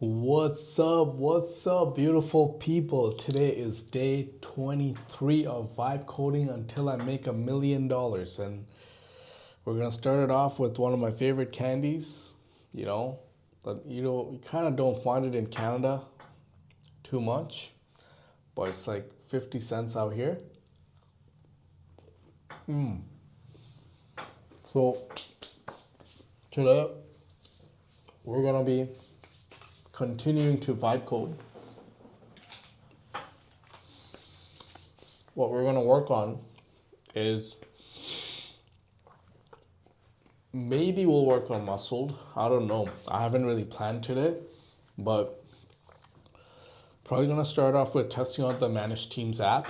What's up, beautiful people? Today is day 23 of vibe coding until I make $1 million. And we're gonna start it off with one of my favorite candies, but you kind of don't find it in Canada too much, but it's like 50 cents out here. So today we're gonna be continuing to vibe code. What we're gonna work on is maybe we'll work on muscled. I don't know. I haven't really planned today, but probably gonna start off with testing out the ManageTeams app.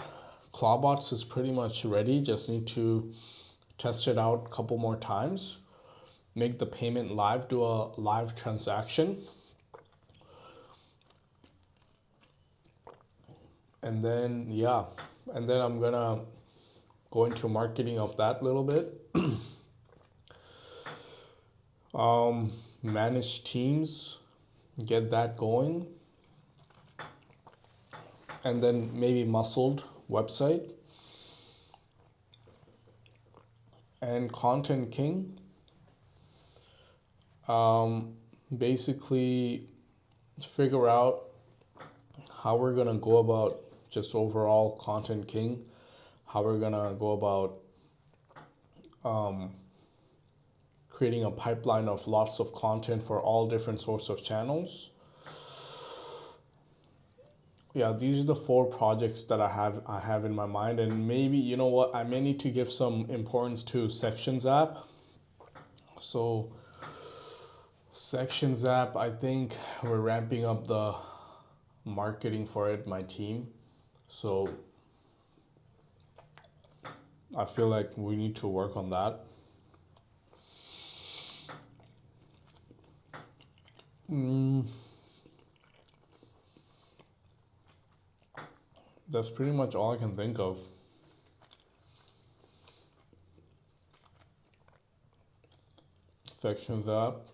Clawbots is pretty much ready. Just need to test it out a couple more times. Make the payment live, do a live transaction. And then, I'm gonna go into marketing of that a little bit. Manage Teams, get that going. And then maybe muscled website. And Content King. Basically figure out how we're gonna go about just overall Content King, how we're gonna go about creating a pipeline of lots of content for all different sorts of channels. Yeah, these are the 4 projects that I have in my mind, and maybe you know what, I may need to give some importance to Sections app. So Sections app, I think we're ramping up the marketing for it, my team. So I feel like we need to work on that. That's pretty much all I can think of. Sections app.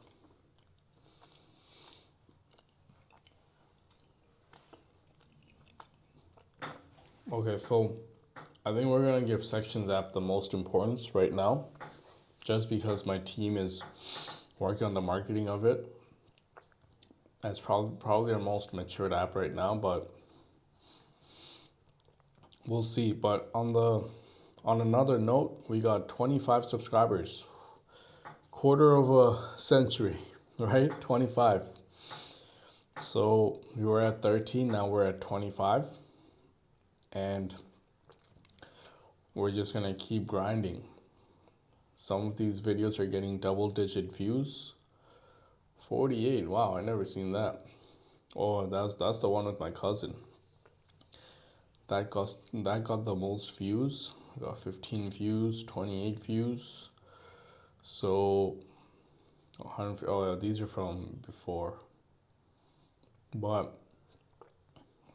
Okay, so I think we're gonna give Sections app the most importance right now, just because my team is working on the marketing of it. That's probably our most matured app right now, but we'll see. But on another note, we got 25 subscribers, quarter of a century, right? 25. So we were at 13, now we're at 25, and we're just gonna keep grinding. Some of these videos are getting double-digit views. 48, wow, I never seen that. Oh, that's the one with my cousin. That got the most views. Got 15 views, 28 views. So 100. Oh yeah, these are from before. But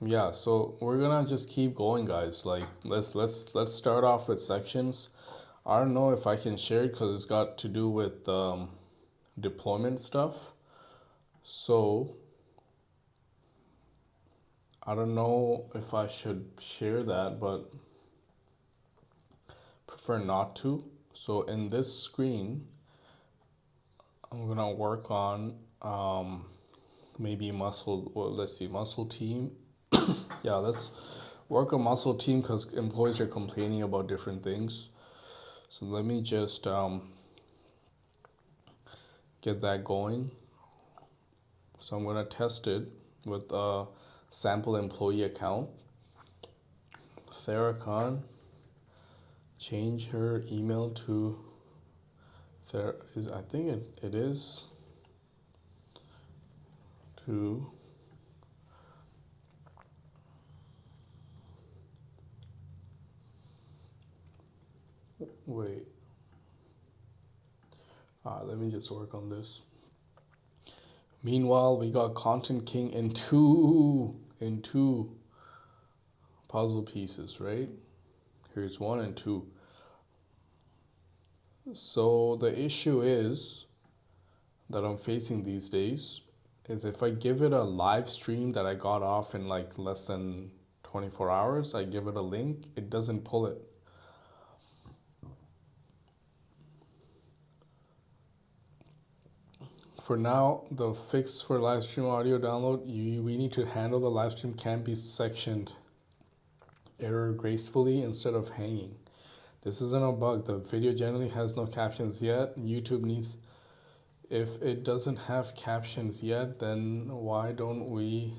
yeah, so we're gonna just keep going, guys. Like let's start off with sections. I don't know if I can share it because it's got to do with deployment stuff. So I don't know if I should share that, but prefer not to. So in this screen, I'm gonna work on maybe muscle. Well, let's see, muscle team. Yeah, let's work on muscle team because employees are complaining about different things. So let me just get that going. So I'm gonna test it with a sample employee account. Theracon, change her email to I think it is to wait. Let me just work on this. Meanwhile, we got Content King in two puzzle pieces, right? Here's 1 and 2. So the issue is that I'm facing these days is if I give it a live stream that I got off in like less than 24 hours, I give it a link, it doesn't pull it. For now, the fix for live stream audio download, we need to handle the live stream can be sectioned error gracefully instead of hanging. This isn't a bug. The video generally has no captions yet. YouTube needs, if it doesn't have captions yet, then why don't we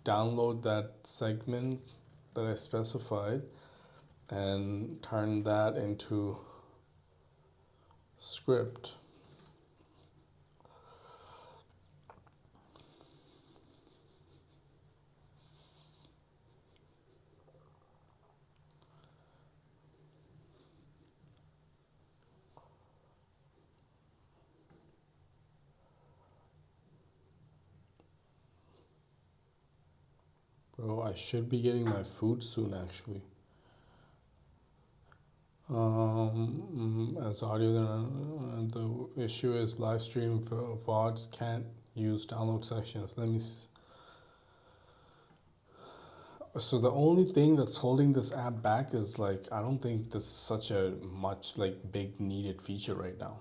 download that segment that I specified and turn that into script. Bro, I should be getting my food soon actually. As audio, then the issue is live stream VODs can't use download sections. Let me so the only thing that's holding this app back is like, I don't think this is such a much like big needed feature right now.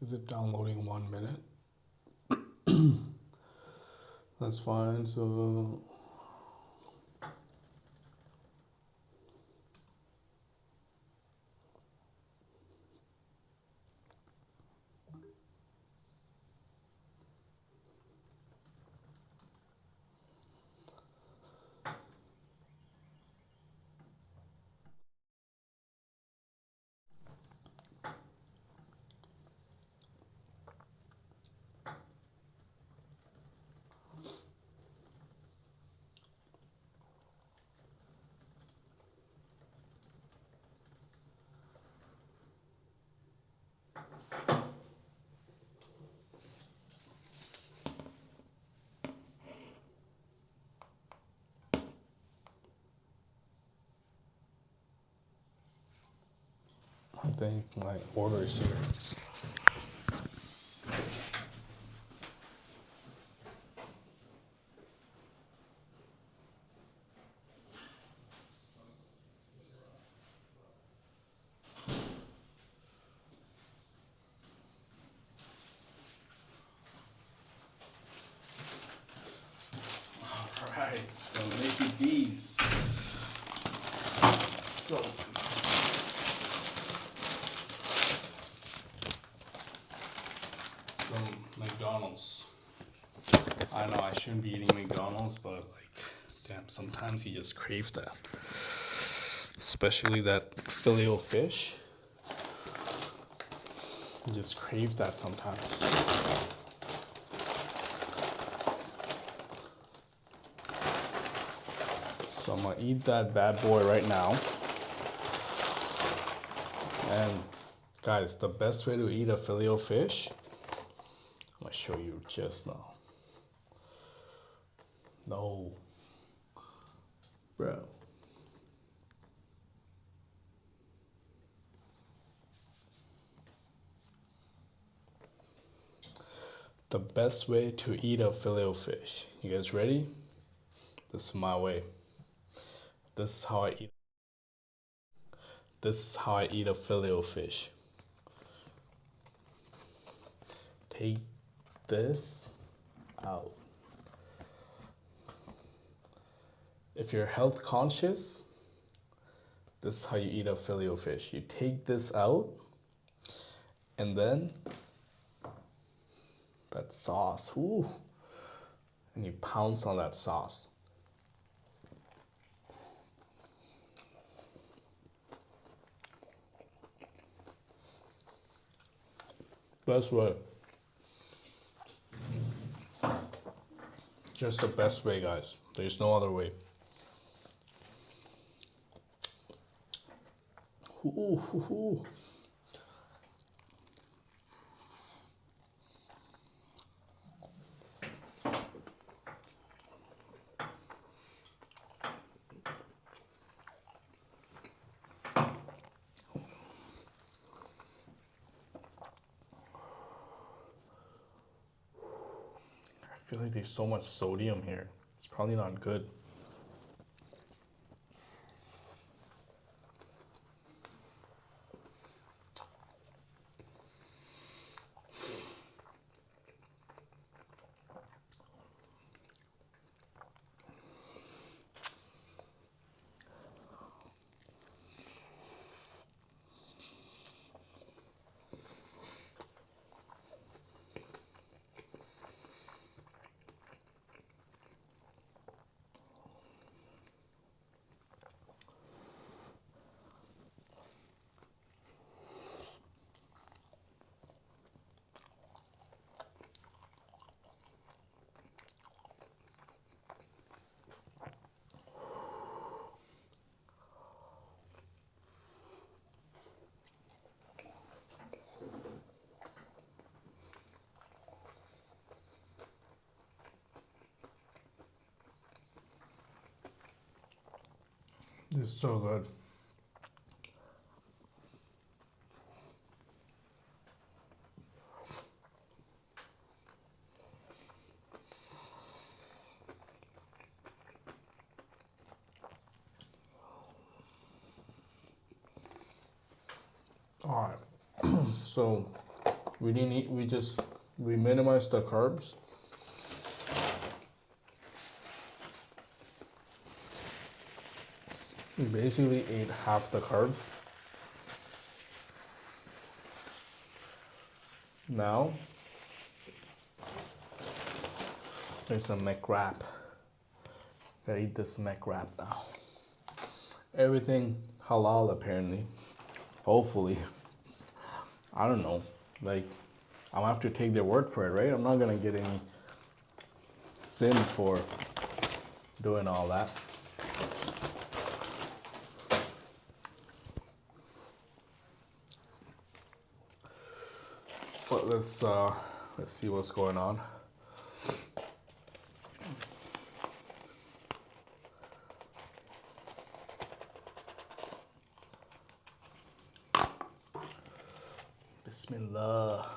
Is it downloading 1 minute? That's fine. So I think my order is here. Alright, so maybe these. So McDonald's. I know I shouldn't be eating McDonald's, but like, damn, sometimes you just crave that. Especially that filet o fish. You just crave that sometimes. So I'm gonna eat that bad boy right now. And guys, the best way to eat a filet o fish, I'm gonna show you just now. No. Bro. The best way to eat a filet o fish. You guys ready? This is my way. This is how I eat. This is how I eat a filet o fish. Take this out. If you're health conscious, this is how you eat a filet o fish. You take this out, and then that sauce, ooh, and you pounce on that sauce. Best way. Just the best way, guys. There's no other way. Ooh. Ooh, ooh, ooh. I feel like there's so much sodium here. It's probably not good. This is so good. All right. So we didn't eat. We minimized the carbs. We basically ate half the carbs. Now there's a McWrap. Gotta eat this McWrap now. Everything halal apparently. Hopefully. I don't know. Like, I'm gonna have to take their word for it, right? I'm not gonna get any sin for doing all that. But let's see what's going on. Bismillah.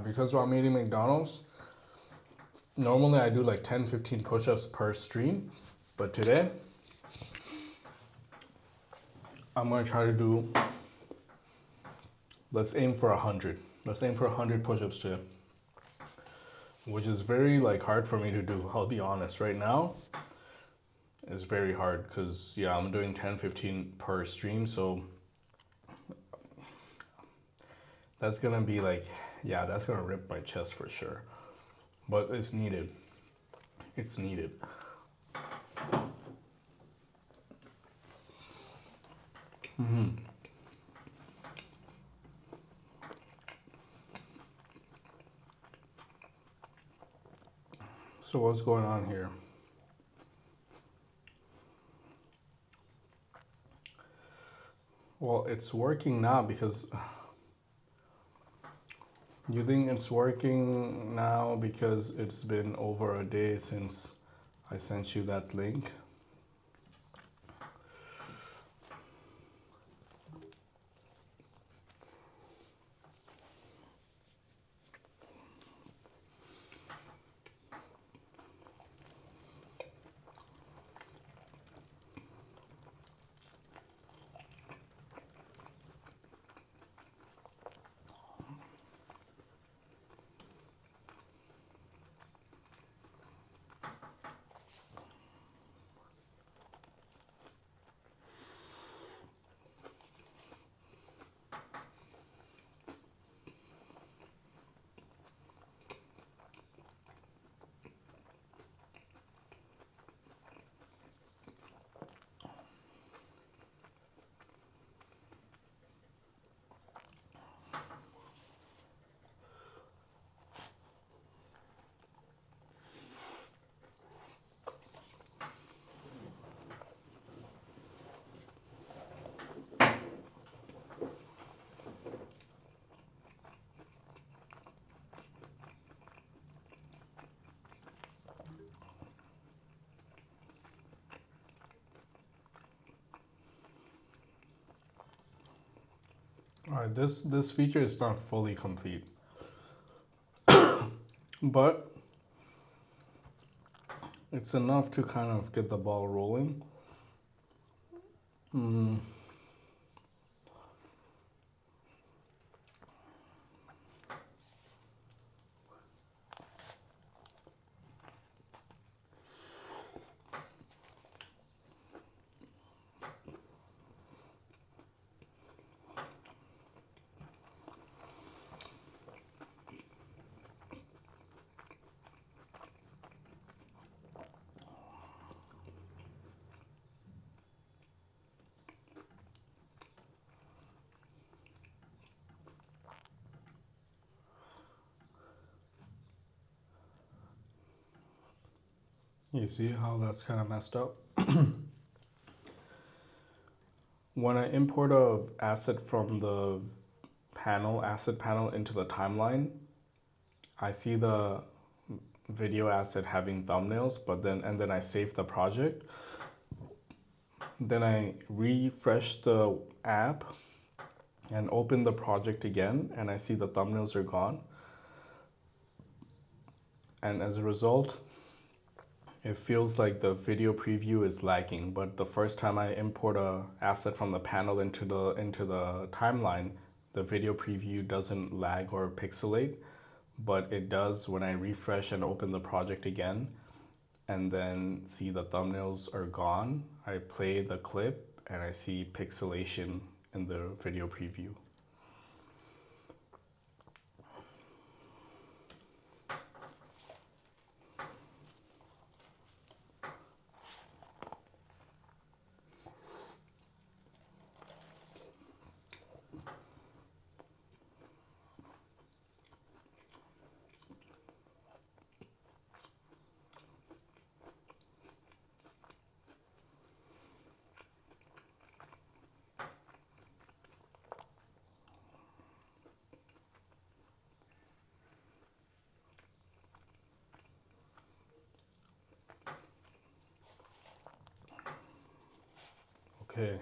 Because I'm eating McDonald's, normally I do like 10-15 push-ups per stream, but today I'm gonna try to do, let's aim for 100. Let's aim for 100 push-ups today, which is very like hard for me to do. I'll be honest, right now it's very hard because yeah, I'm doing 10-15 per stream, so that's gonna be like, yeah, that's gonna rip my chest for sure. But it's needed. It's needed. So what's going on here? Well, it's working now because you think it's working now because it's been over a day since I sent you that link. All right, this feature is not fully complete, but it's enough to kind of get the ball rolling. You see how that's kind of messed up? When I import a asset from the asset panel into the timeline, I see the video asset having thumbnails, and then I save the project. Then I refresh the app and open the project again, and I see the thumbnails are gone. And as a result, it feels like the video preview is lagging, but the first time I import a asset from the panel into the timeline, the video preview doesn't lag or pixelate, but it does when I refresh and open the project again and then see the thumbnails are gone. I play the clip and I see pixelation in the video preview. Okay.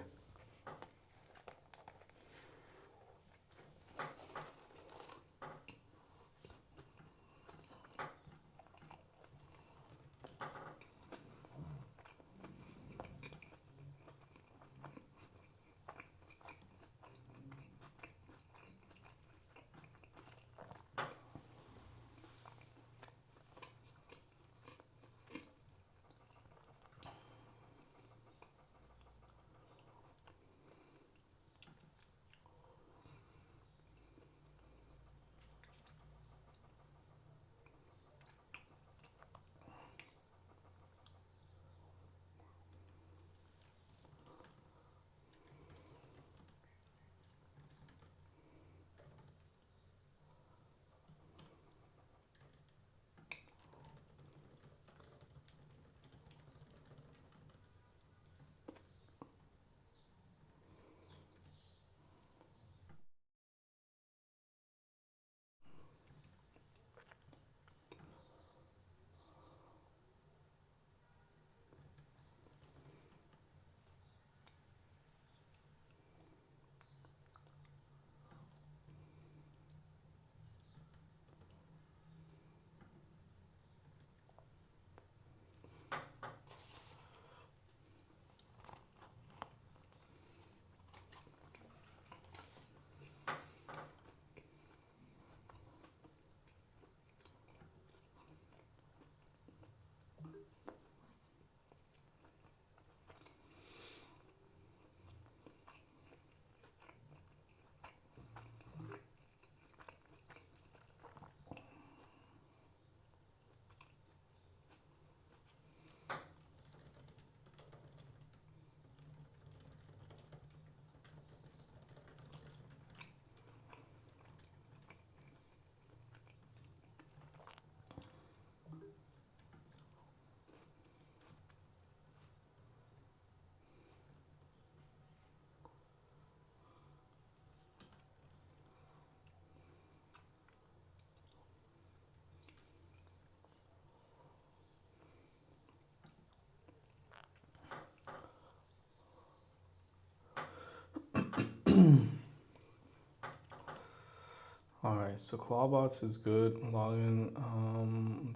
Alright, so Clawbots is good. Login.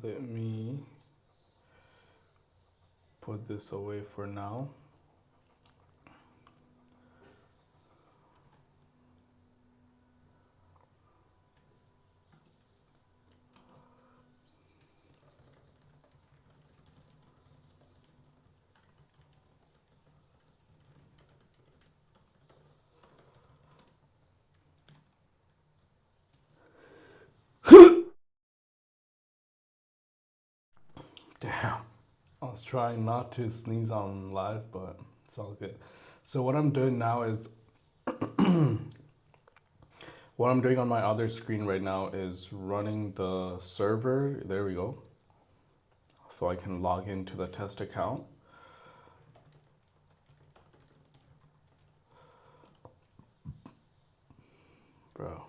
Let me put this away for now. Damn. I was trying not to sneeze on live, but it's all good. So what I'm doing now is what I'm doing on my other screen right now is running the server. There we go. So I can log into the test account. Bro.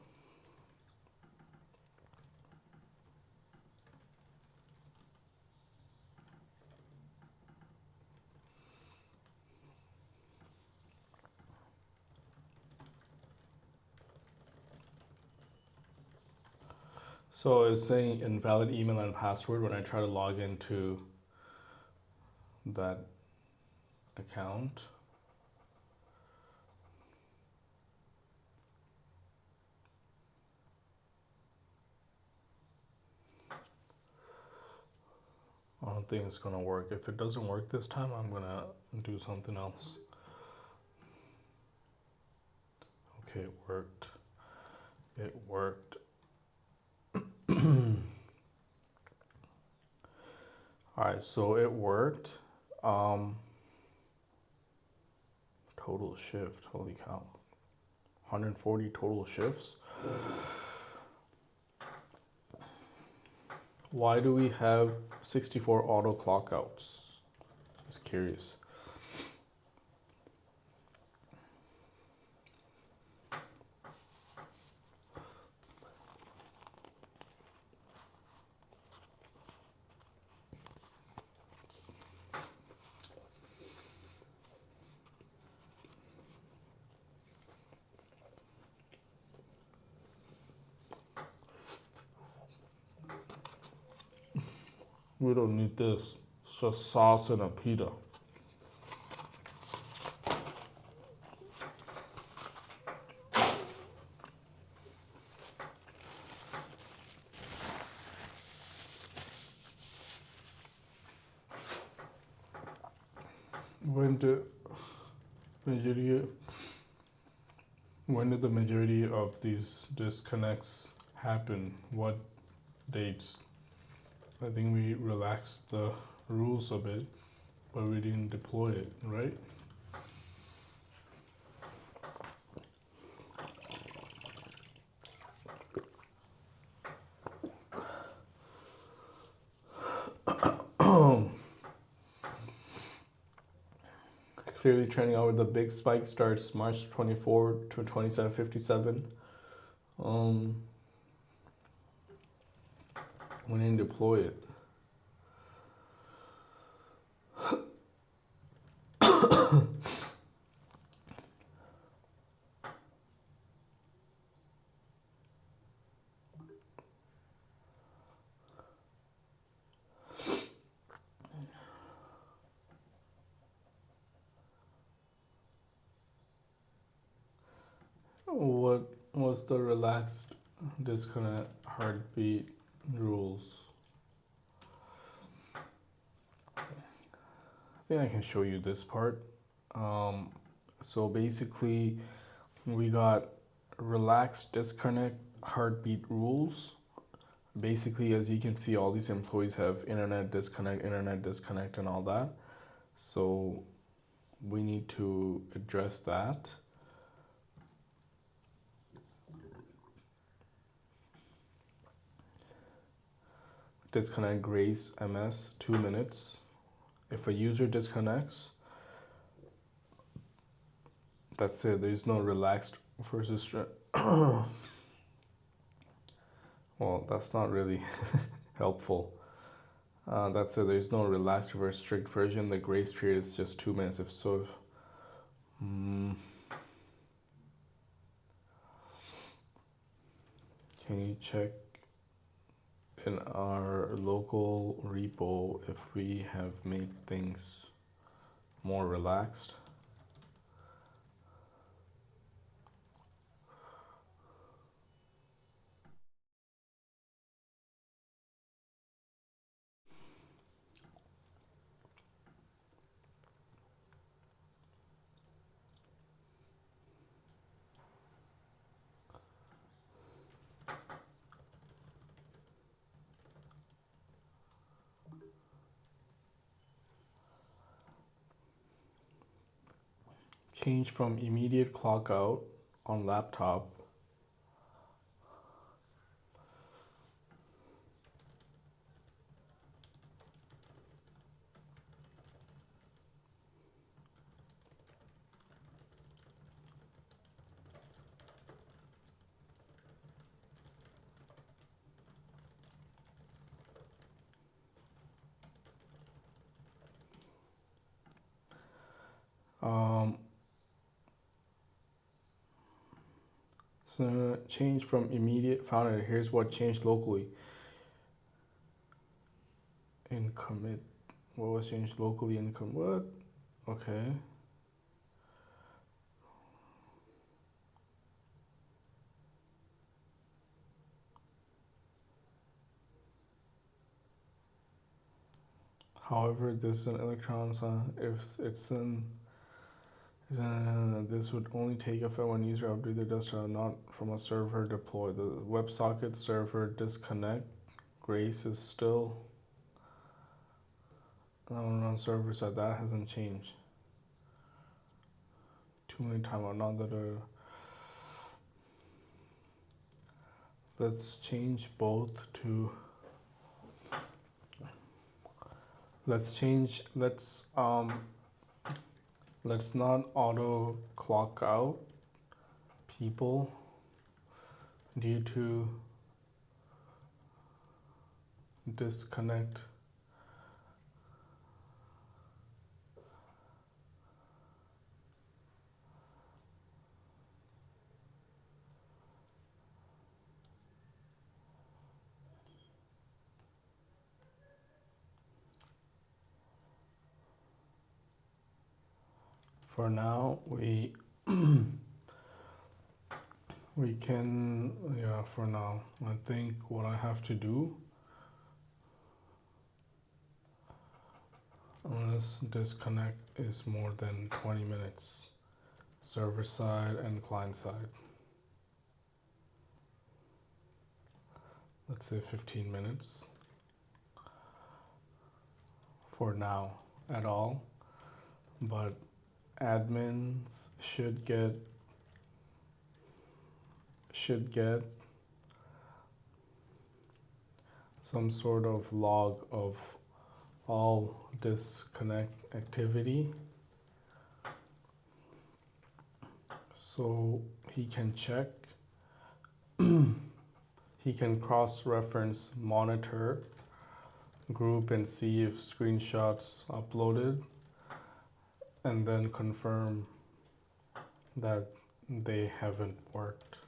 So it's saying invalid email and password when I try to log into that account. I don't think it's gonna work. If it doesn't work this time, I'm gonna do something else. Okay, it worked. It worked. Alright, so it worked. Total shift, holy cow. 140 total shifts. Why do we have 64 auto clockouts? Just curious. We don't need this. It's just sauce and a pita. When did the majority of these disconnects happen? What dates? I think we relaxed the rules a bit, but we didn't deploy it, right? Clearly trending out with the big spike starts March 24 to 27.57. We didn't deploy it. What was the relaxed disconnect heartbeat rules? I think I can show you this part. So basically, we got relaxed disconnect heartbeat rules. Basically, as you can see, all these employees have internet disconnect, and all that. So we need to address that. Disconnect grace MS 2 minutes. If a user disconnects, that's it. There's no relaxed versus well, that's not really helpful. That's it. There's no relaxed versus strict version. The grace period is just 2 minutes. If so, Can you check in our local repo if we have made things more relaxed? Change from immediate clock out on laptop so change from immediate found it. Here's what changed locally in commit. What was changed locally in commit? What? Okay. However, this is an electron, so if it's in this would only take effect when user update their desktop, not from a server deploy. The WebSocket server disconnect Grace is still on server side. That hasn't changed. Too many timeout. Not that let's change both to. Let's not auto clock out people due to disconnect. For now, we can, yeah, for now. I think what I have to do, unless disconnect is more than 20 minutes, server side and client side. Let's say 15 minutes for now at all, but admins should get some sort of log of all disconnect activity so he can check. He can cross-reference monitor group and see if screenshots uploaded and then confirm that they haven't worked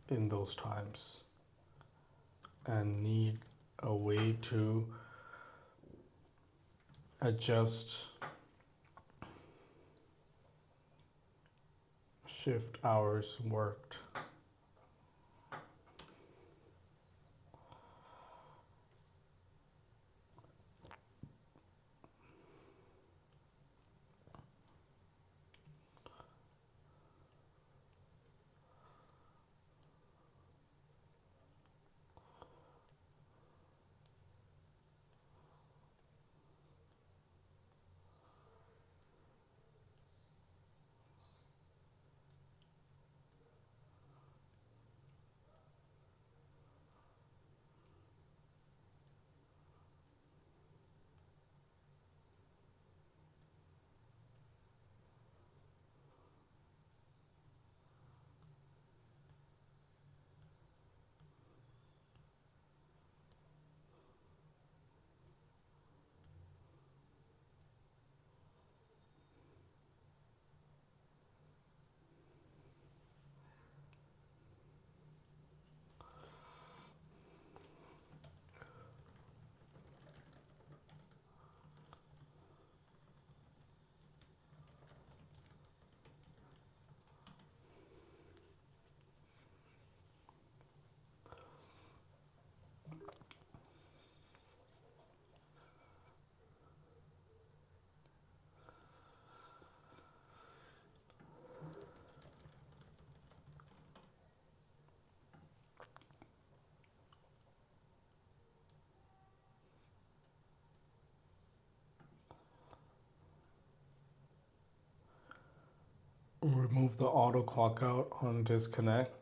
in those times and need a way to adjust shift hours worked. remove the auto clock out on disconnect.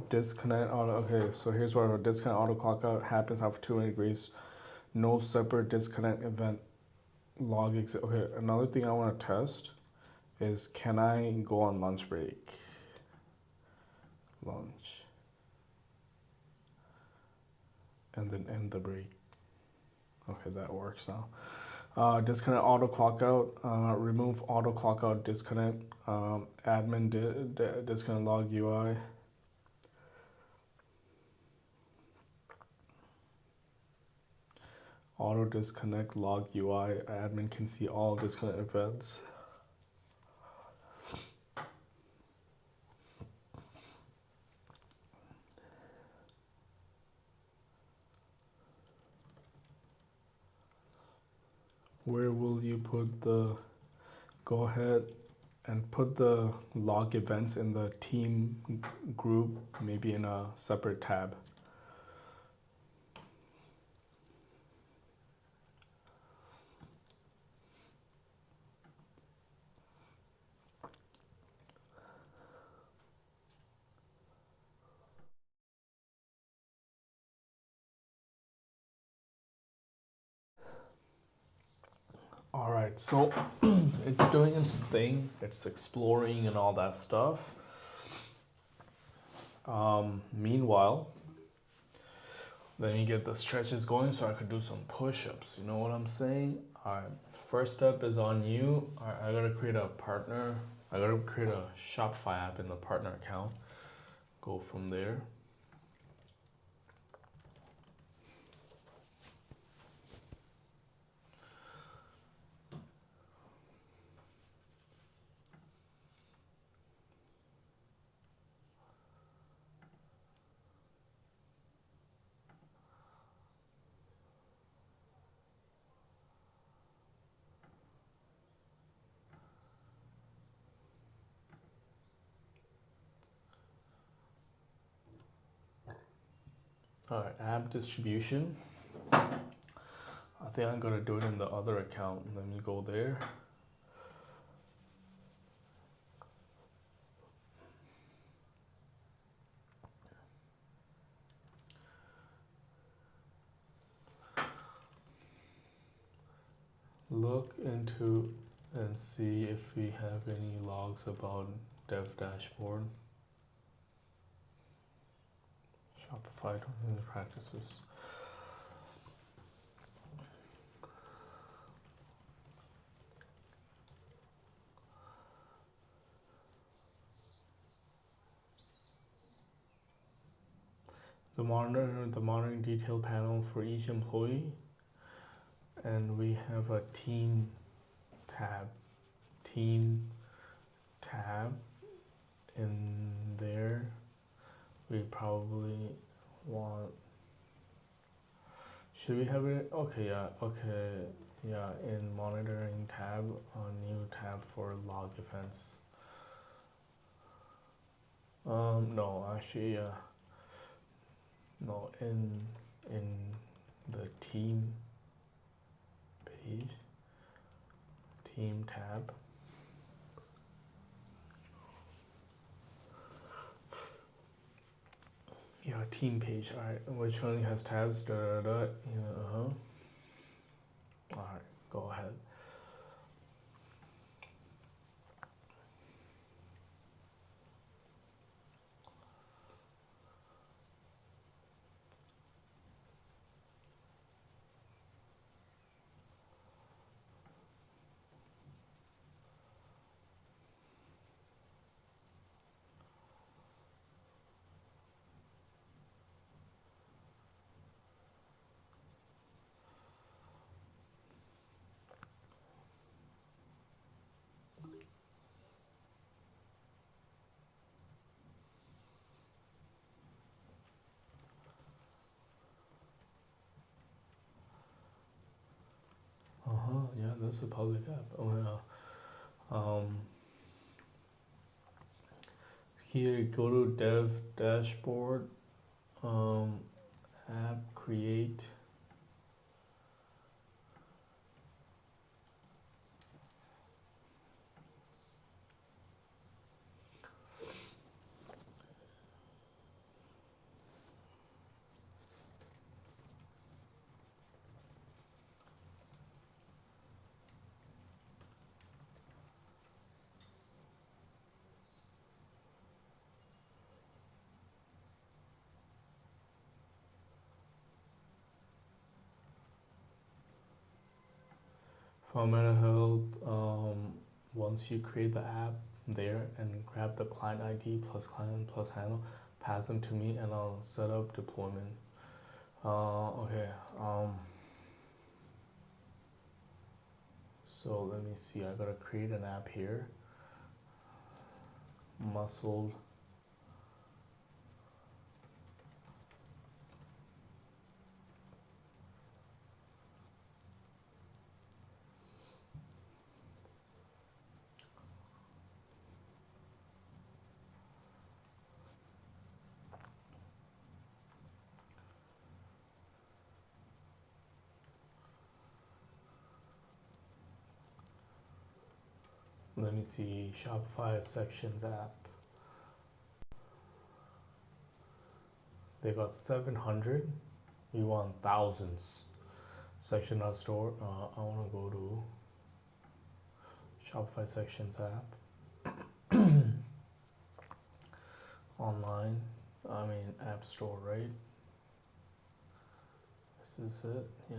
Disconnect auto. Okay, so here's where disconnect auto clock out happens after 2 degrees. No separate disconnect event log exit. Okay, another thing I want to test is, can I go on lunch break? Lunch. And then end the break. Okay, that works now. Disconnect auto clock out. Remove auto clock out disconnect. Admin disconnect log UI. Auto disconnect log UI. Admin can see all disconnect events. Where will you put the, go ahead and put the log events in the team group, maybe in a separate tab. All right, so it's doing its thing. It's exploring and all that stuff. Meanwhile, let me get the stretches going so I could do some push-ups. You know what I'm saying? All right, first step is on you. All right, I gotta create a partner. I gotta create a Shopify app in the partner account. Go from there. All right, app distribution. I think I'm gonna do it in the other account. Let me go there. Look into and see if we have any logs about dev dashboard. Shopify practices. The monitoring detail panel for each employee, and we have a team tab in there. We probably want, should we have it? Okay, yeah, in monitoring tab, a new tab for log events. No, actually, no, in the team page, team tab. Yeah, team page. All right, which only has tabs. Yeah, All right, go ahead. Yeah, that's a public app. Oh yeah. Here, go to dev dashboard. App create. From Manahealth, once you create the app there and grab the client ID plus client plus handle, pass them to me and I'll set up deployment. Okay. So let me see. I gotta create an app here. Muscle. Let me see. Shopify Sections app. They got 700. We want thousands. Section.store. I want to go to Shopify Sections app. Online. I mean, App Store, right? This is it. Yeah.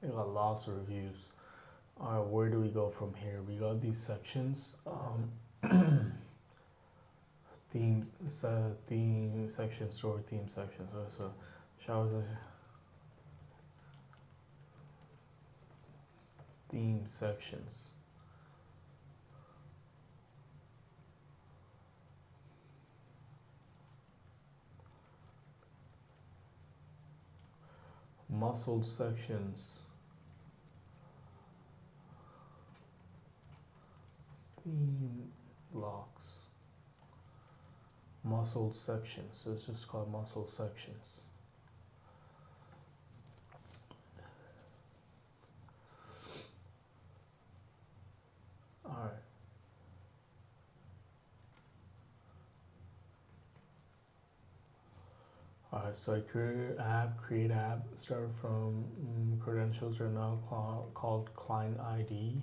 They got lots of reviews. Alright, where do we go from here? We got these sections. Themes, theme section, store theme section. So shower theme sections. Muscled sections. Theme blocks. Muscled sections. So it's just called muscle sections. Alright. Alright, so I create app, start from credentials are now called client ID.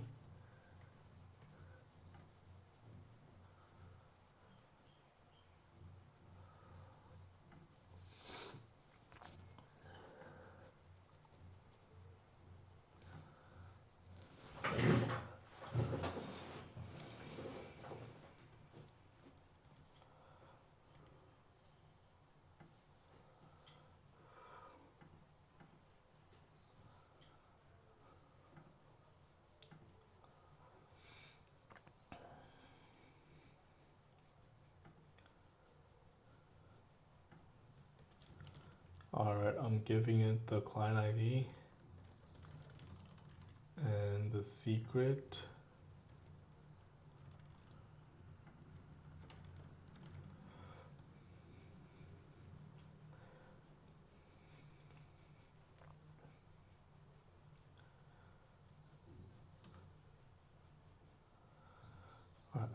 Alright, I'm giving it the client ID and the secret.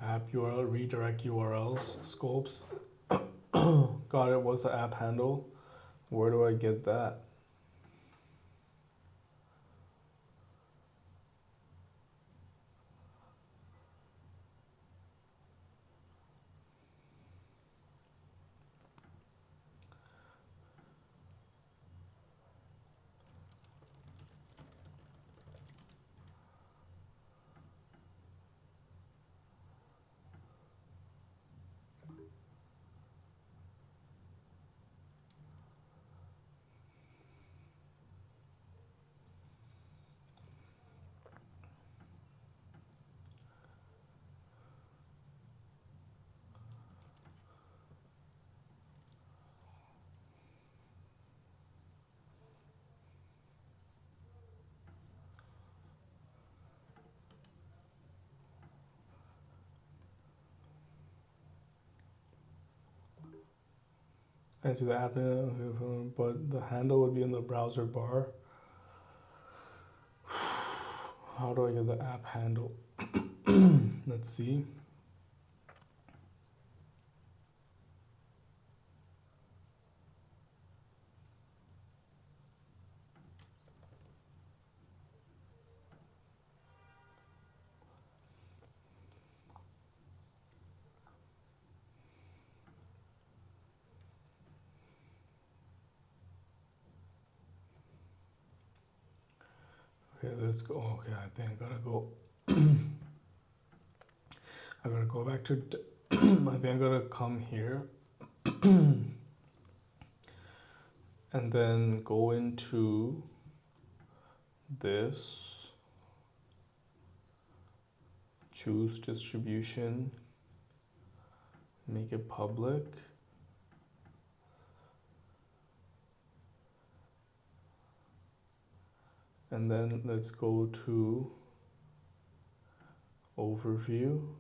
App URL, redirect URLs, scopes. Got it. What's the app handle? Where do I get that? I see the app, but the handle would be in the browser bar. How do I get the app handle? Let's see. Okay, let's go. Okay, I think I gotta go. I gotta go back to. I think I gotta come here and then go into this, choose distribution, make it public. And then let's go to overview.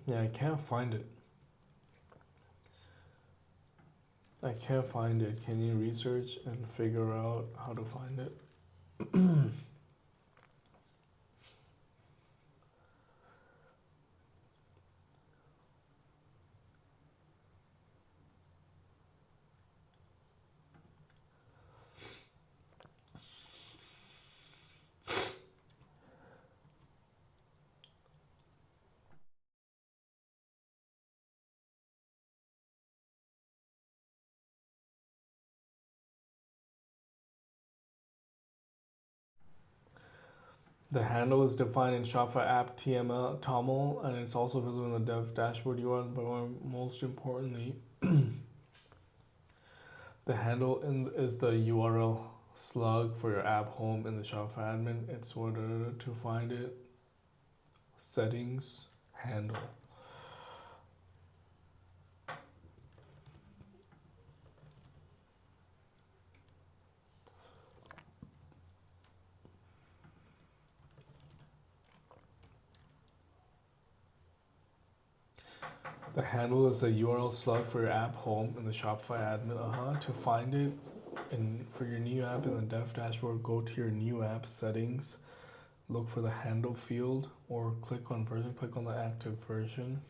Yeah, I can't find it. I can't find it. Can you research and figure out how to find it? The handle is defined in Shopify app TML, and it's also visible in the dev dashboard URL. But most importantly, the handle is the URL slug for your app home in the Shopify admin. It's order to find it. Settings, handle. The handle is the URL slug for your app home in the Shopify admin. To find it for your new app in the dev dashboard, go to your new app settings, look for the handle field, or click on version, click on the active version.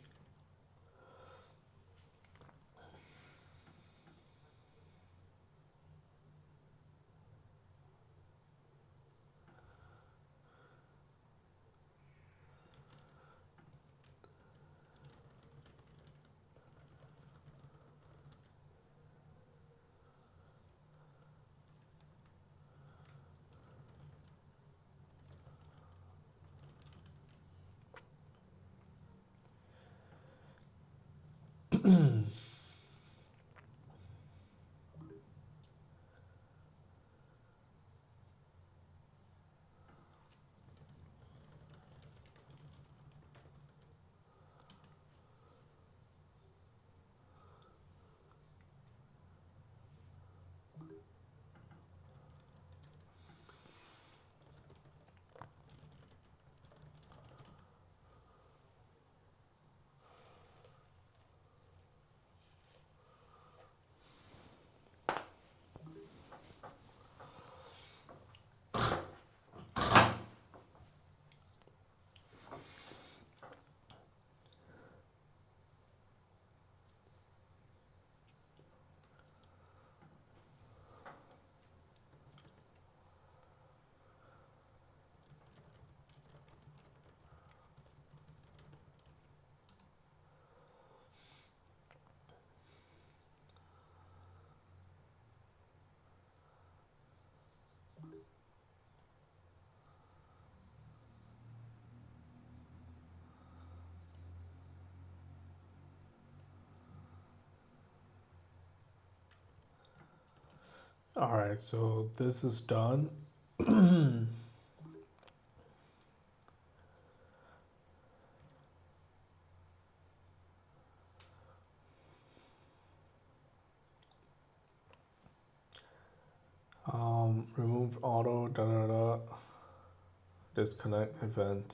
All right, so this is done. remove auto disconnect event.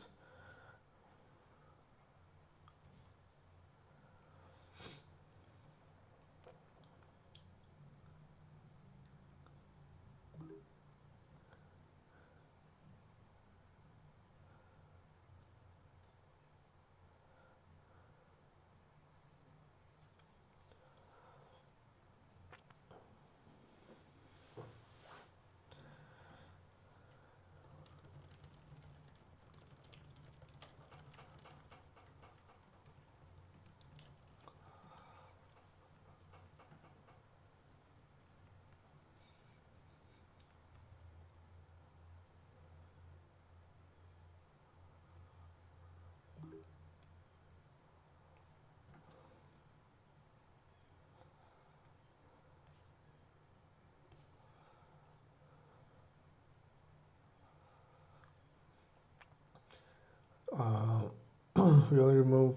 We only remove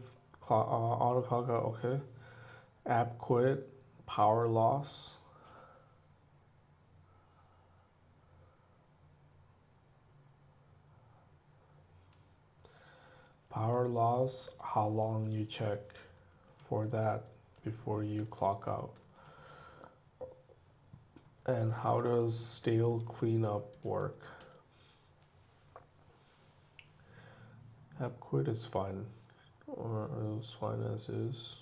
auto clock out, okay. App quit, power loss. Power loss, how long you check for that before you clock out. And how does stale cleanup work? App quit is fine, or it was fine as is.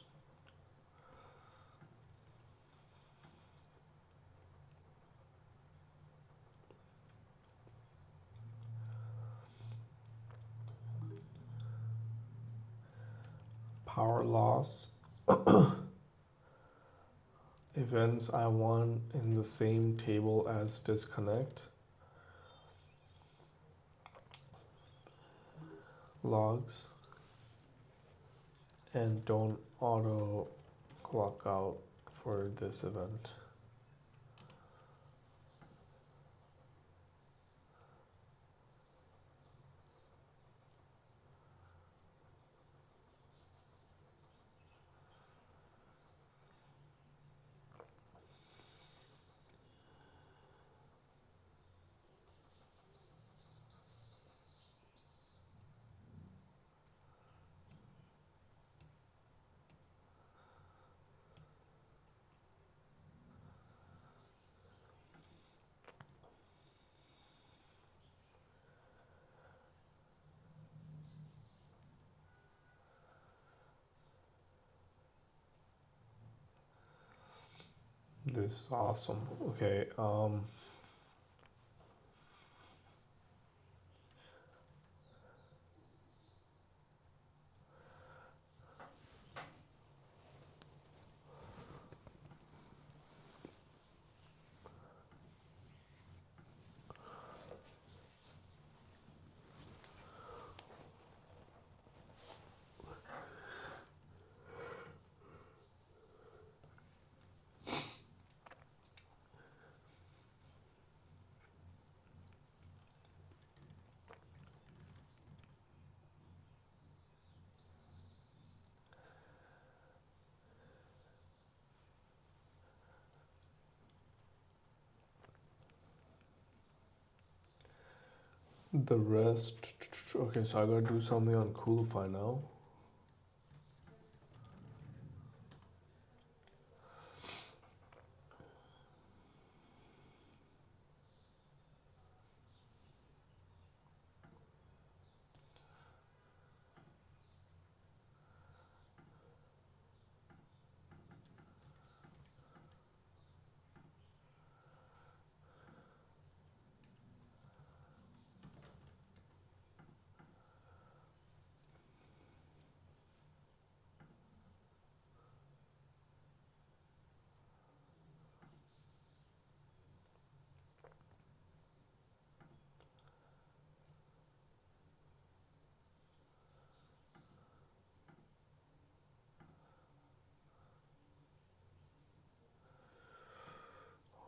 Power loss. Events I want in the same table as disconnect. Logs. And don't auto clock out for this event. This is awesome. Okay, the rest. Okay, so I gotta do something on Coolify now.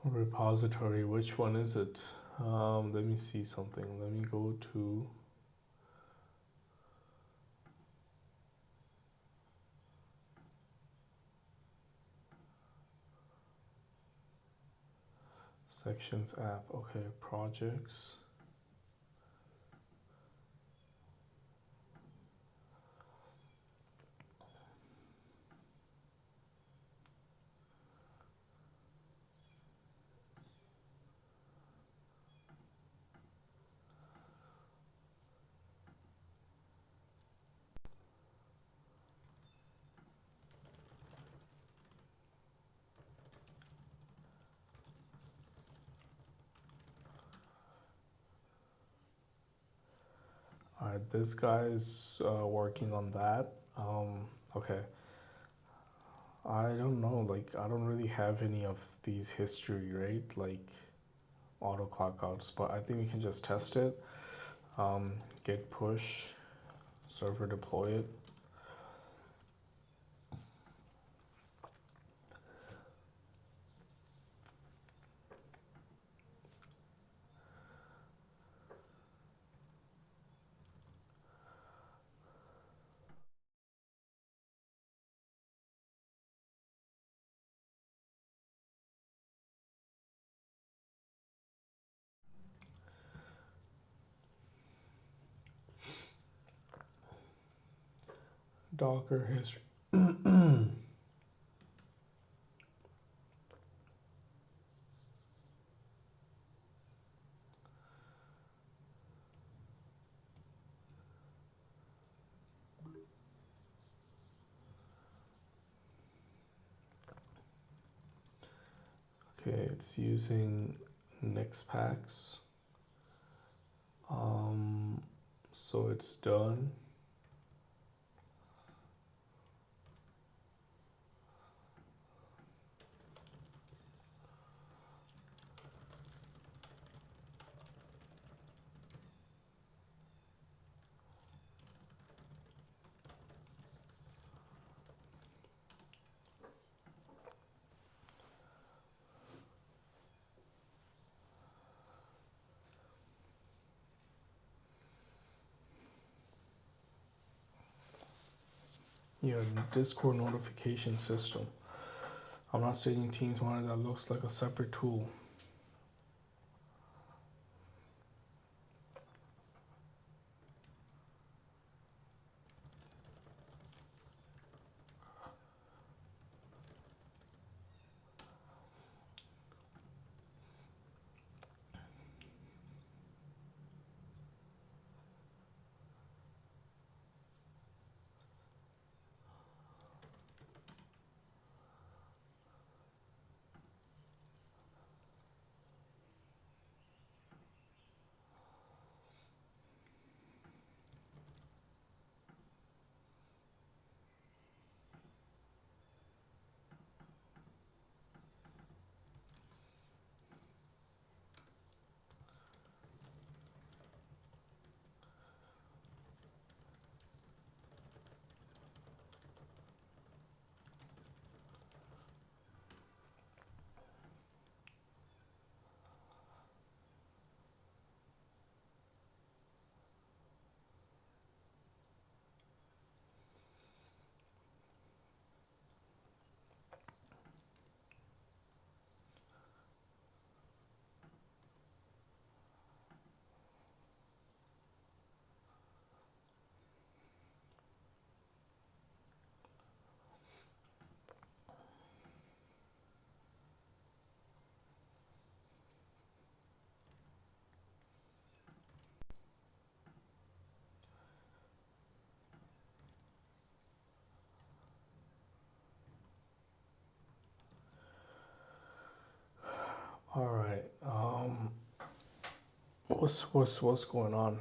Repository, which one is it? Let me see something. Let me go to Sections app. Okay, projects. All right, this guy's working on that. Okay. I don't know, like, I don't really have any of these history, right? Like, auto clockouts, but I think we can just test it. Git push, server deploy it. Docker history. Okay, it's using Nixpacks. So it's done. Yeah, Discord notification system. I'm not stating Teams Monitor, that looks like a separate tool. All right. What's going on?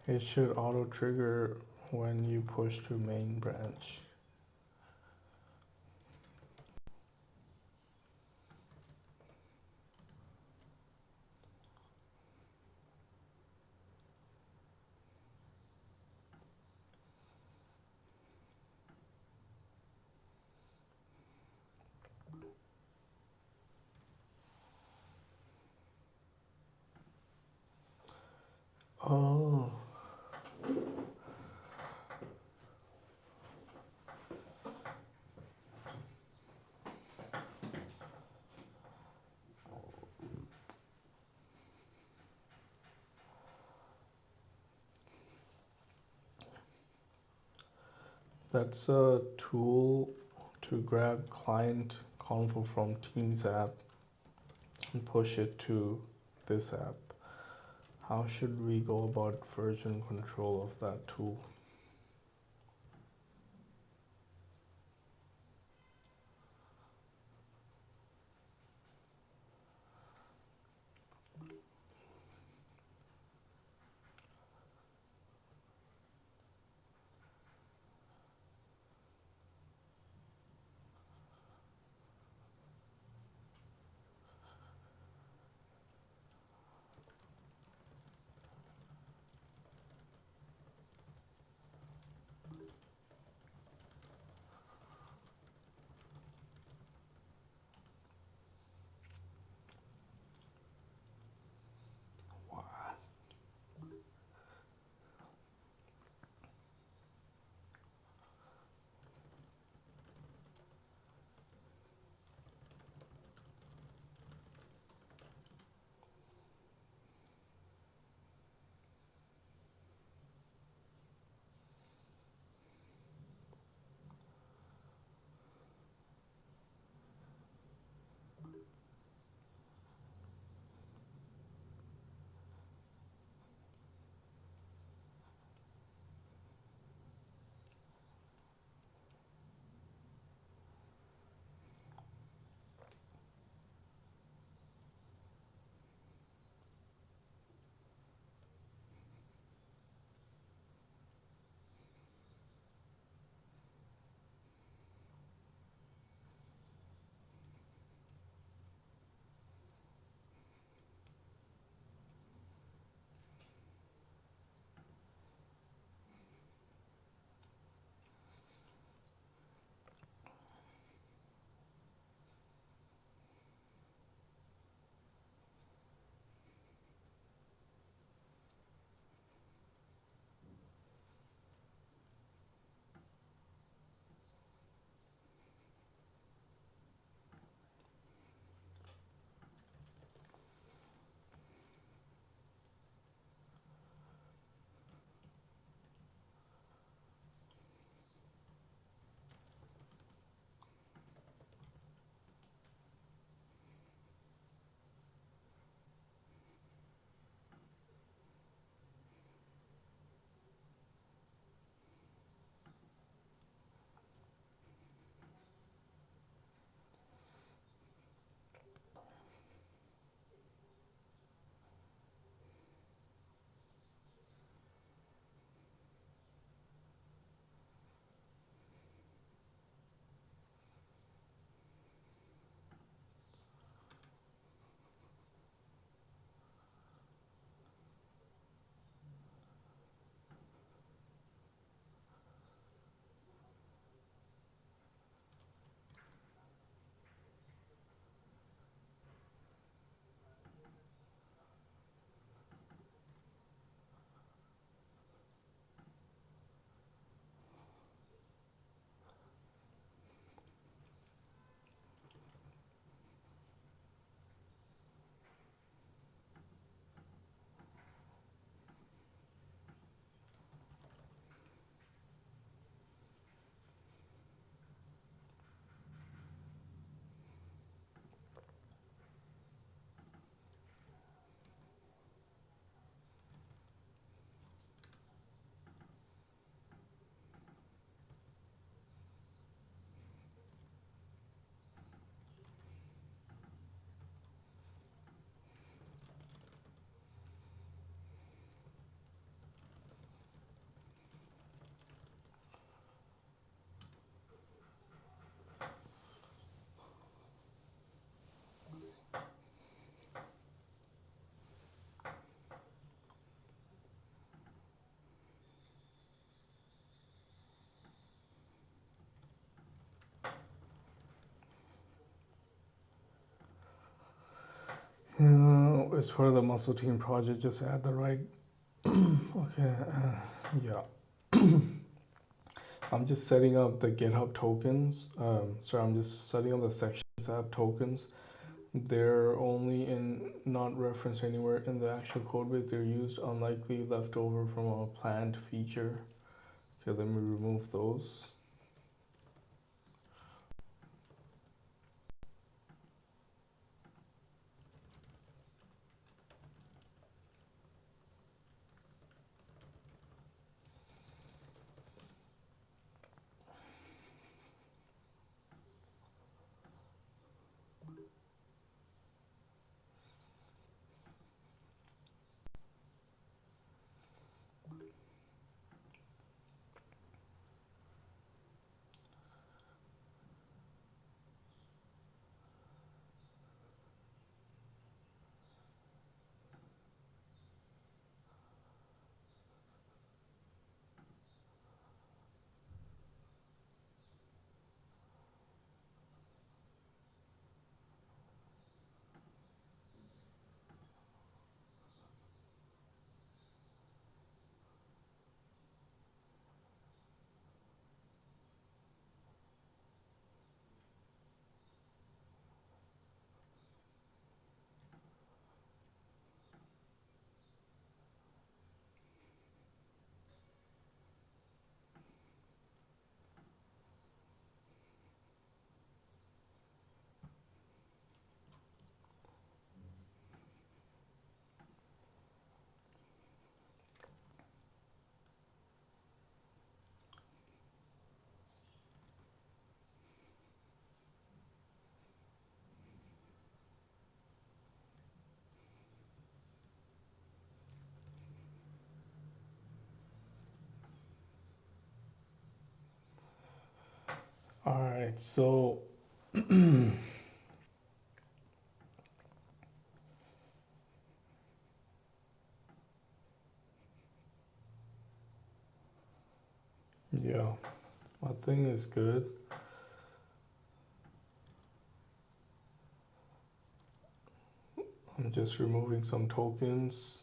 It should auto trigger when you push to main branch. Oh. That's a tool to grab client convo from Teams app and push it to this app. How should we go about version control of that tool? As part of the muscle team project, just add the right Okay, yeah. I'm just setting up the GitHub tokens. I'm just setting up the sections that have tokens. They're only not referenced anywhere in the actual code base. They're used unlikely leftover from a planned feature. Okay, let me remove those. All right, so yeah, my thing is good. I'm just removing some tokens.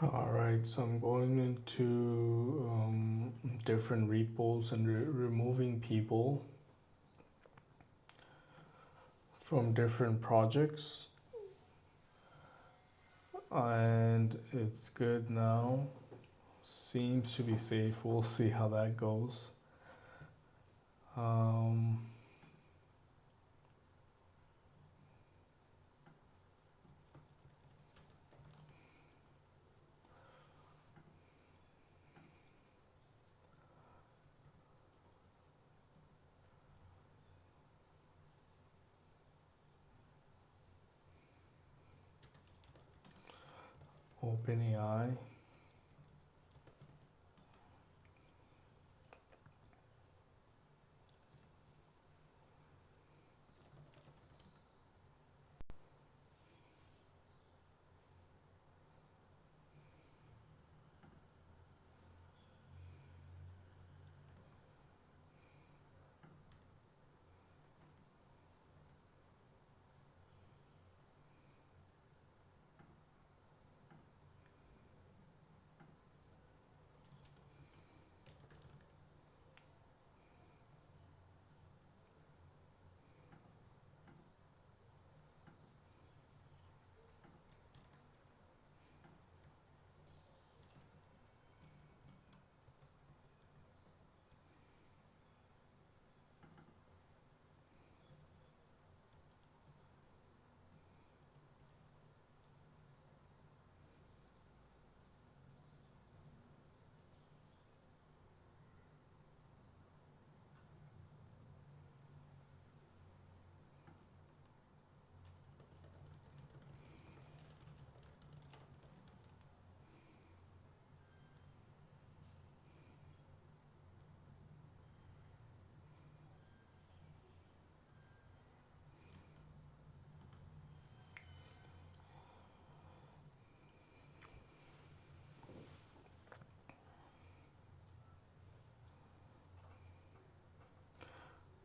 All right, so I'm going into different repos and removing people from different projects, and it's good now. Seems to be safe. We'll see how that goes. Um, OpenAI.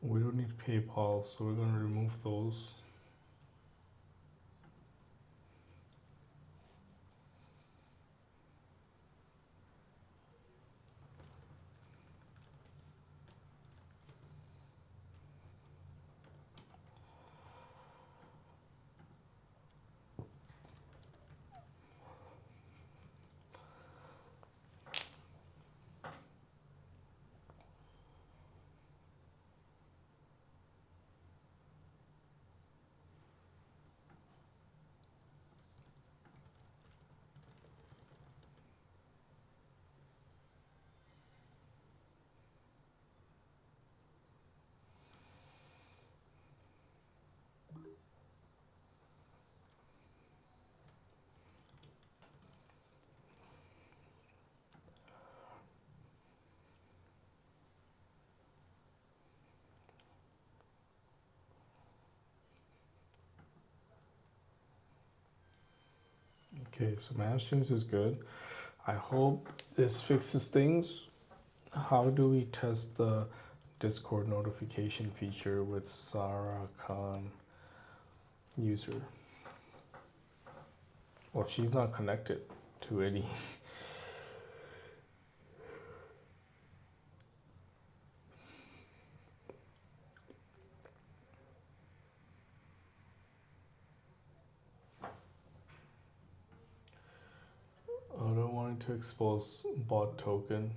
We don't need PayPal, so we're gonna remove those. Okay, so ManageTeams is good. I hope this fixes things. How do we test the Discord notification feature with Sarah Khan user? Well, she's not connected to any. I don't want to expose bot token.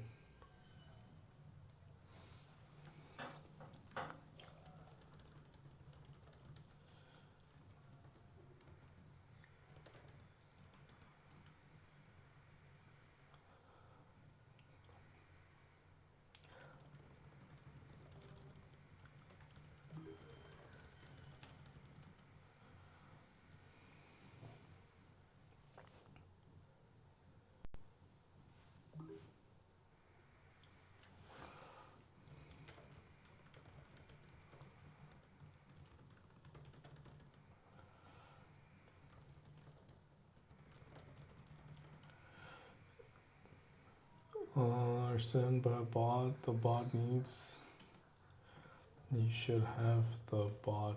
Are sent by a bot. The bot needs. You should have the bot.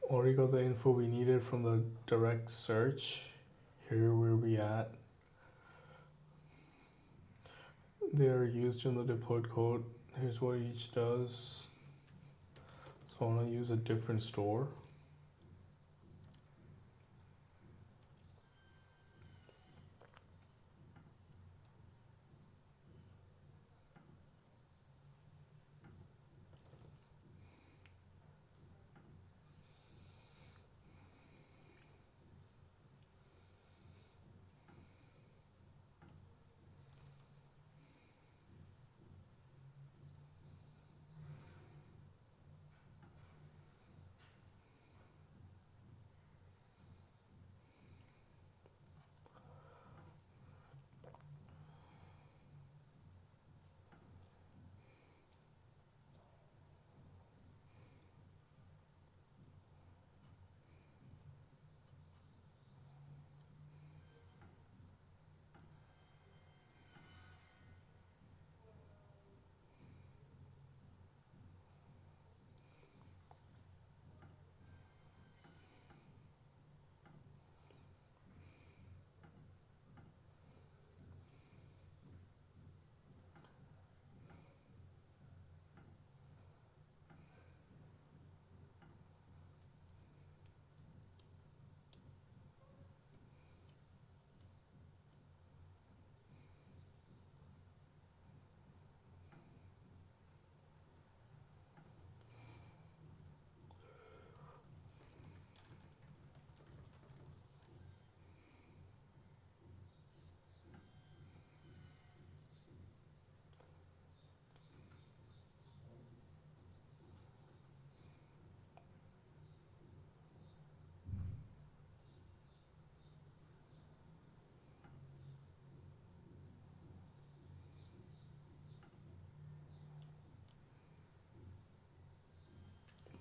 Already got the info we needed from the direct search. Here where we at. They are used in the deployed code. Here's what each does. So I want to use a different store.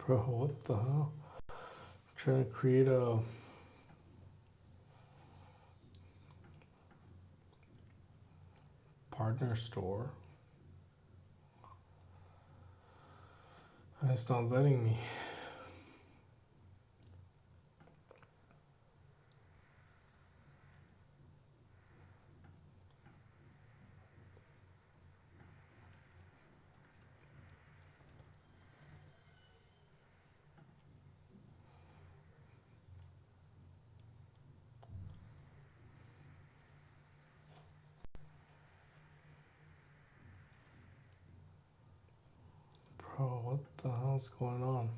Bro, what the hell? Trying to create a partner store. And it's not letting me. Bro, what the hell's going on?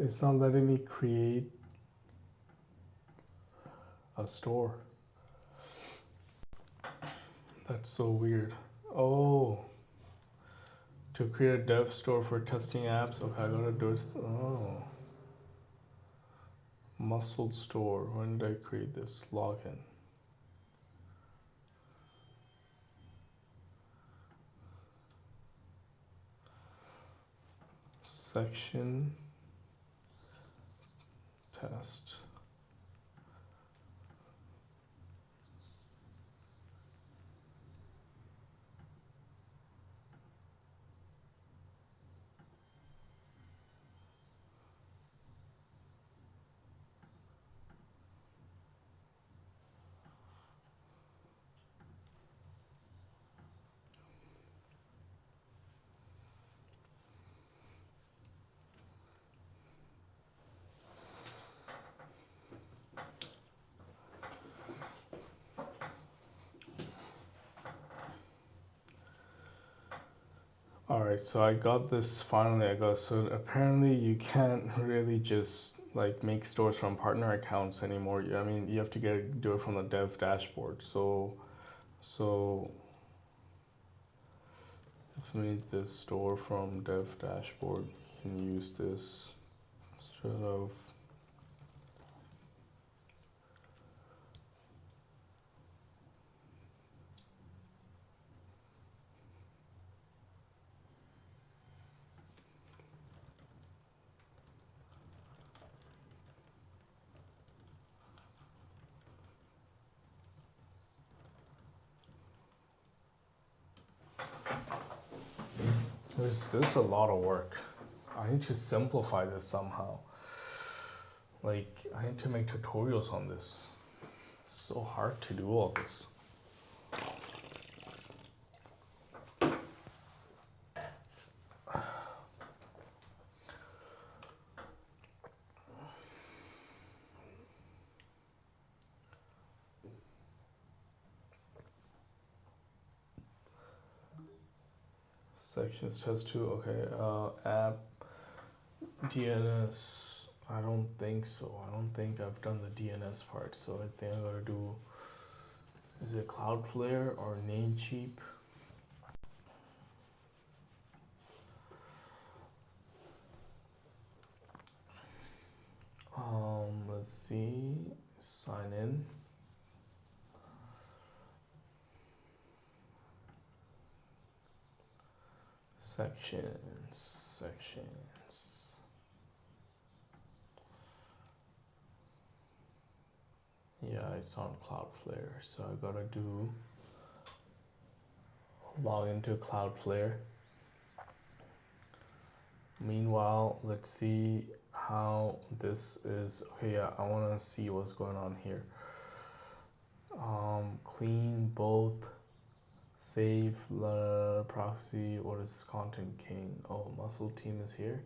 It's not letting me create a store. That's so weird. Oh, to create a dev store for testing apps. Okay, I gotta do it. Oh, muscle store. When did I create this? Login. Section test. Alright, so I got this finally. So apparently you can't really just like make stores from partner accounts anymore. I mean, you have to do it from the dev dashboard. So if we need this store from dev dashboard, you can use this instead of. This is a lot of work. I need to simplify this somehow. Like, I need to make tutorials on this. It's so hard to do all this. Sections test 2, okay. App DNS. I don't think so. I don't think I've done the DNS part. So I think I gotta do. Is it Cloudflare or Namecheap? Let's see. Sign in. sections. Yeah, it's on Cloudflare, so I gotta log into Cloudflare. Meanwhile, let's see how this is. Okay, yeah, I wanna see what's going on here. Clean both, save proxy. What is this? Content King. Oh, Muscle Team is here.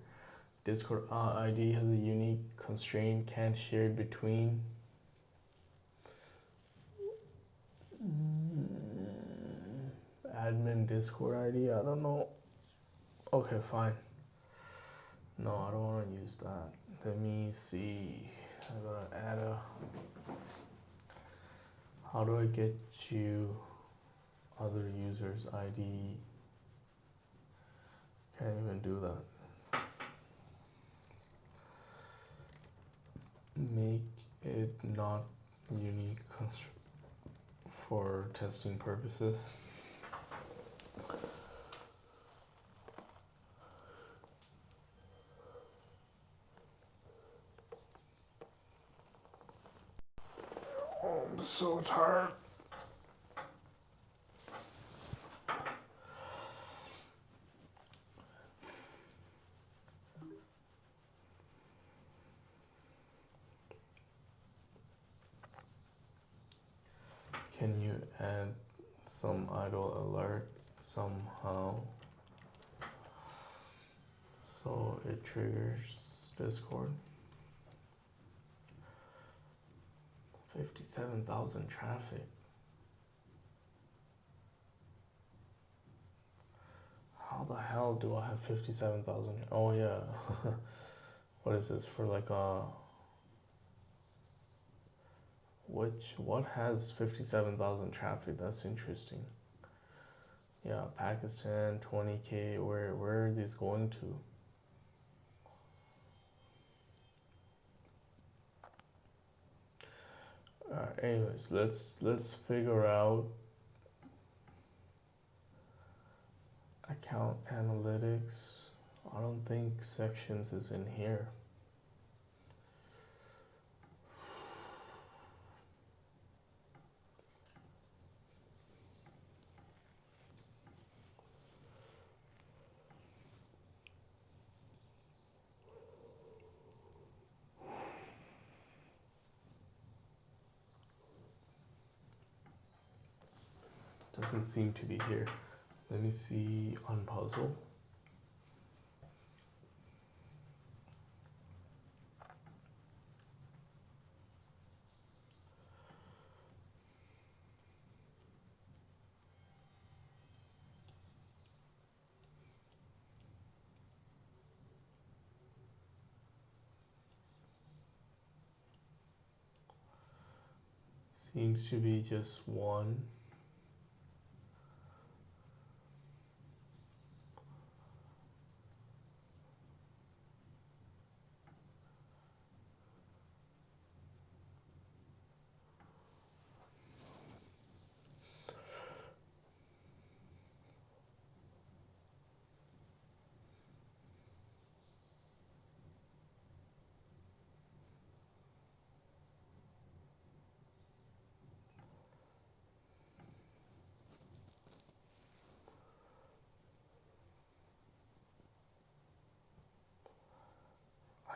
Discord ID has a unique constraint, can't share it between. Admin Discord ID, I don't know. Okay, fine. No, I don't want to use that. Let me see. I gotta add a. How do I get you other users ID? Can't even do that. Make it not unique for testing purposes. Oh, I'm so tired. Can you add some idle alert somehow so it triggers Discord? 57,000 traffic. How the hell do I have 57,000? Oh yeah. What is this for, like a what has 57,000 traffic? That's interesting. Yeah, Pakistan 20k. Where are these going to? Anyways, let's figure out account analytics. I don't think sections is in here. Doesn't seem to be here. Let me see on puzzle. Seems to be just one.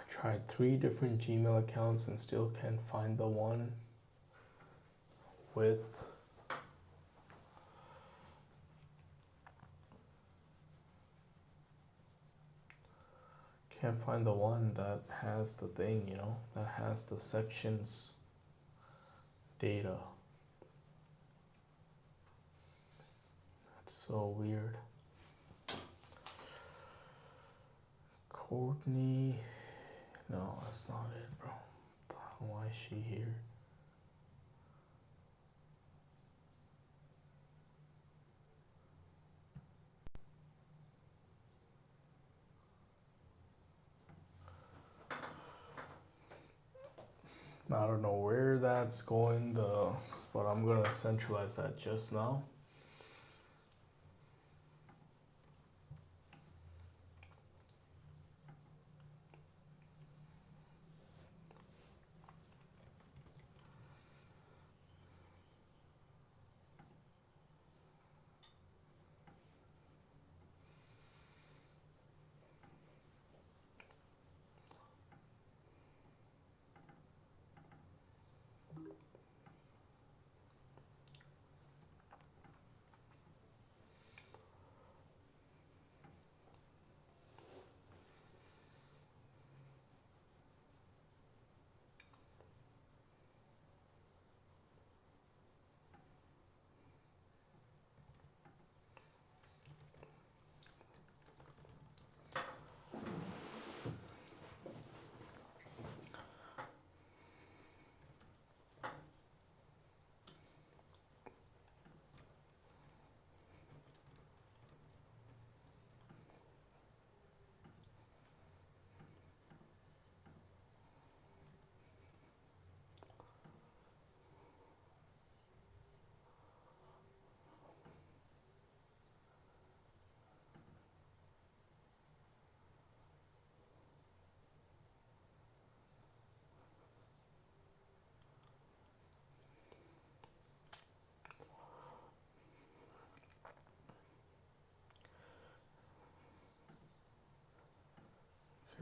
Tried 3 different Gmail accounts and still can't find the one with that has the thing, you know, that has the sections data. That's so weird. Courtney. No, that's not it, bro. Why is she here? I don't know where that's going, but I'm gonna centralize that just now.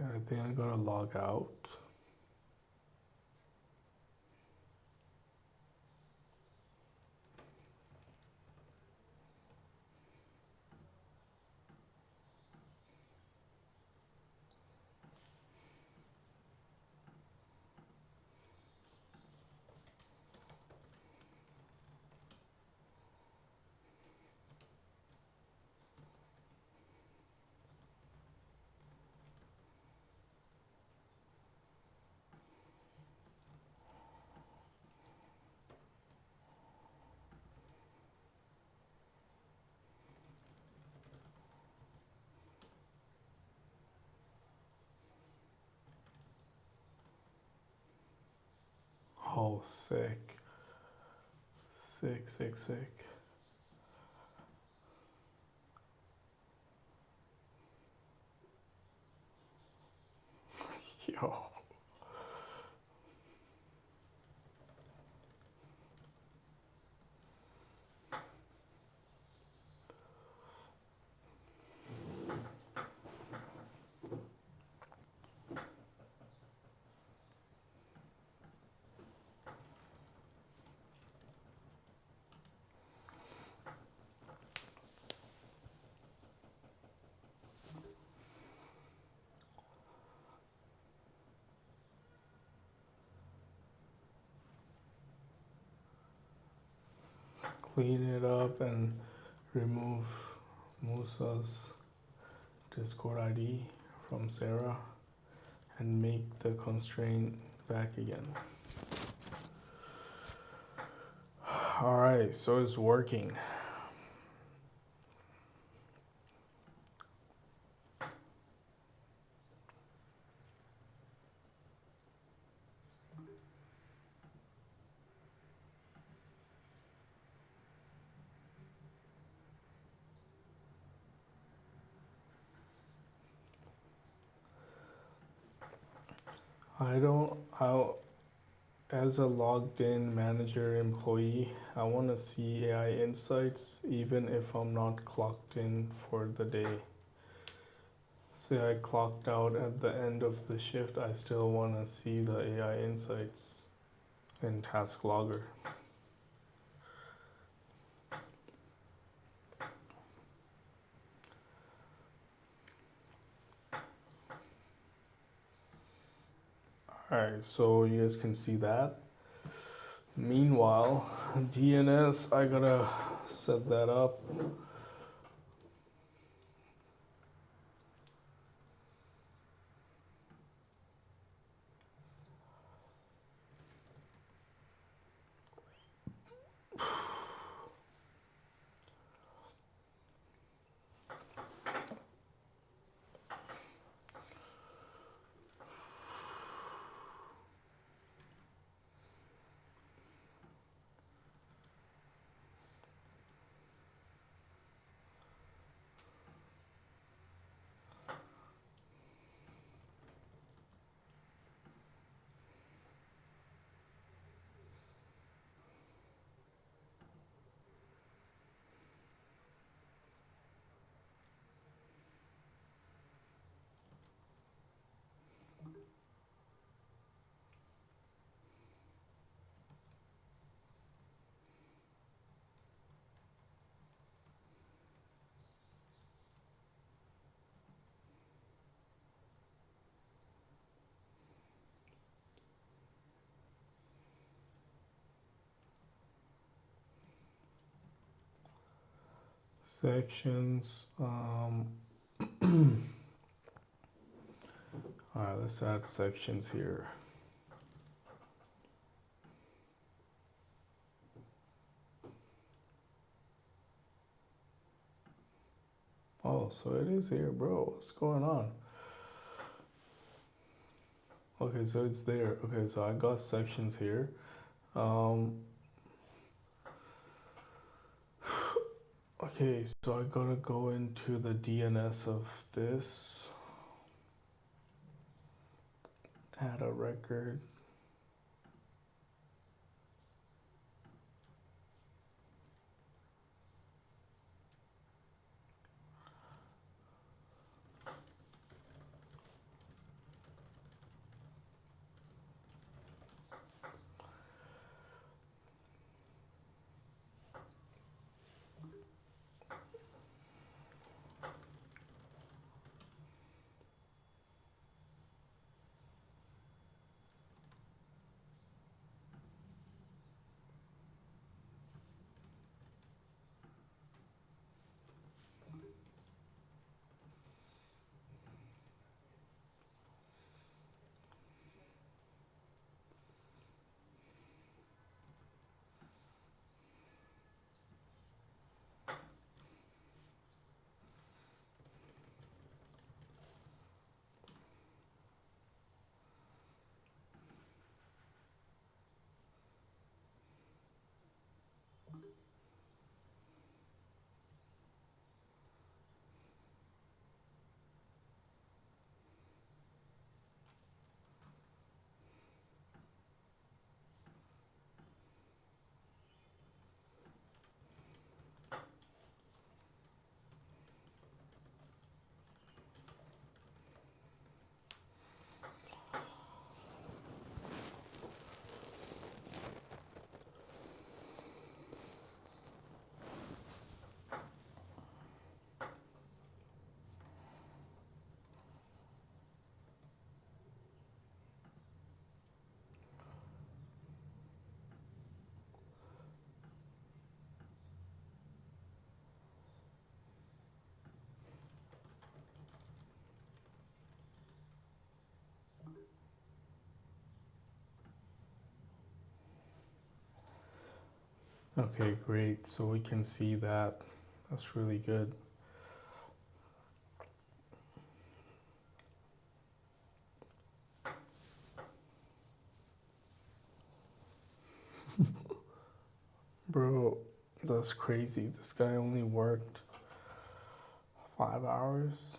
I think I gotta log out. Oh, sick. Sick, sick, sick. Yo. Clean it up and remove Musa's Discord ID from Sarah and make the constraint back again. Alright, so it's working. As a logged in manager employee, I want to see AI insights even if I'm not clocked in for the day. Say I clocked out at the end of the shift, I still want to see the AI insights in Task Logger. Alright, so you guys can see that. Meanwhile, DNS, I gotta set that up. Sections. Alright, let's add sections here. Oh, so it is here, bro. What's going on? Okay, so it's there. Okay, so I got sections here. Okay, so I gotta go into the DNS of this. Add a record. Okay, great. So we can see that. That's really good. Bro, that's crazy. This guy only worked 5 hours.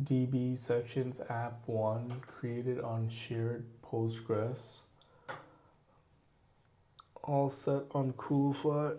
DB sections app 1 created on shared Postgres. All set on CoolFly.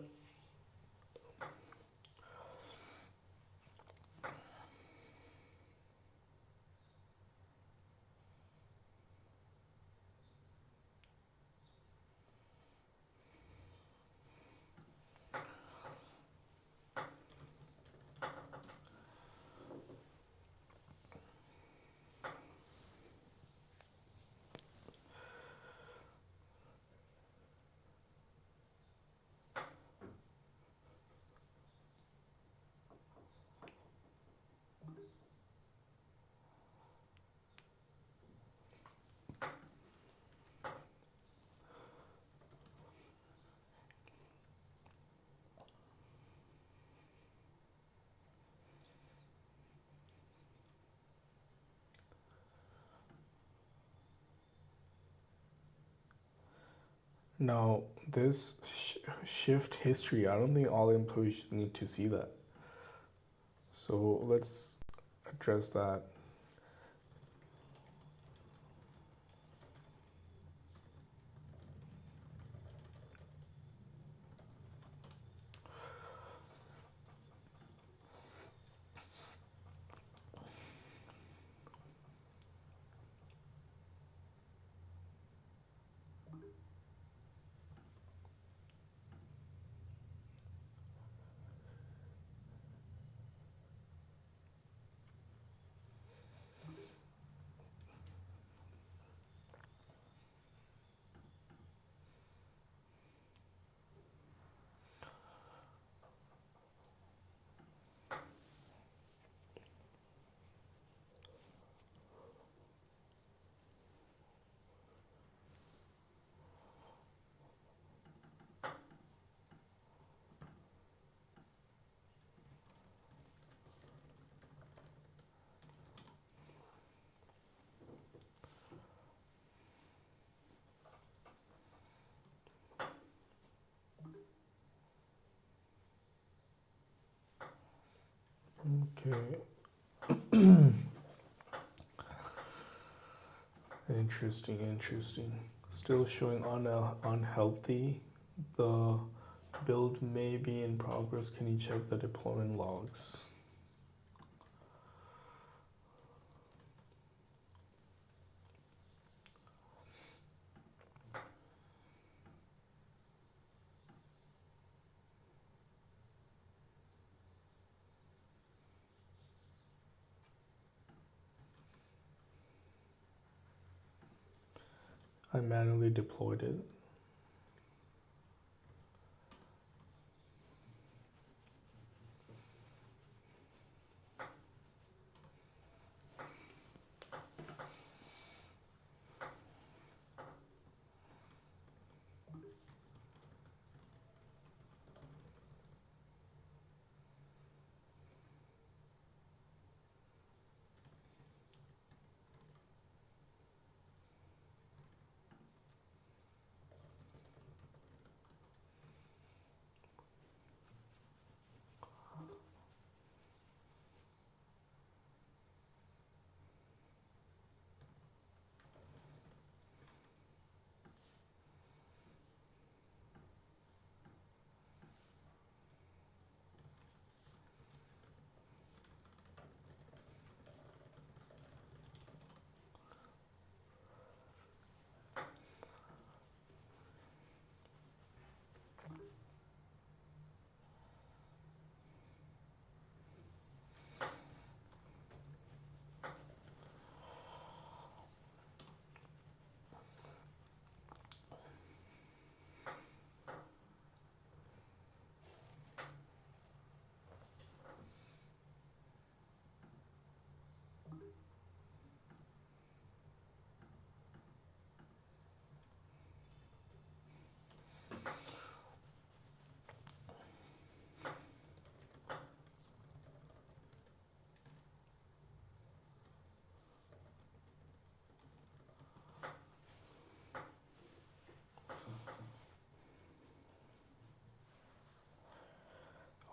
Now, this shift history, I don't think all employees need to see that. So let's address that. Okay. Interesting. Still showing unhealthy. The build may be in progress. Can you check the deployment logs? I manually deployed it.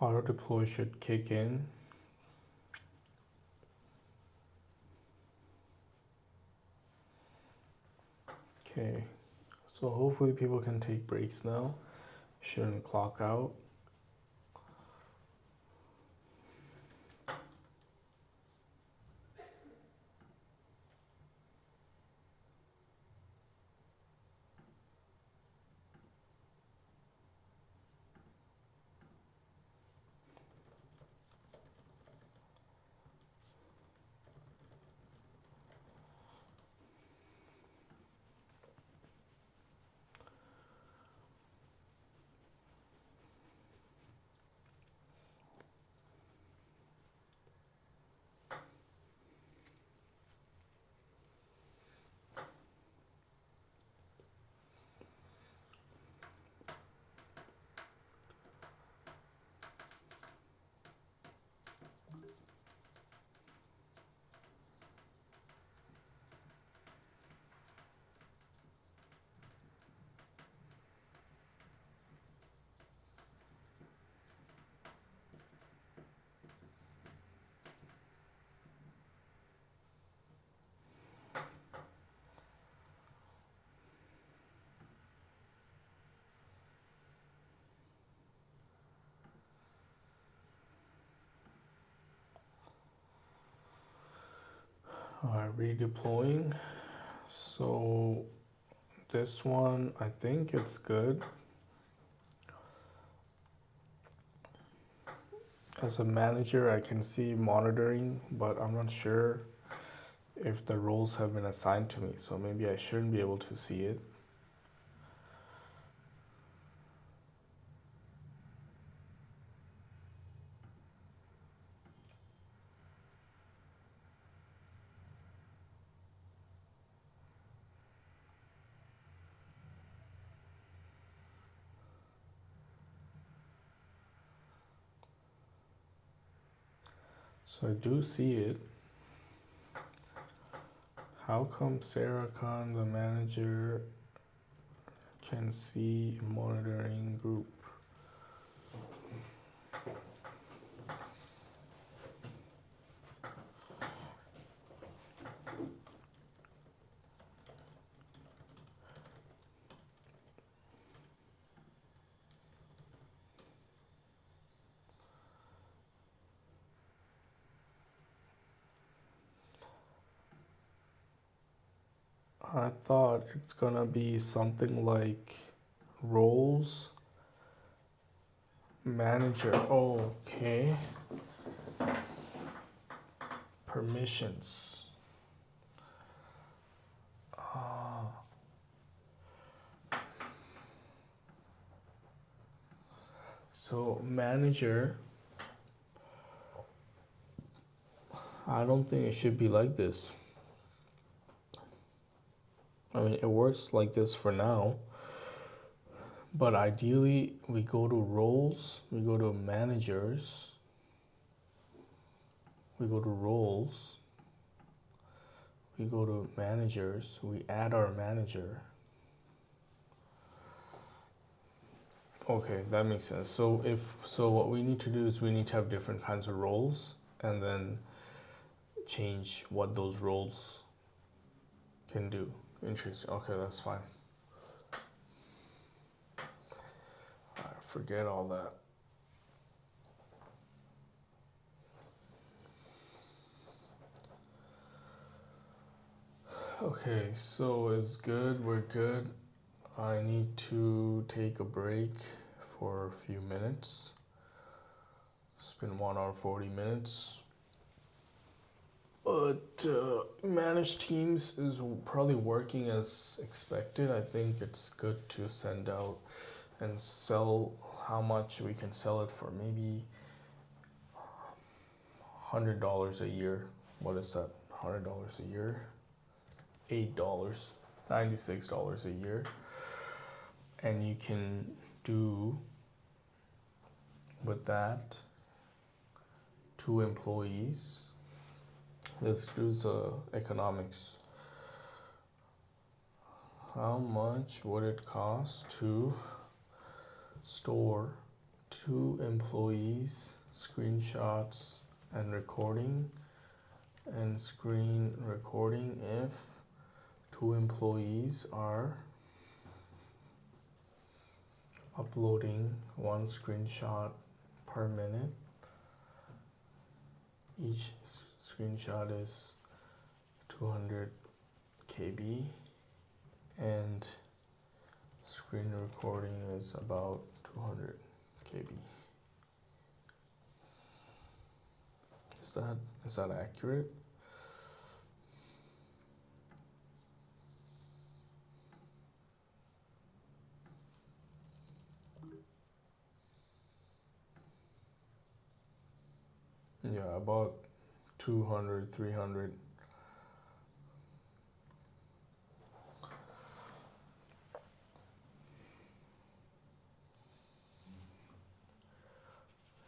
Auto deploy should kick in. Okay, so hopefully people can take breaks now. Shouldn't clock out. Alright, redeploying. So this one, I think it's good. As a manager, I can see monitoring, but I'm not sure if the roles have been assigned to me, so maybe I shouldn't be able to see it. So I do see it. How come Sarah Khan, the manager, can see monitoring group? I thought it's gonna be something like roles manager. Okay. Permissions. So manager, I don't think it should be like this. I mean, it works like this for now, but ideally we go to roles, we go to managers, we go to roles, we go to managers, we add our manager. Okay, that makes sense. So what we need to do is we need to have different kinds of roles and then change what those roles can do. Interesting. Okay, that's fine. Forget all that. Okay, so it's good. We're good. I need to take a break for a few minutes. It's been 1 hour 40 minutes. But Managed Teams is probably working as expected. I think it's good to send out and sell how much we can sell it for. Maybe $100 a year. What is that? $100 a year? $8, $96 a year. And you can do with that 2 employees. Let's do the economics. How much would it cost to store 2 employees, screenshots and recording, and screen recording if 2 employees are uploading 1 screenshot per minute. Each screenshot is 200 KB and screen recording is about 200 KB. Is that accurate? Yeah, about 200, 300.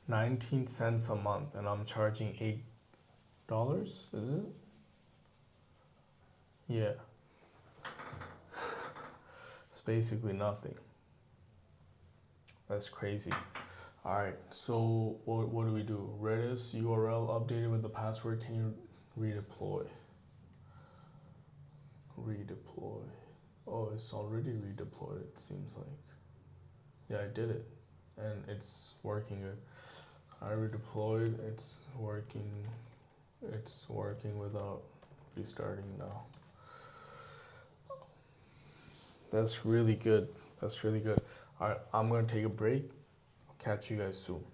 $0.19 a month, and I'm charging $8, is it? Yeah. It's basically nothing. That's crazy. Alright, so what do we do? Redis URL updated with the password. Can you redeploy? Redeploy. Oh, it's already redeployed, it seems like. Yeah, I did it. And it's working good. I redeployed, it's working without restarting now. That's really good. Alright, I'm gonna take a break. I'll catch you guys soon.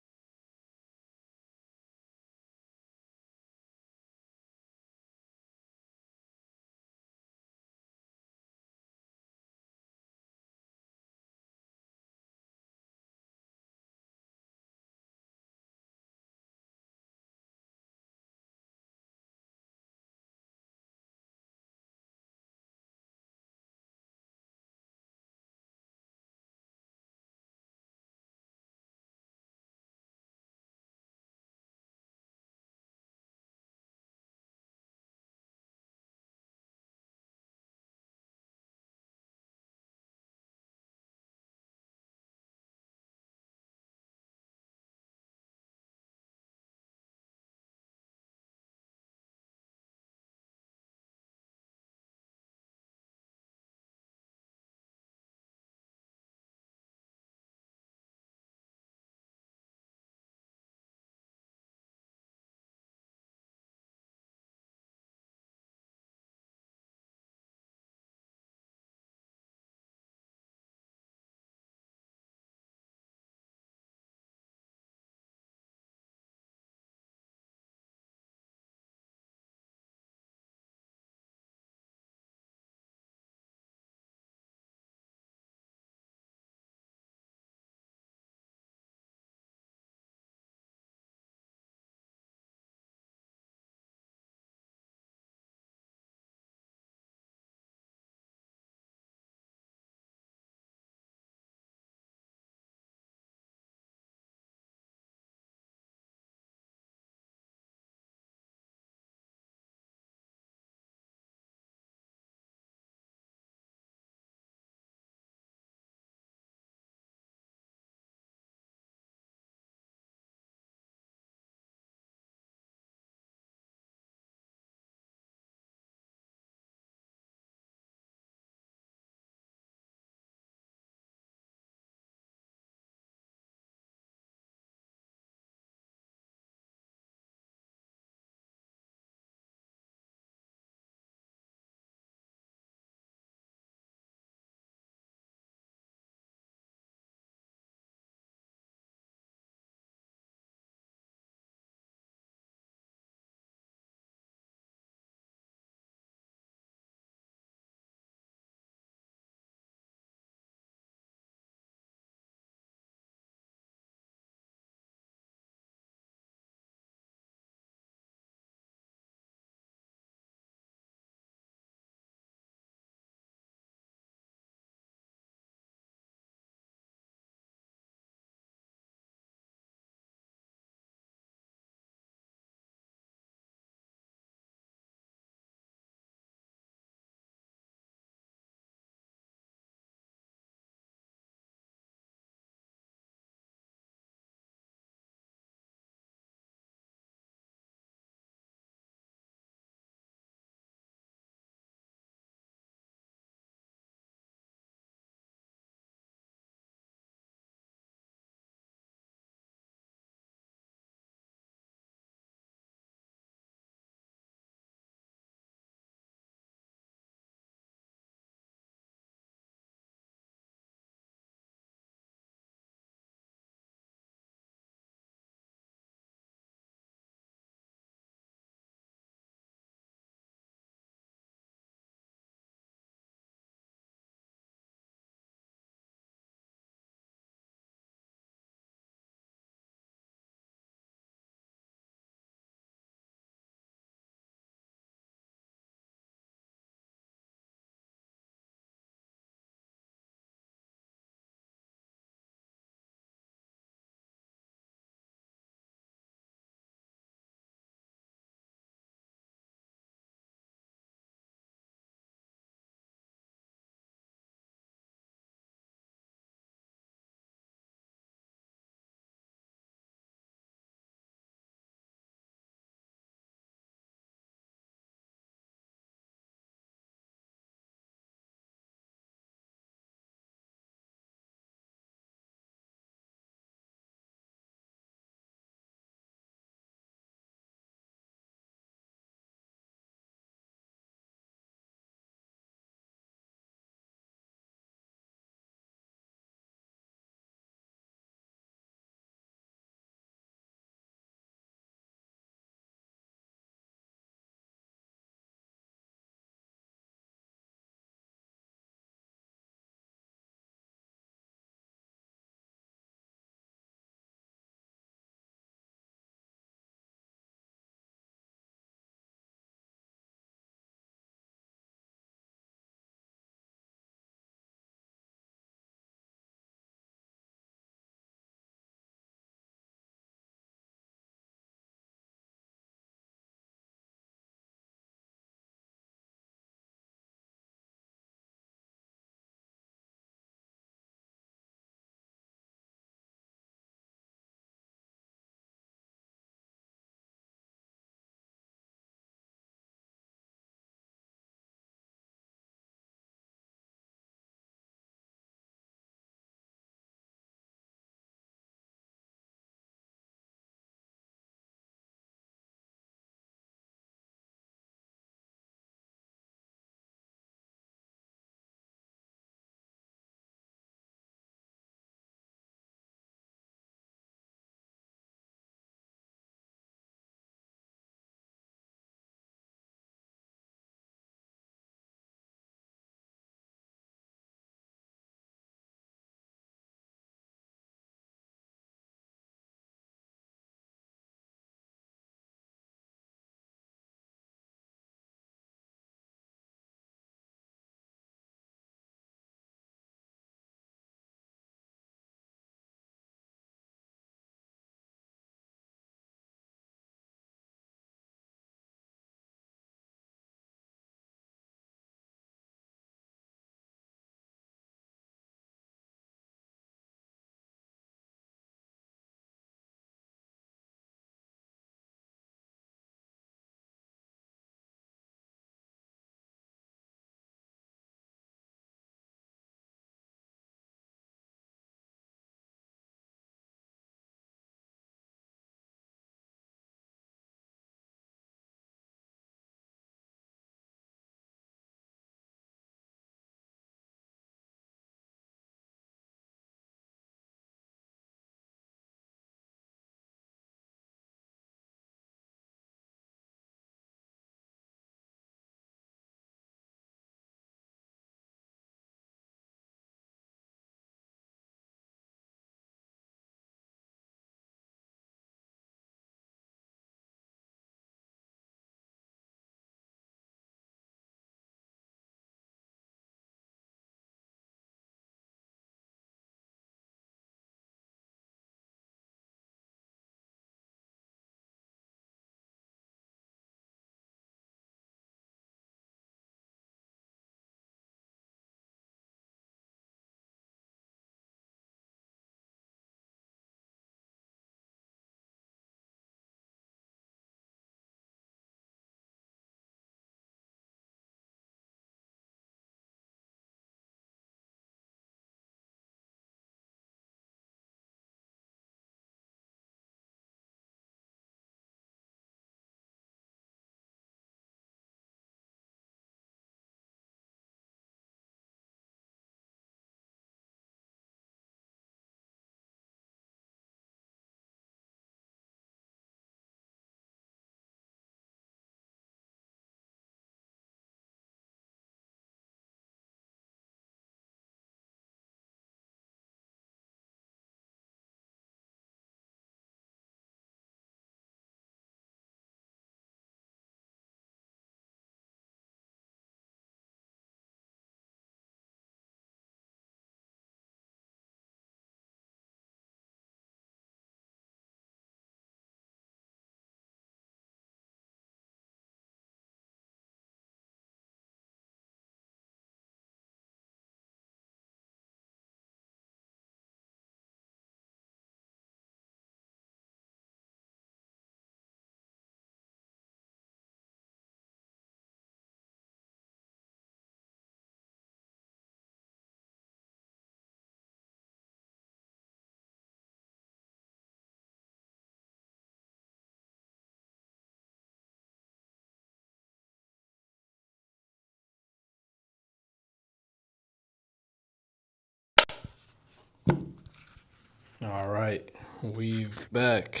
All right, we're back.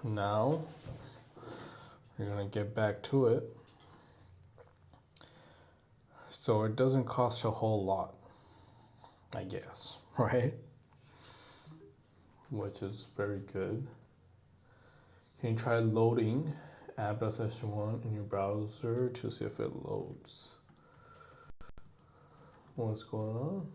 Now we're gonna get back to it. So it doesn't cost a whole lot, I guess, right? Which is very good. Can you try loading app.session1 in your browser to see if it loads? What's going on?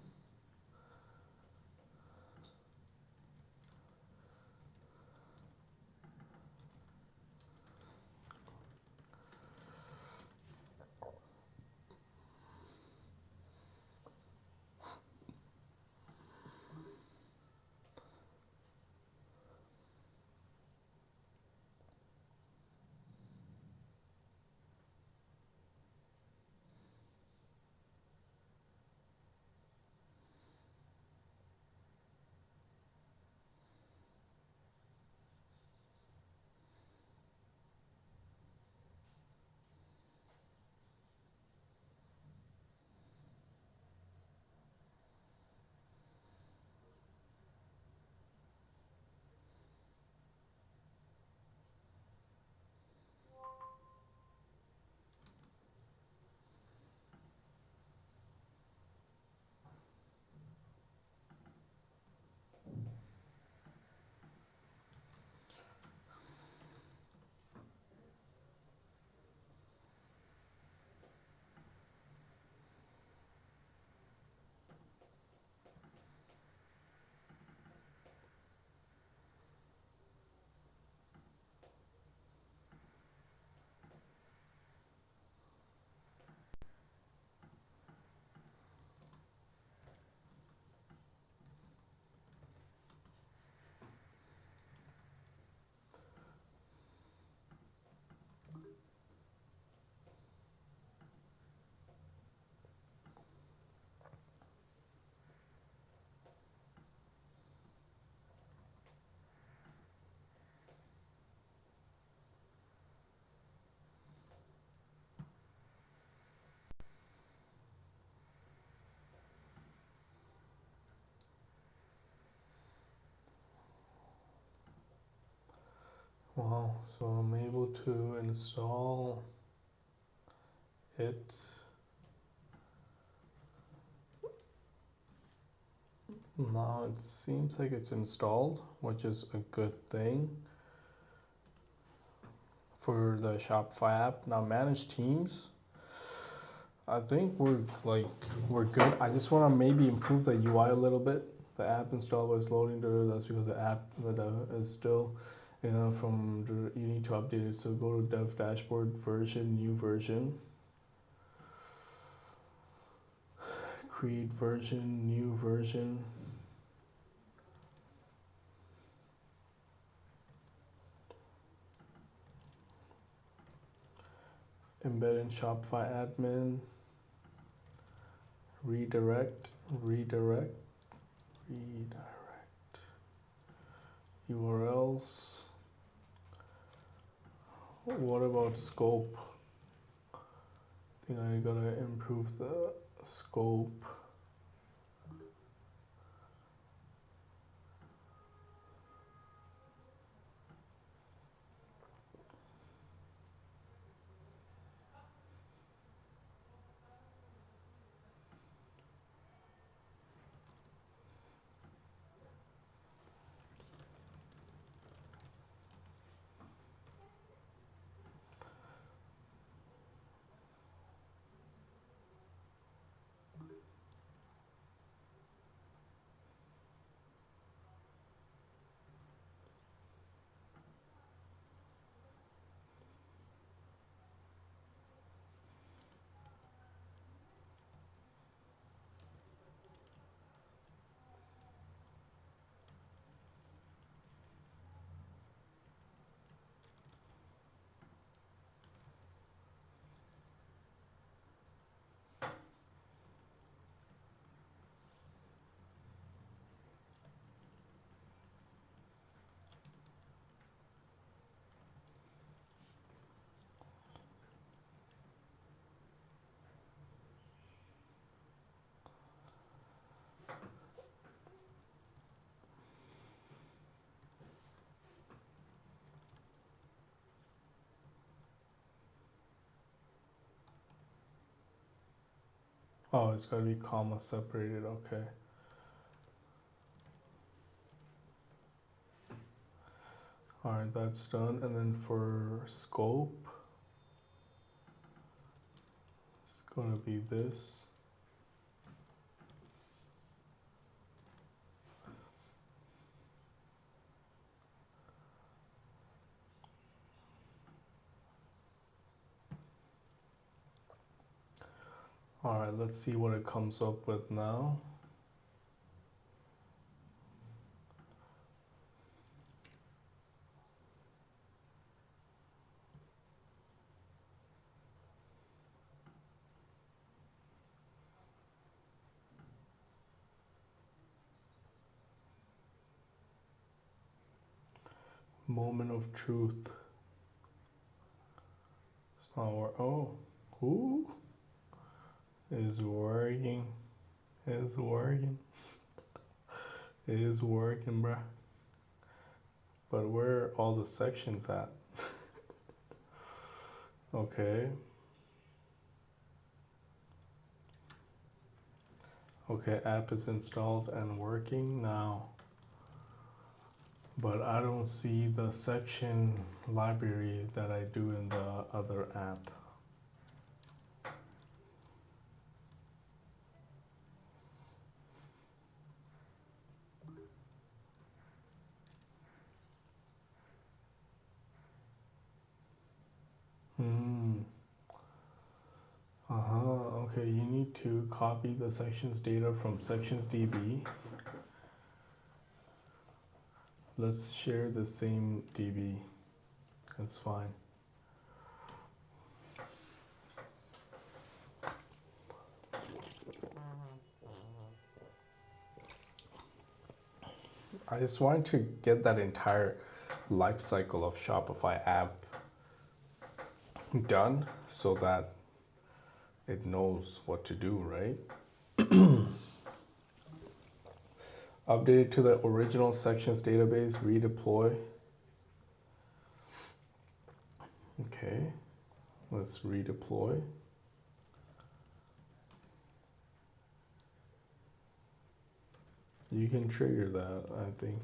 Wow, so I'm able to install it. Now it seems like it's installed, which is a good thing for the Shopify app. Now manage teams. I think we're good. I just want to maybe improve the UI a little bit. The app install was loading. That's because the app is still, you need to update it. So go to dev dashboard version, new version, create version, new version. Embed in Shopify admin, redirect, URLs. What about scope? I think I gotta improve the scope. Oh, it's got to be comma separated. Okay. All right, that's done. And then for scope, it's going to be this. All right, let's see what it comes up with now. Moment of truth. It's not working. Oh, who is working? It's working. It is working, bruh. But where are all the sections at? Okay. Okay, app is installed and working now. But I don't see the section library that I do in the other app. Hmm. Okay, you need to copy the sections data from sections.db. Let's share the same DB. That's fine. I just wanted to get that entire life cycle of Shopify app done so that it knows what to do, right? Update it to the original sections database, redeploy. Okay, let's redeploy. You can trigger that, I think.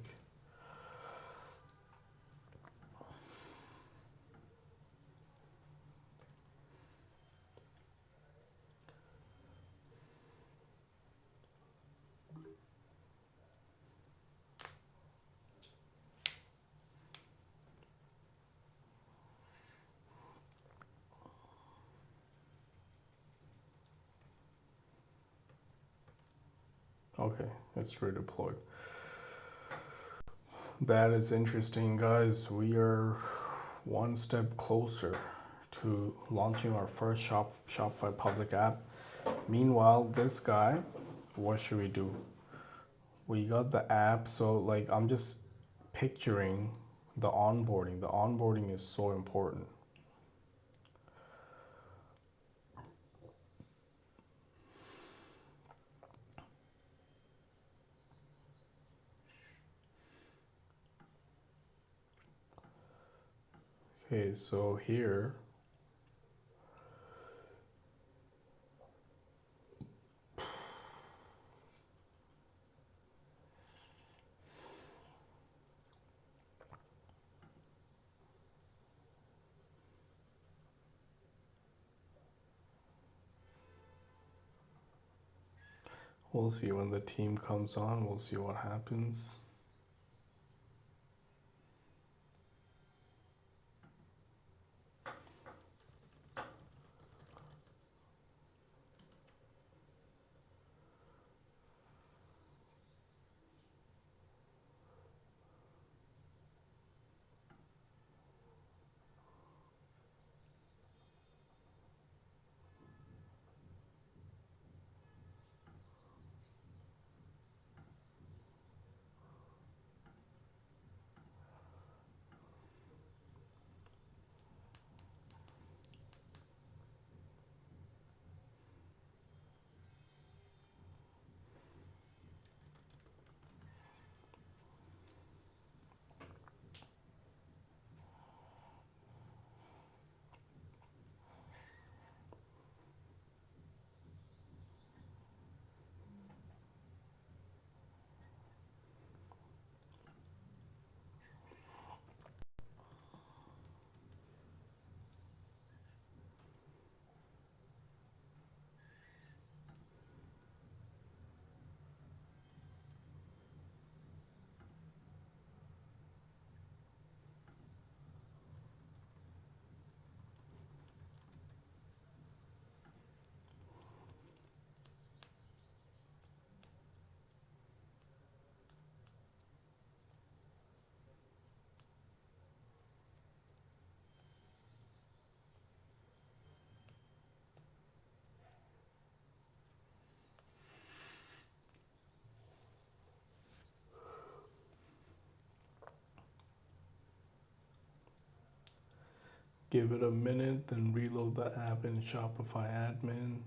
Okay, it's redeployed. That is interesting, guys. We are one step closer to launching our first Shopify public app. Meanwhile, this guy, what should we do? We got the app, so like I'm just picturing the onboarding. The onboarding is so important. Okay, so here, we'll see when the team comes on, we'll see what happens. Give it a minute, then reload the app in Shopify admin.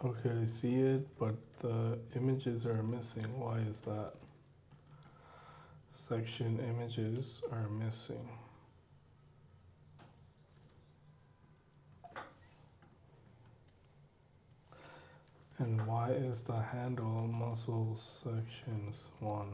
Okay, I see it, but the images are missing. Why is that? Section images are missing. And why is the handle muscle sections 1?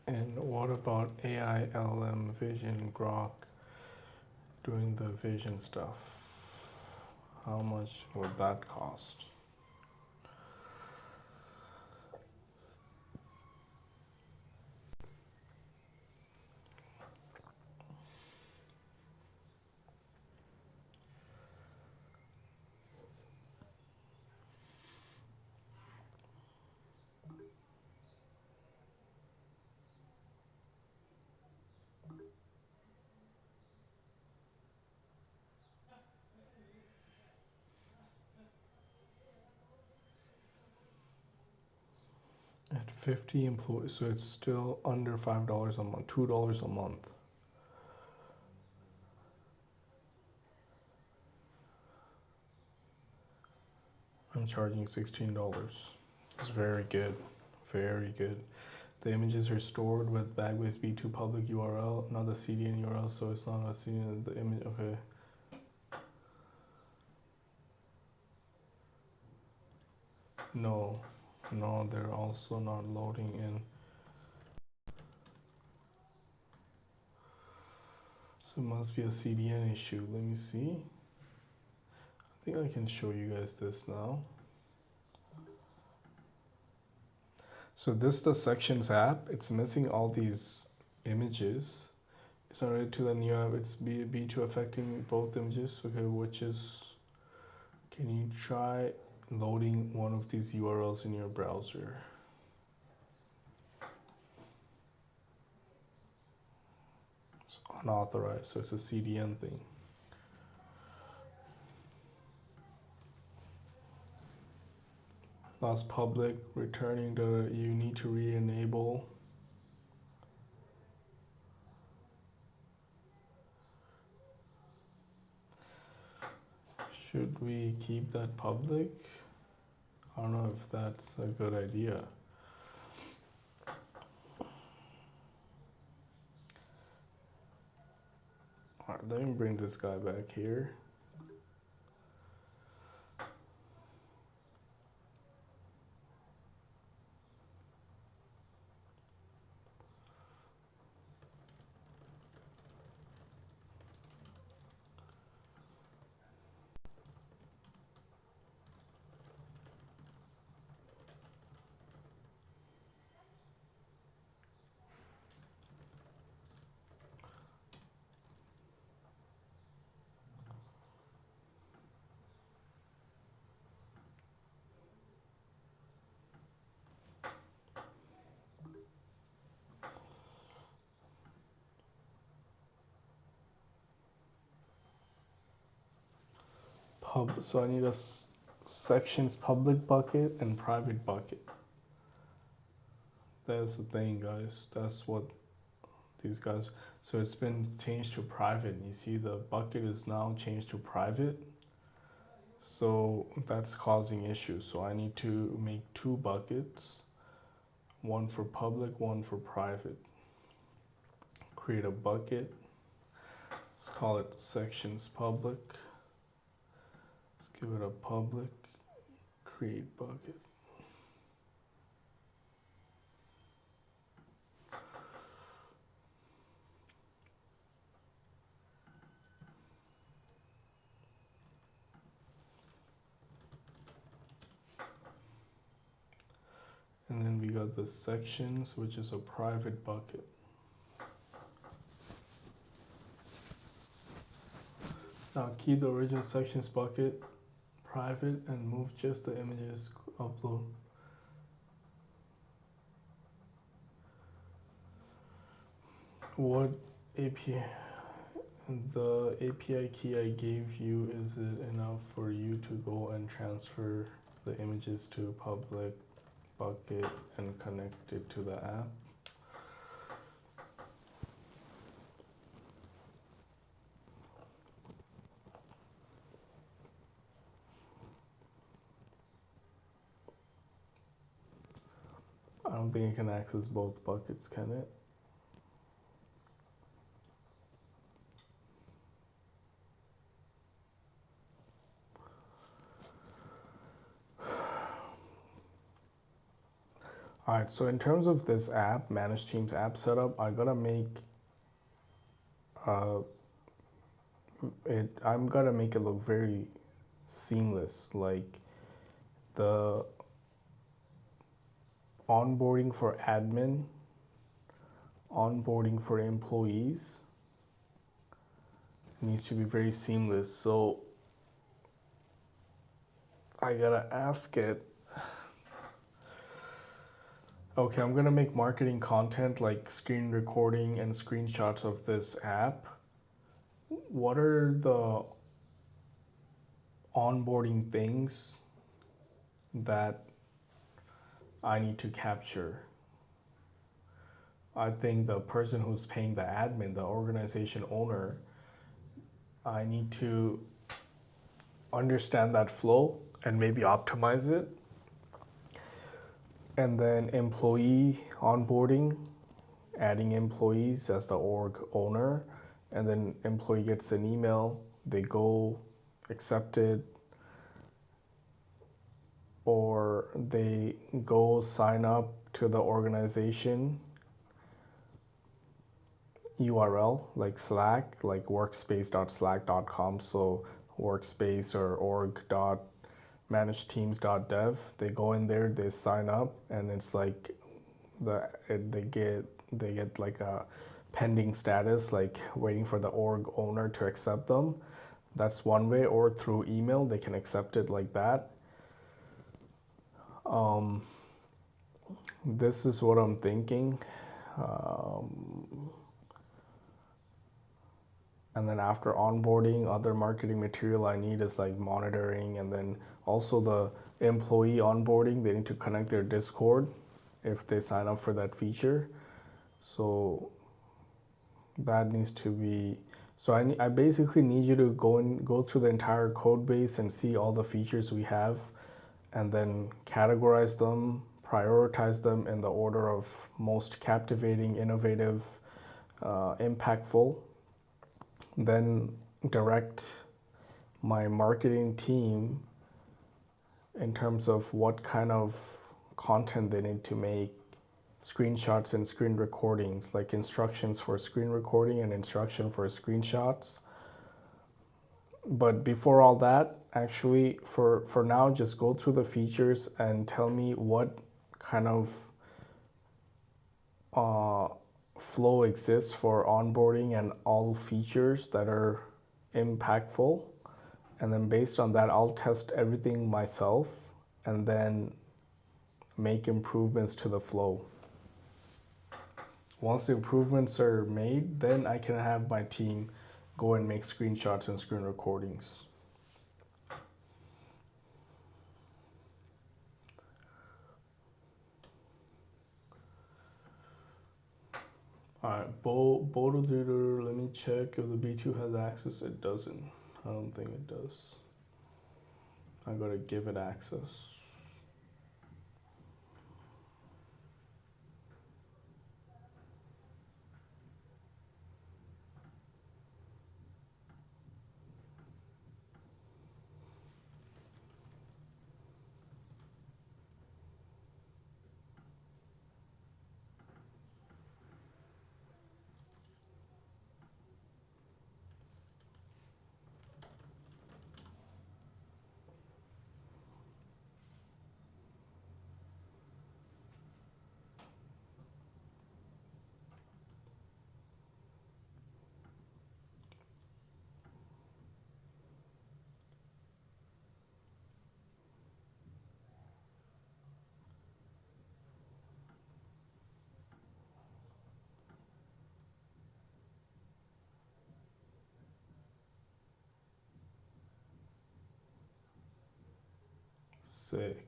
And what about AI, LM, Vision, Grok doing the vision stuff? How much would that cost? At 50 employees, so it's still under $5 a month, $2 a month. I'm charging $16. It's very good, very good. The images are stored with Backblaze B2 public URL, not the CDN URL, so it's not a CDN, the image, okay. No, they're also not loading in. So it must be a CDN issue. Let me see. I think I can show you guys this now. So this is the sections app. It's missing all these images. It's not ready to the new app. It's B2 affecting both images. Okay, which is, can you try loading one of these URLs in your browser? It's unauthorized, so it's a CDN thing. Last public, returning the, you need to re-enable. Should we keep that public? I don't know if that's a good idea. All right, let me bring this guy back here. So I need a sections public bucket and private bucket. That's the thing, guys. That's what these guys. So it's been changed to private. You see the bucket is now changed to private. So that's causing issues. So I need to make two buckets, one for public, one for private. Create a bucket. Let's call it sections public. Let's give it a public. Create bucket. And then we got the sections, which is a private bucket. Now keep the original sections bucket private and move just the images upload. What API? The API key I gave you, is it enough for you to go and transfer the images to public bucket and connect it to the app? I don't think it can access both buckets, can it? Alright, so in terms of this app, Manage Teams app setup, I gotta make I'm gonna make it look very seamless. Like the onboarding for admin, onboarding for employees needs to be very seamless. So I gotta ask it. Okay, I'm gonna make marketing content like screen recording and screenshots of this app. What are the onboarding things that I need to capture? I think the person who's paying the admin, the organization owner, I need to understand that flow and maybe optimize it. And then employee onboarding, adding employees as the org owner, and then employee gets an email, they go accept it, or they go sign up to the organization URL like Slack, like workspace.slack.com. So workspace or org.ManageTeams.dev. They go in there, they sign up, and it's like they get like a pending status, like waiting for the org owner to accept them. That's one way, or through email they can accept it like that. This is what I'm thinking. And then after onboarding, other marketing material I need is like monitoring, and then also the employee onboarding, they need to connect their Discord if they sign up for that feature. So that needs to be, so I basically need you to go through the entire code base and see all the features we have, and then categorize them, prioritize them in the order of most captivating, innovative, impactful. Then direct my marketing team in terms of what kind of content they need to make, screenshots and screen recordings, like instructions for screen recording and instruction for screenshots. But before all that, actually, for now, just go through the features and tell me what kind of flow exists for onboarding and all features that are impactful. And then based on that, I'll test everything myself and then make improvements to the flow. Once the improvements are made, then I can have my team go and make screenshots and screen recordings. Alright, let me check if the B2 has access. It doesn't. I don't think it does. I gotta give it access. Sick.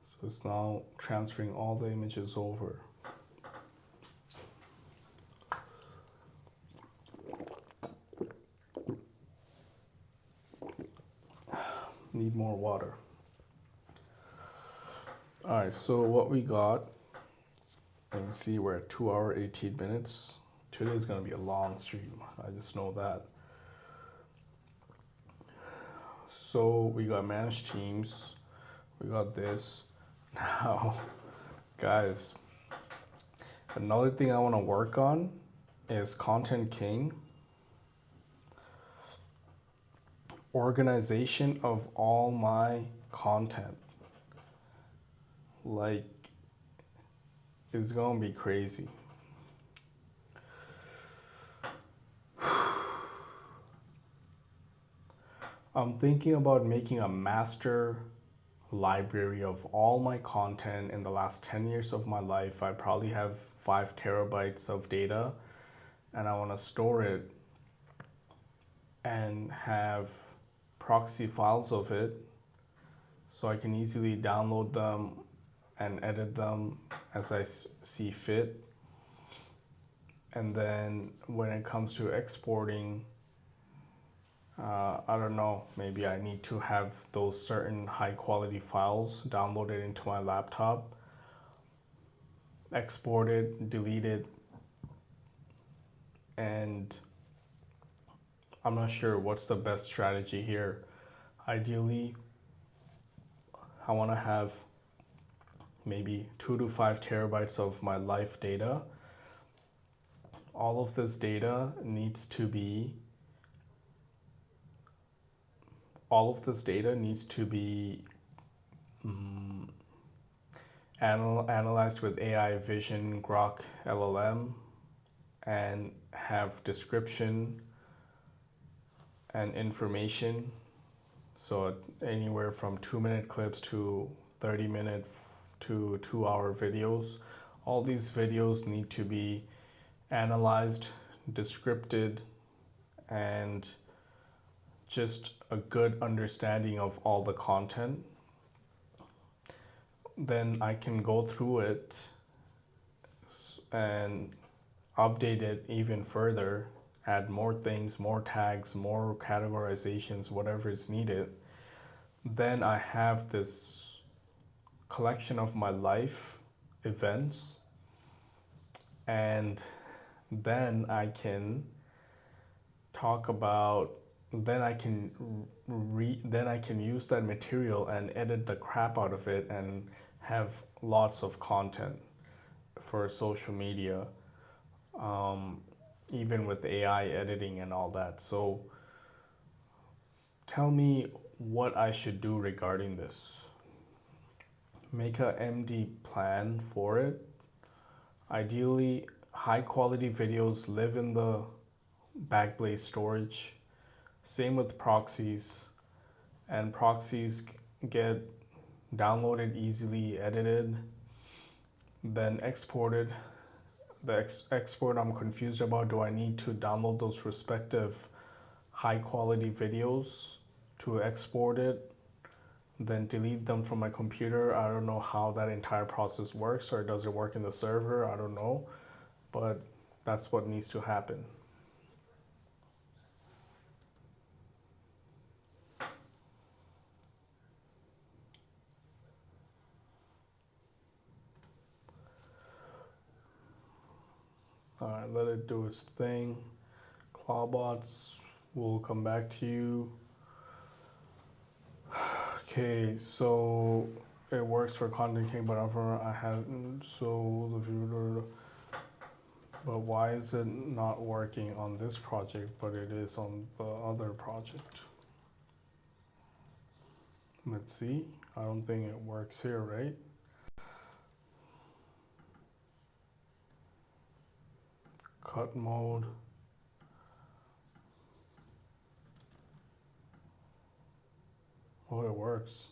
So it's now transferring all the images over. Need more water. Alright, so what we got, let me see, we're at 2 hours 18 minutes. Today's gonna be a long stream, I just know that. So we got managed teams, we got this. Now, guys, another thing I wanna work on is Content King. Organization of all my content. Like, it's gonna be crazy. I'm thinking about making a master library of all my content in the last 10 years of my life. I probably have 5 terabytes of data, and I want to store it and have proxy files of it so I can easily download them and edit them as I see fit. And then when it comes to exporting, I don't know, maybe I need to have those certain high quality files downloaded into my laptop, export it, delete it, and I'm not sure what's the best strategy here. Ideally, I want to have maybe 2 to 5 terabytes of my life data. All of this data needs to be analyzed with AI Vision Grok LLM and have description and information. So anywhere from 2-minute clips to 30-minute to 2-hour videos. All these videos need to be analyzed, descripted, and just a good understanding of all the content. Then I can go through it and update it even further, add more things, more tags, more categorizations, whatever is needed. Then I have this collection of my life events, and then I can talk about, then I can use that material and edit the crap out of it and have lots of content for social media, even with AI editing and all that. So tell me what I should do regarding this. Make a MD plan for it. Ideally, high quality videos live in the Backblaze storage. Same with proxies, and proxies get downloaded easily, edited, then exported. The export I'm confused about. Do I need to download those respective high quality videos to export it, then delete them from my computer? I don't know how that entire process works, or does it work in the server? I don't know. but that's what needs to happen. All right, let it do its thing. Clawbots will come back to you. Okay, so it works for Content King, but I hadn't. So the viewer, but why is it not working on this project, but it is on the other project? Let's see. I don't think it works here, right? Cut mode. Oh, it works.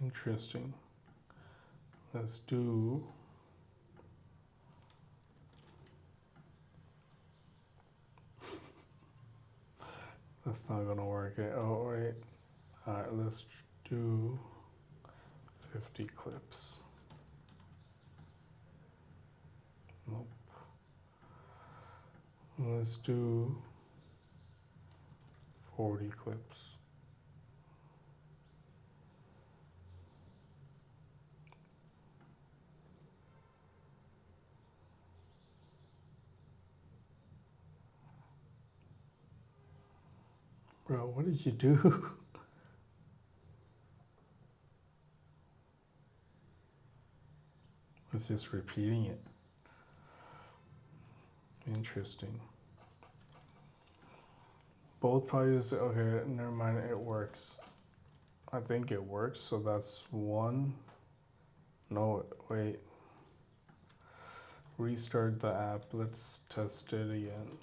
Interesting. Let's do. That's not gonna work. Oh, wait. All right, let's do 50 clips. Nope. Let's do 40 clips. Bro, what did you do? It's just repeating it. Interesting. Both prices, okay, never mind, it works. I think it works, so that's one. No, wait. Restart the app, let's test it again.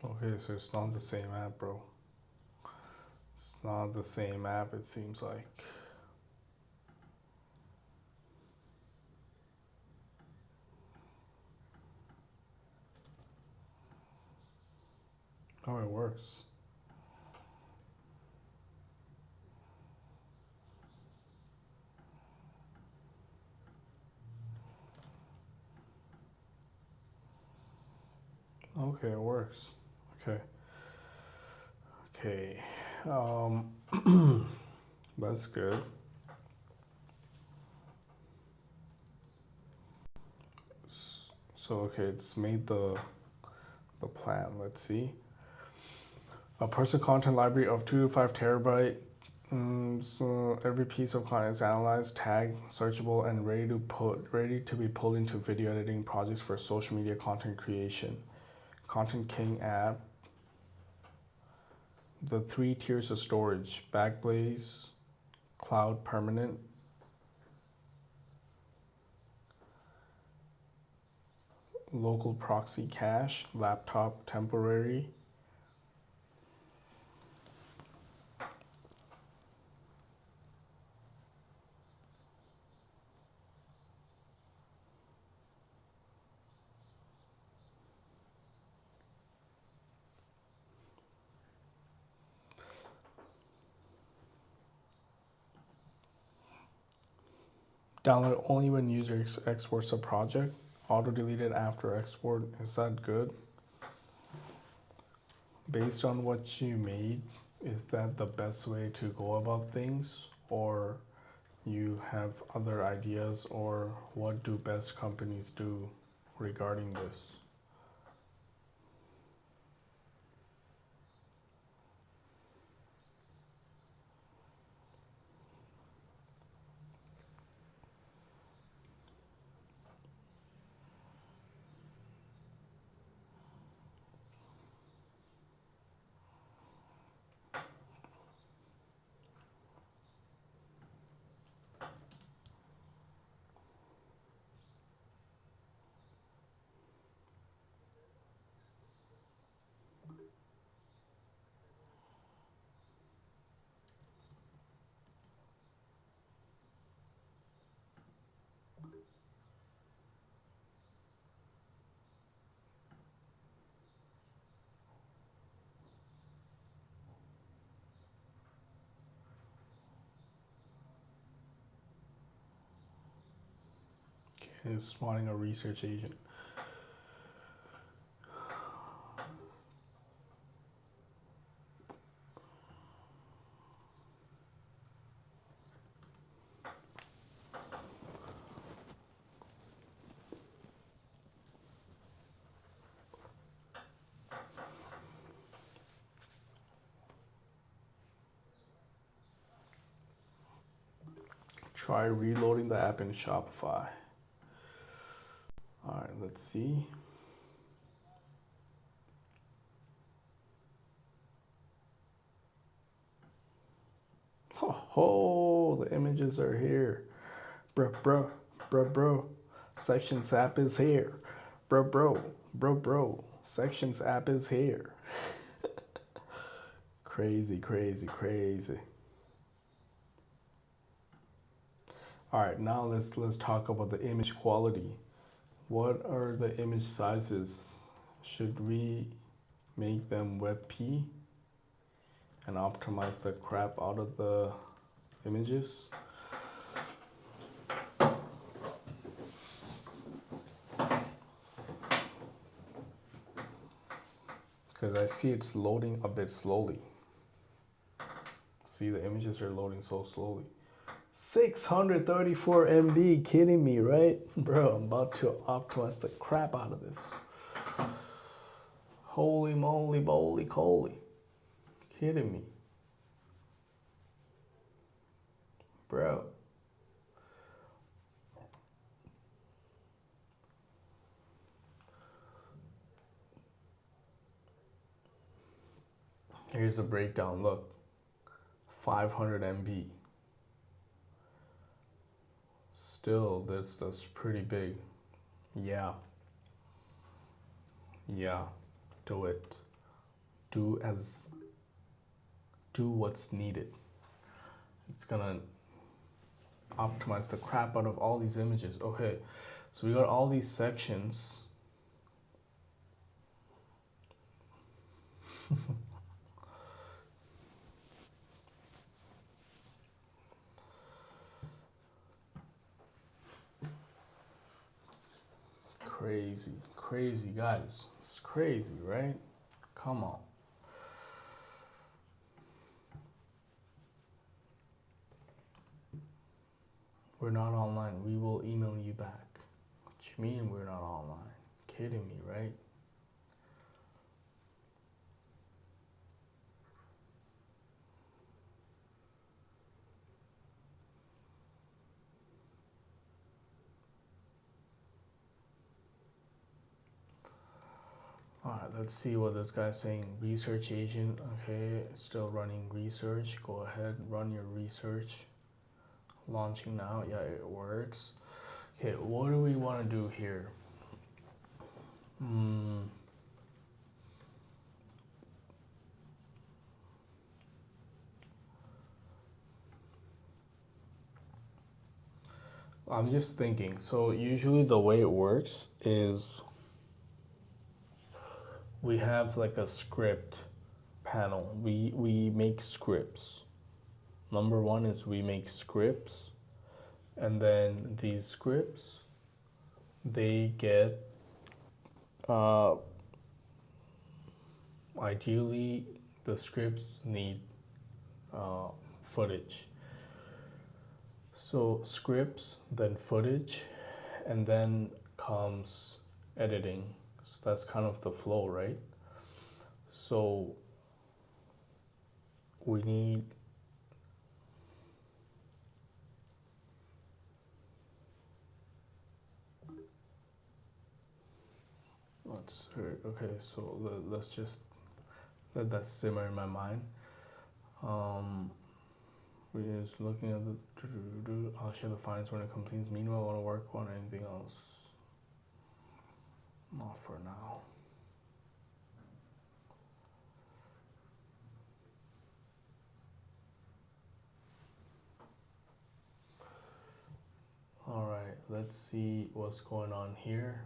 Okay, so it's not the same app, bro. It's not the same app, it seems like. Oh, it works. Okay, it works. Okay. Okay. That's good. So okay, it's made the plan. Let's see. A personal content library of 2 to 5 terabyte. So every piece of content is analyzed, tagged, searchable, and ready to be pulled into video editing projects for social media content creation. Content King app. The 3 tiers of storage: Backblaze, Cloud Permanent, Local Proxy Cache, Laptop Temporary. Download only when user exports a project. Auto deleted after export. Is that good? Based on what you made, is that the best way to go about things? Or you have other ideas? Or what do best companies do regarding this? is spawning a research agent. Try reloading the app in Shopify. All right, let's see. Oh, the images are here. Bro. Sections app is here. Bro. Sections app is here. Crazy. All right, now let's talk about the image quality. What are the image sizes? Should we make them WebP and optimize the crap out of the images? Because I see it's loading a bit slowly. See, the images are loading so slowly. 634 MB, kidding me, right? Bro, I'm about to optimize the crap out of this. Holy moly, boly, coly. Kidding me. Bro. Here's a breakdown, look. 500 MB. Still, that's pretty big. Yeah, do it. Do what's needed. It's gonna optimize the crap out of all these images. Okay, so we got all these sections. Crazy guys. It's crazy, right? Come on. We're not online. We will email you back. What you mean we're not online? Kidding me, right? All right, let's see what this guy's saying. Research agent, okay, still running research. Go ahead, run your research. Launching now, yeah, it works. Okay, what do we want to do here? I'm just thinking. So usually the way it works is we have like a script panel. We make scripts. Number one is we make scripts, and then these scripts, they get ideally the scripts need footage. So scripts, then footage, and then comes editing. So that's kind of the flow, right? So we need okay, so let's just let that simmer in my mind. We're just looking at the I'll share the finds when it completes. Meanwhile, I want to work on anything else. Not for now. All right, let's see what's going on here.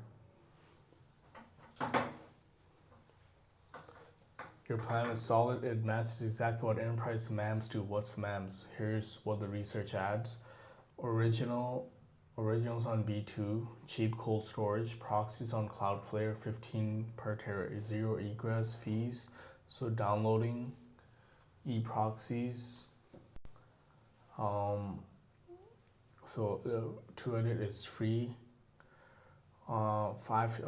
Your plan is solid. It matches exactly what enterprise MAMs do. What's MAMs? Here's what the research adds. Original originals on B2, cheap cold storage, proxies on Cloudflare, 15 per tera, 0 egress fees. So downloading eProxies, to edit is free. 5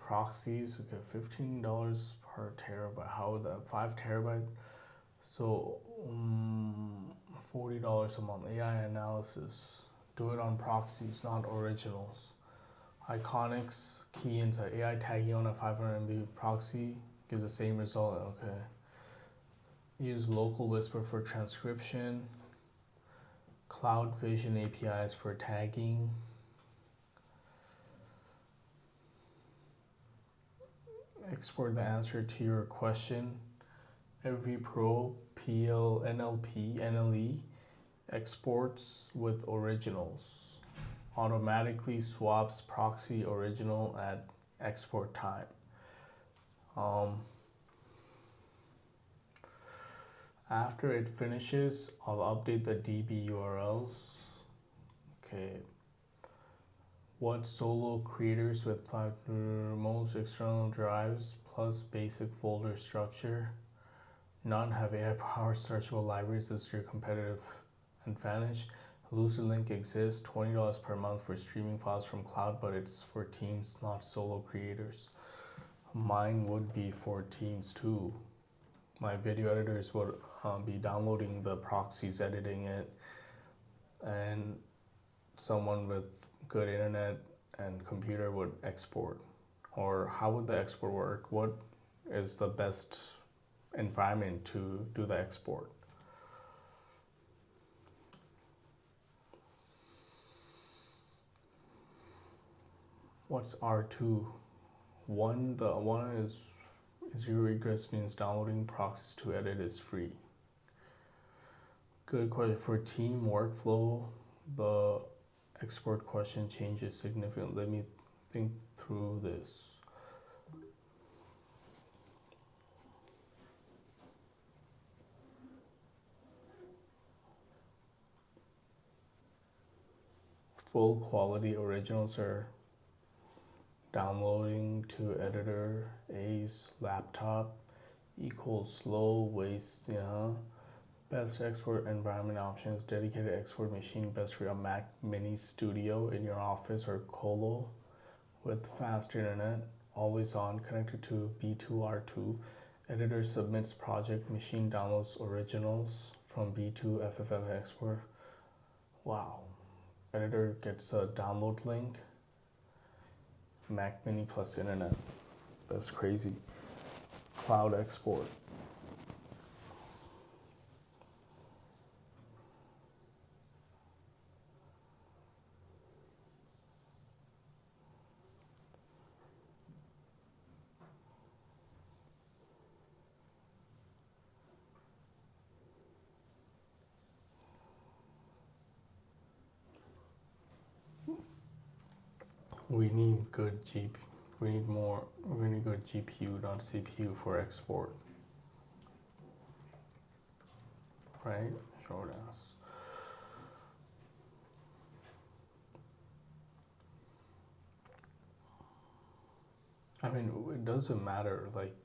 proxies, okay, $15 per terabyte. How would that 5 terabyte? So $40 a month. AI analysis. Do it on proxies, not originals. Iconics, key into AI tagging on a 500 MB proxy gives the same result. Okay. Use local whisper for transcription. Cloud Vision APIs for tagging. Export the answer to your question. Every Pro, PL, NLP, NLE exports with originals. Automatically swaps proxy original at export time. After it finishes, I'll update the DB URLs. Okay. What solo creators with 5 most external drives plus basic folder structure? None have AI-powered searchable libraries. This is your competitive advantage. LucidLink exists, $20 per month for streaming files from cloud, but it's for teams, not solo creators. Mine would be for teams too. My video editors would be downloading the proxies, editing it, and someone with good internet and computer would export. Or how would the export work? What is the best environment to do the export? What's R2? The one is zero egress, means downloading proxies to edit is free. Good question. For team workflow, the export question changes significantly. Let me think through this. Full quality originals are downloading to editor A's laptop equals slow waste. Best export environment options: dedicated export machine, best for a Mac Mini Studio in your office or colo with fast internet, always on, connected to B2R2. Editor submits project, machine downloads originals from B2 FFF export. Wow. Editor gets a download link. Mac Mini plus internet. That's crazy. Cloud export. We need good GPU. We need good GPU, not CPU for export. Right? Short ass. I mean, it doesn't matter. Like,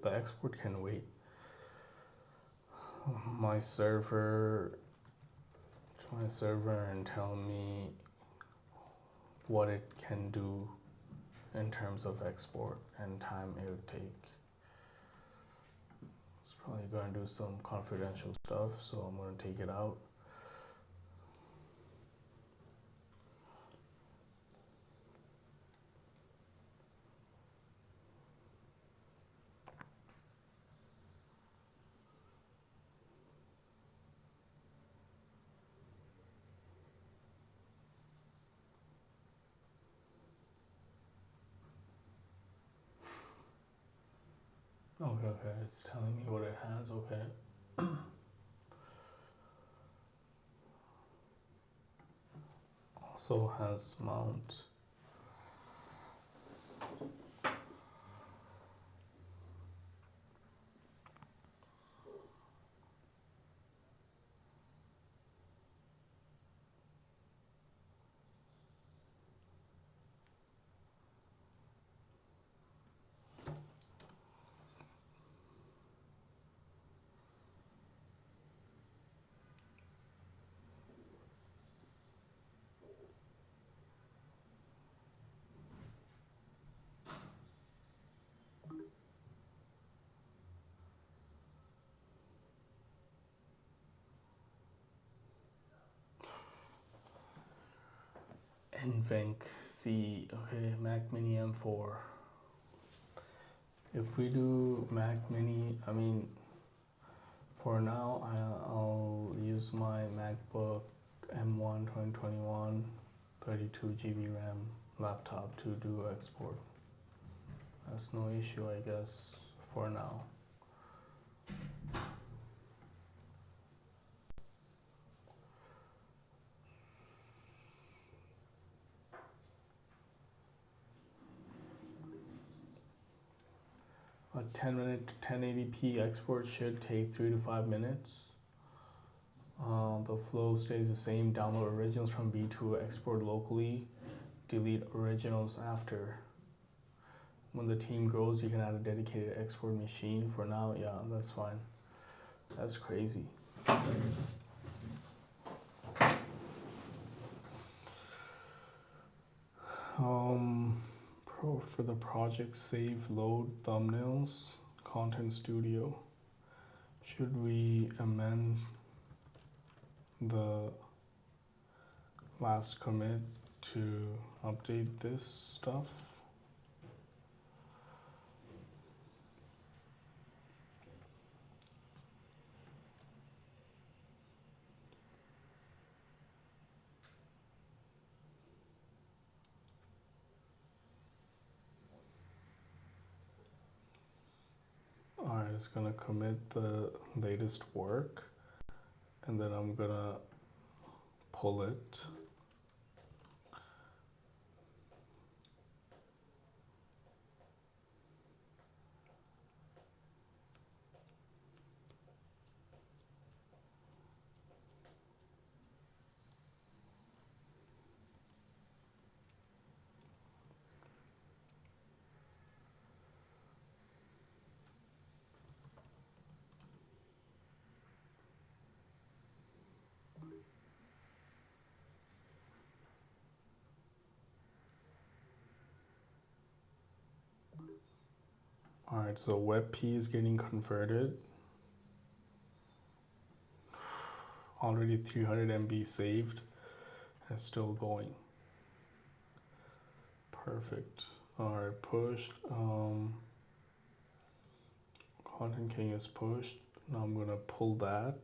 the export can wait. My server and tell me what it can do in terms of export and time it would take. It's probably going to do some confidential stuff, so I'm going to take it out. Okay, it's telling me what it has, okay. Also has mount. Invent C. Okay, Mac Mini M4. If we do Mac Mini, I mean, for now, I'll use my MacBook M1 2021 32 GB RAM laptop to do export. That's no issue, I guess, for now. A 10-minute 1080p export should take 3 to 5 minutes. The flow stays the same. Download originals from B2, export locally, delete originals after. When the team grows, you can add a dedicated export machine. For now, yeah, that's fine. That's crazy. For the project, save, load, thumbnails, Content Studio. Should we amend the last commit to update this stuff? Alright, it's gonna commit the latest work, and then I'm gonna pull it. Alright, so WebP is getting converted. Already 300 MB saved and still going. Perfect. Alright, pushed. Content King is pushed. Now I'm gonna pull that.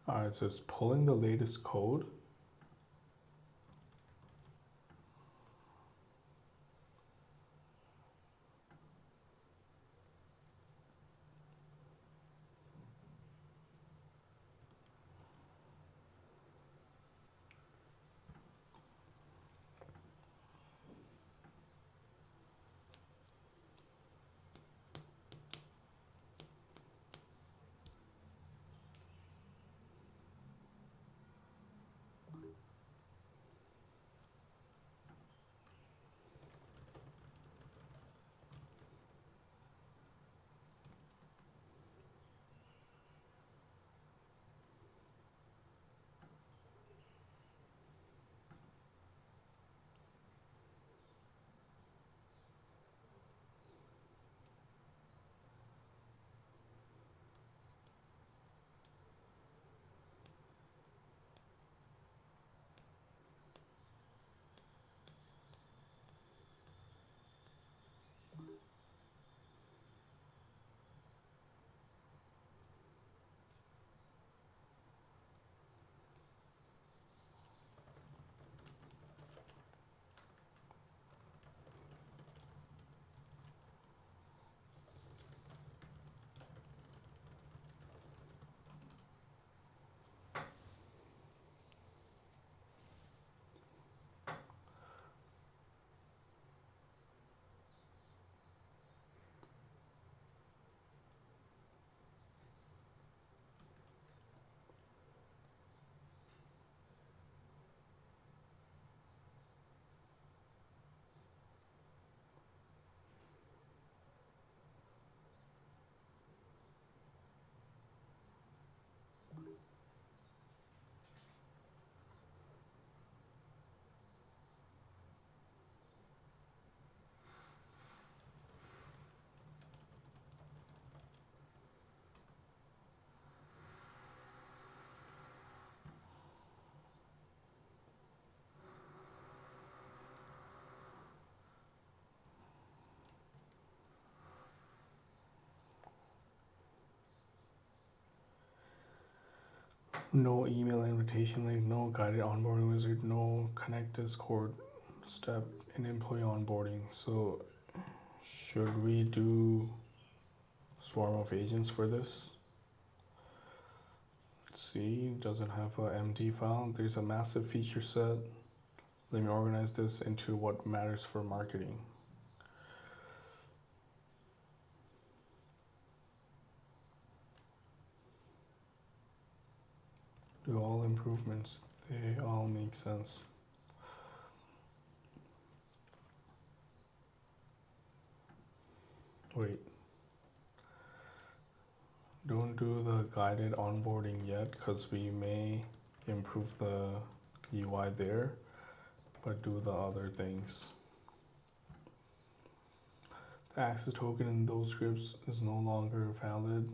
Alright, so it's pulling the latest code. No email invitation link, no guided onboarding wizard, no connect Discord step in employee onboarding. So should we do swarm of agents for this? Let's see, doesn't have a MD file. There's a massive feature set. Let me organize this into what matters for marketing. Do all improvements, they all make sense. Wait, don't do the guided onboarding yet because we may improve the UI there, but do the other things. The access token in those scripts is no longer valid.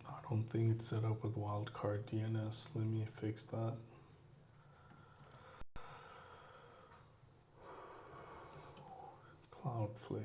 I don't think it's set up with wildcard DNS. Let me fix that. Cloudflare.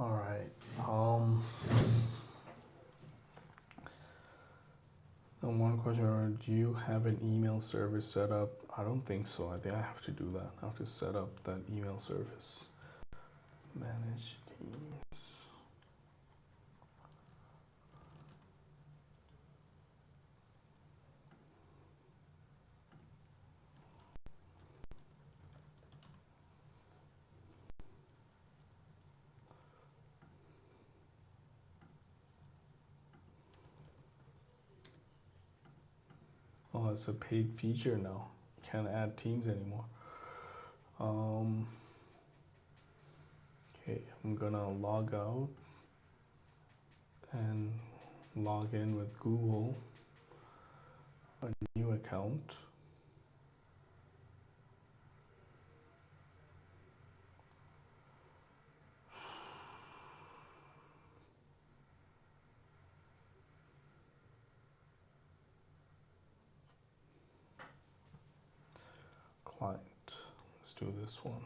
All right. And one question, do you have an email service set up? I don't think so. I think I have to do that. I have to set up that email service. Manage Teams. Oh, it's a paid feature now. You can't add teams anymore. Okay, I'm gonna log out and log in with Google, a new account. Client. Let's do this one.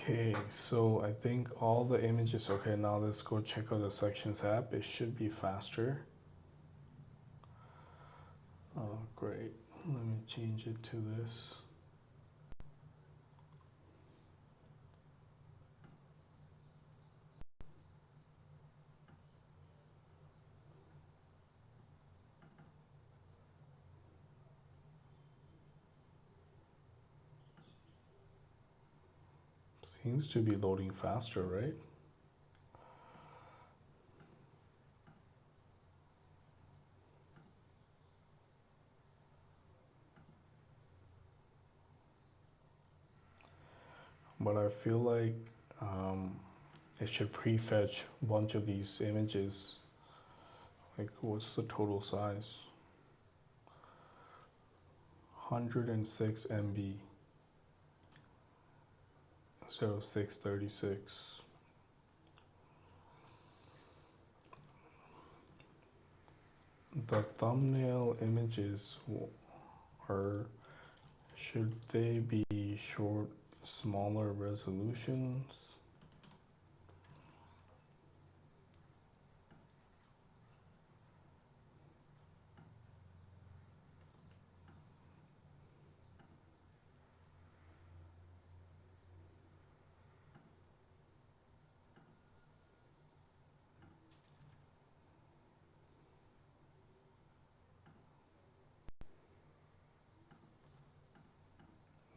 Okay, so I think all the images, okay, now let's go check out the Sections app. It should be faster. Oh, great. Let me change it to this. Seems to be loading faster, right? But I feel like it should prefetch a bunch of these images. Like, what's the total size? 106 MB instead of 636. The thumbnail images are, should they be short, smaller resolutions?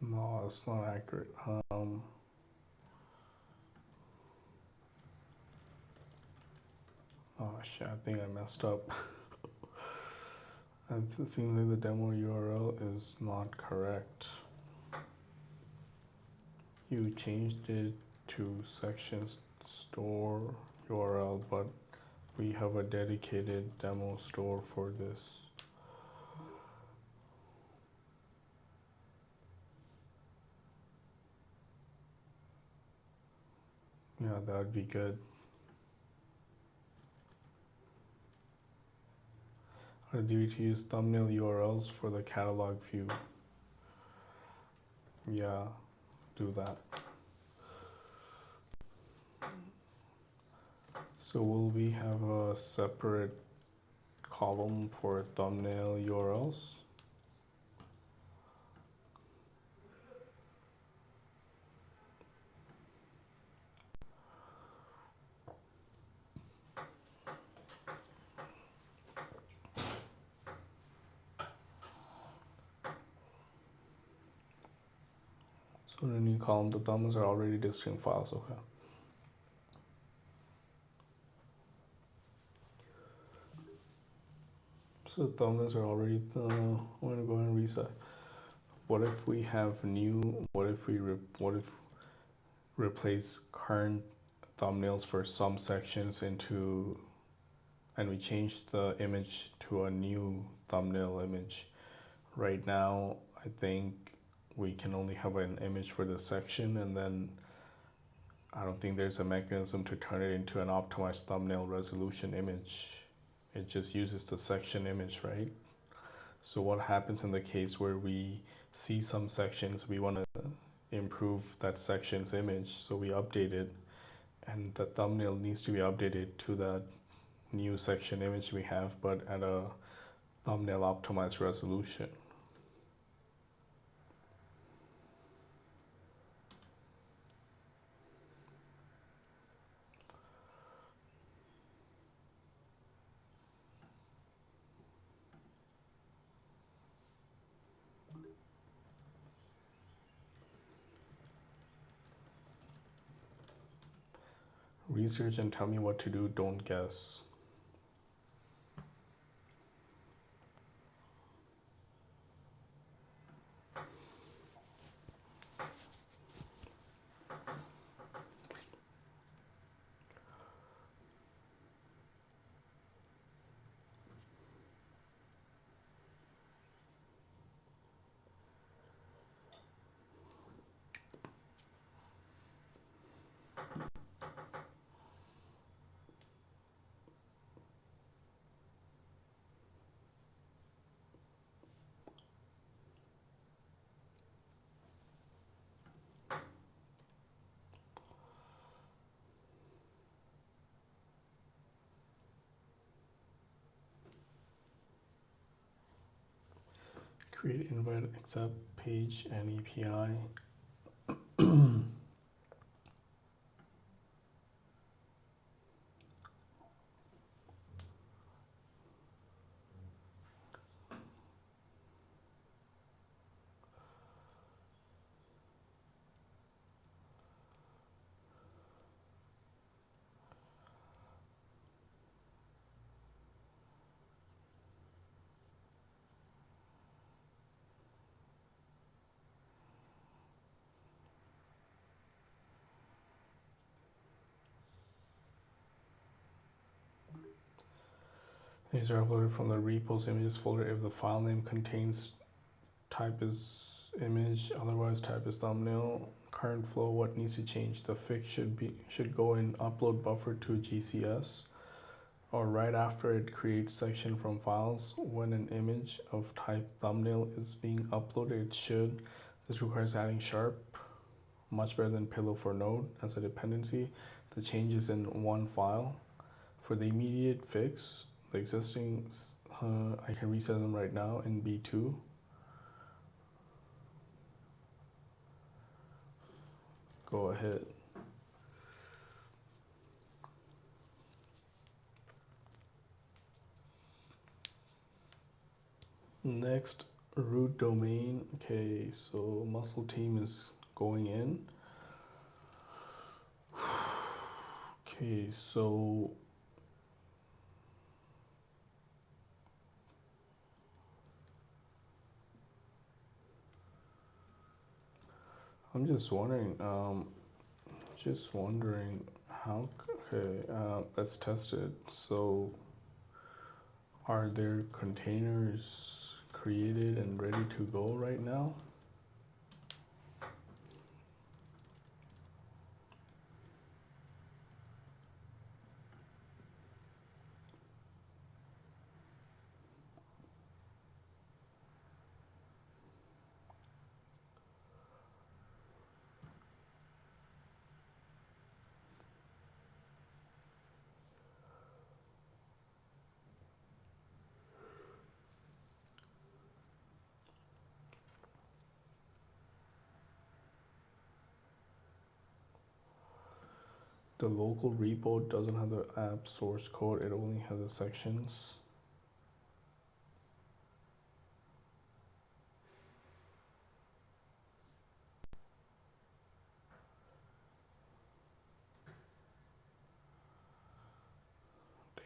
No, it's not accurate. Oh shit, I think I messed up. It seems like the demo URL is not correct. You changed it to Sections store URL, but we have a dedicated demo store for this. Yeah, that would be good. Or do you use thumbnail URLs for the catalog view? Yeah, do that. So will we have a separate column for thumbnail URLs? So in a new column, the thumbnails are already distinct files, okay. So the thumbnails are already, I'm gonna go ahead and reset. What if we have new, what if replace current thumbnails for some sections into, and we change the image to a new thumbnail image. Right now, I think we can only have an image for the section, and then I don't think there's a mechanism to turn it into an optimized thumbnail resolution image. It just uses the section image, right? So what happens in the case where we see some sections, we want to improve that section's image, so we update it, and the thumbnail needs to be updated to that new section image we have, but at a thumbnail optimized resolution. Research and tell me what to do, don't guess. Create invite accept page and API. These are uploaded from the repos images folder if the file name contains type is image, otherwise type is thumbnail. Current flow, what needs to change? The fix should go in upload buffer to GCS, or right after it creates section from files. When an image of type thumbnail is being uploaded, it should. This requires adding sharp, much better than pillow for node as a dependency. The change is in one file. For the immediate fix, the existing, I can reset them right now in B2. Go ahead. Next, root domain. Okay, so muscle team is going in. Okay, so I'm just wondering how, okay, let's test it. So are there containers created and ready to go right now? The local repo doesn't have the app source code, it only has the sections.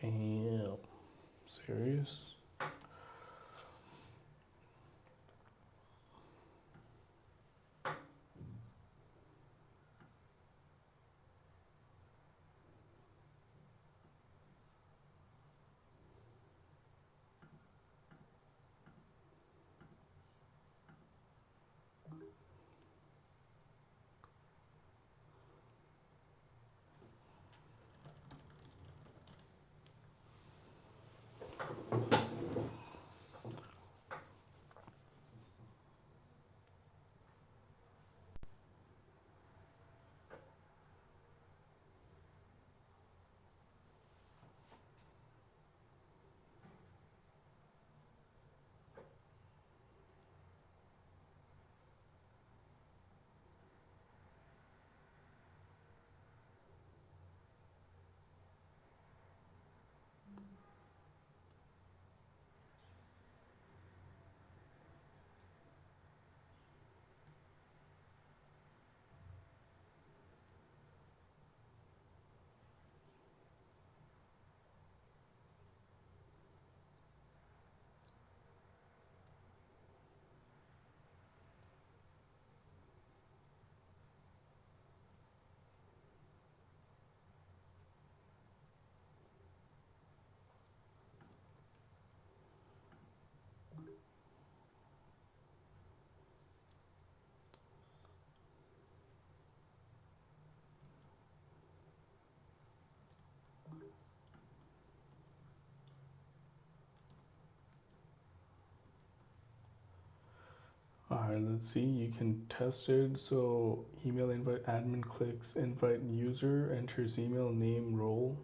Damn, serious? Alright, let's see, you can test it. So email invite, admin clicks invite user, enters email, name, role.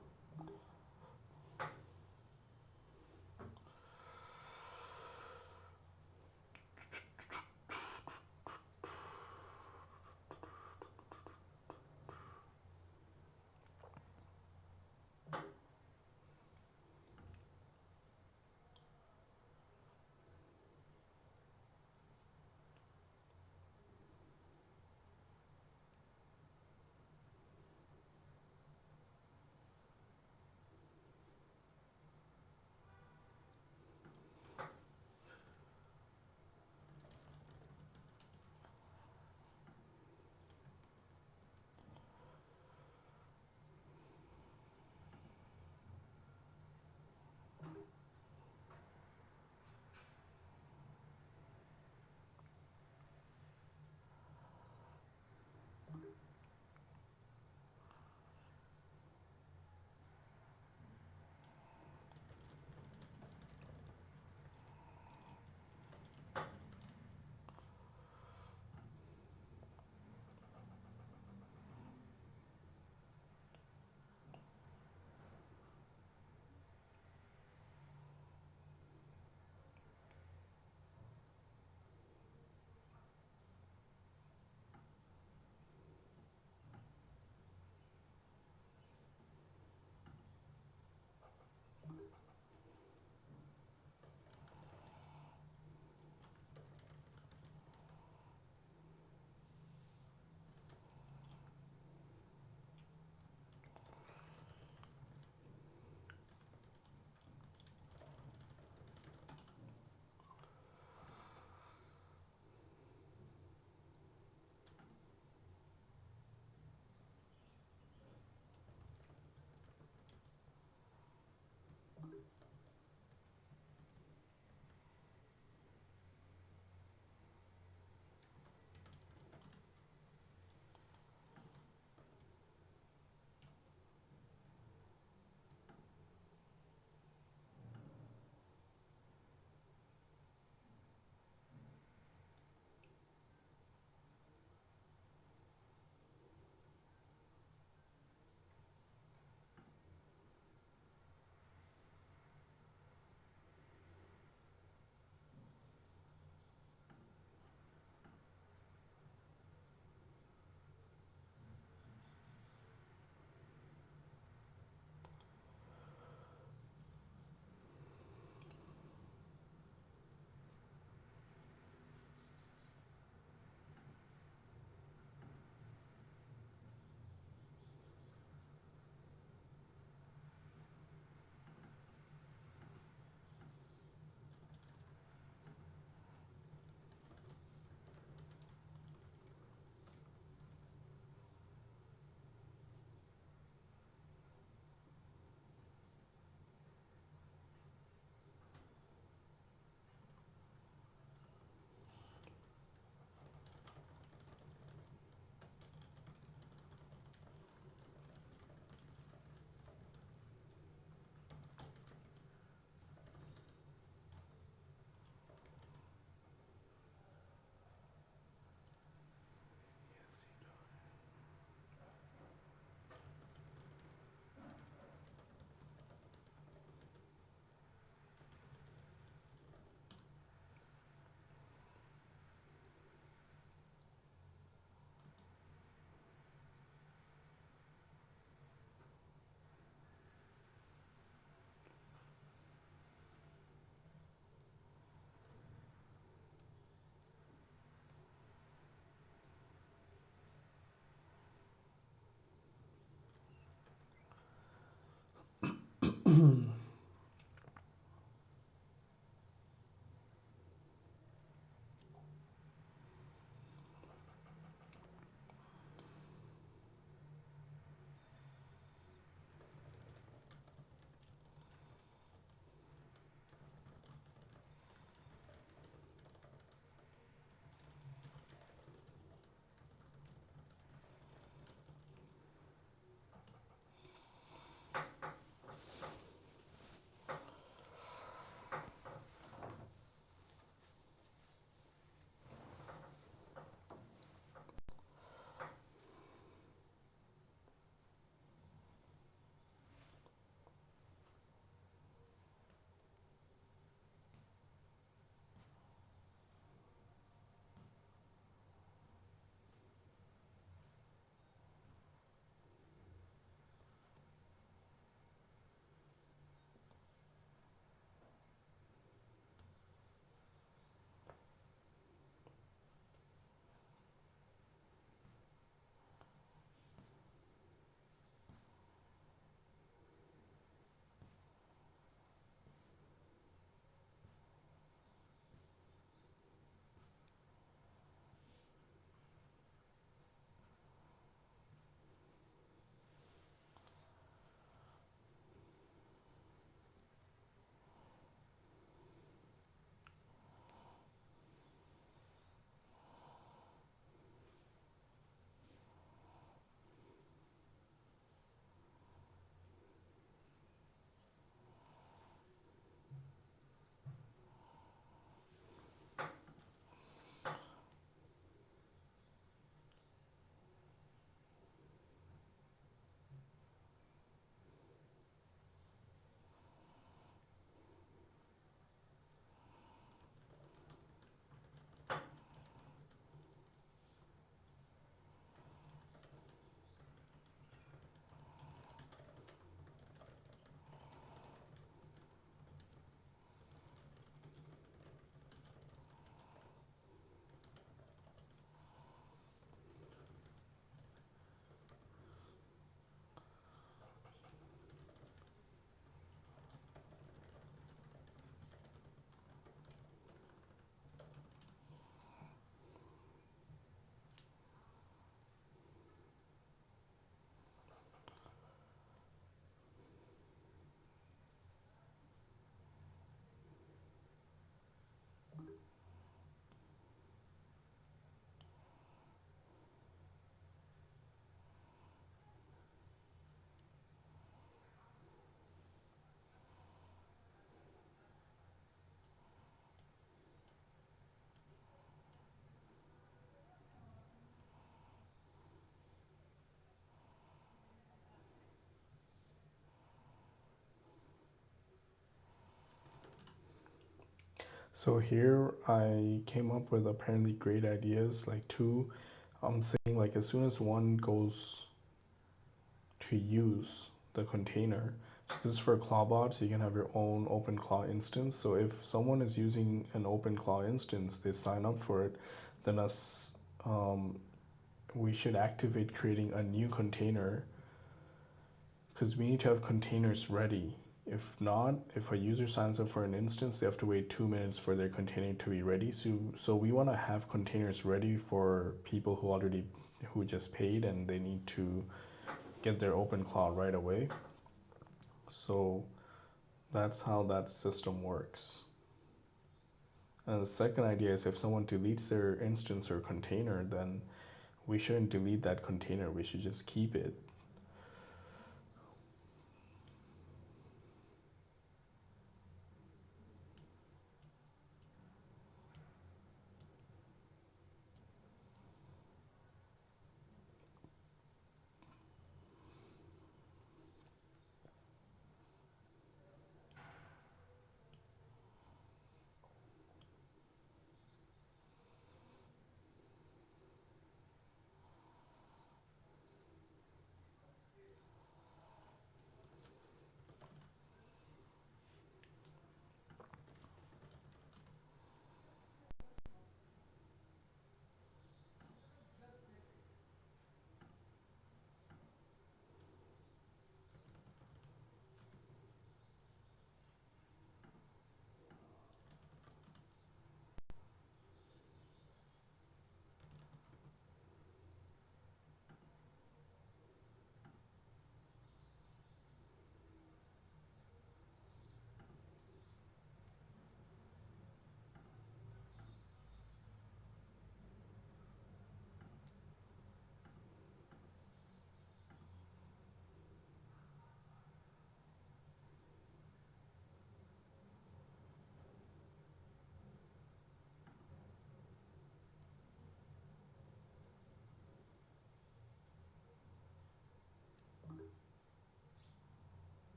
So here I came up with apparently great ideas, like two. I'm saying like as soon as one goes to use the container, so this is for ClawBot, so you can have your own OpenClaw instance. So if someone is using an OpenClaw instance, they sign up for it, then us we should activate creating a new container because we need to have containers ready. If not, if a user signs up for an instance, they have to wait 2 minutes for their container to be ready. So we want to have containers ready for people who just paid and they need to get their OpenClaw right away. So that's how that system works. And the second idea is if someone deletes their instance or container, then we shouldn't delete that container. We should just keep it.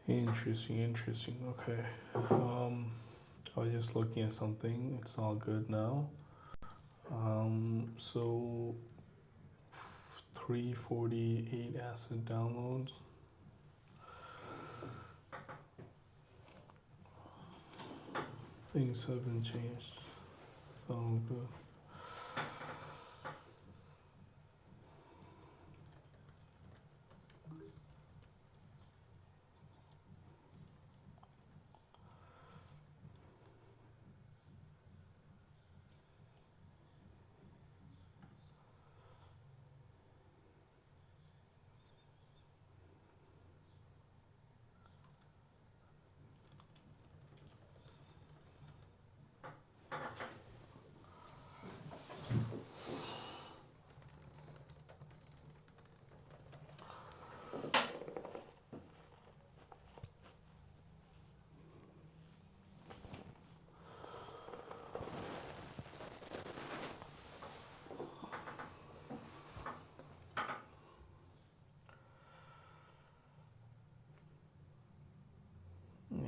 Interesting. Okay. I was just looking at something. It's all good now. So 348 asset downloads. Things have been changed. So good.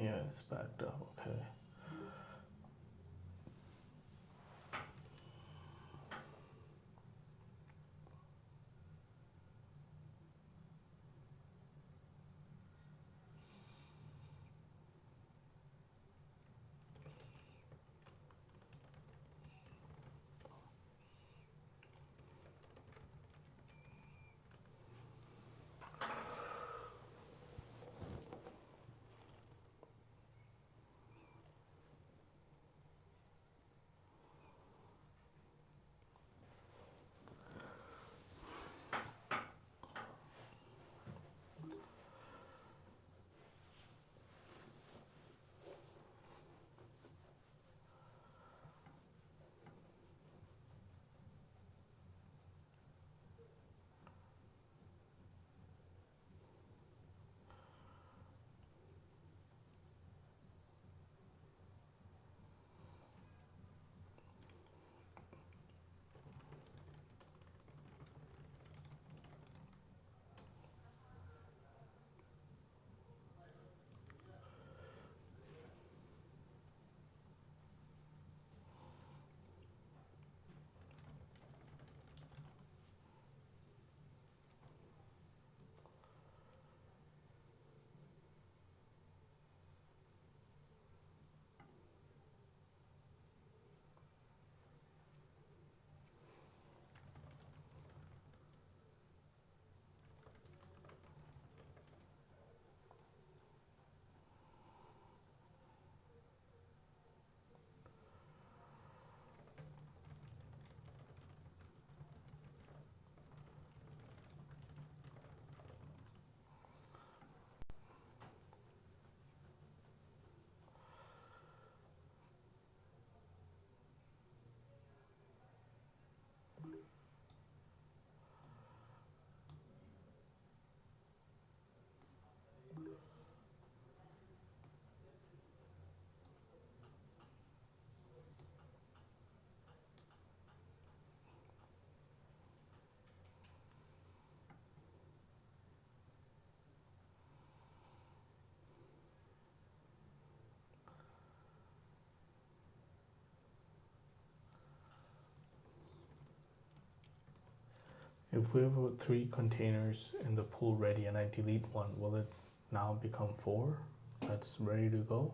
Yeah, it's backed up. Okay. If we have 3 containers in the pool ready and I delete one, will it now become 4 that's ready to go?